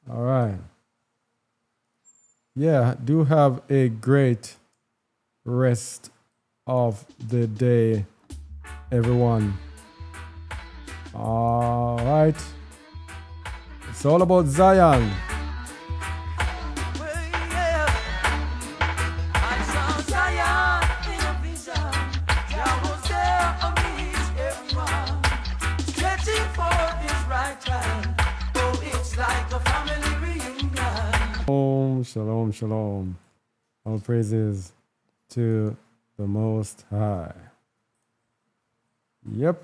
All right. Yeah, do have a great rest of the day, everyone. All right. It's all about Zion. Shalom, shalom. All praises to the Most High. Yep.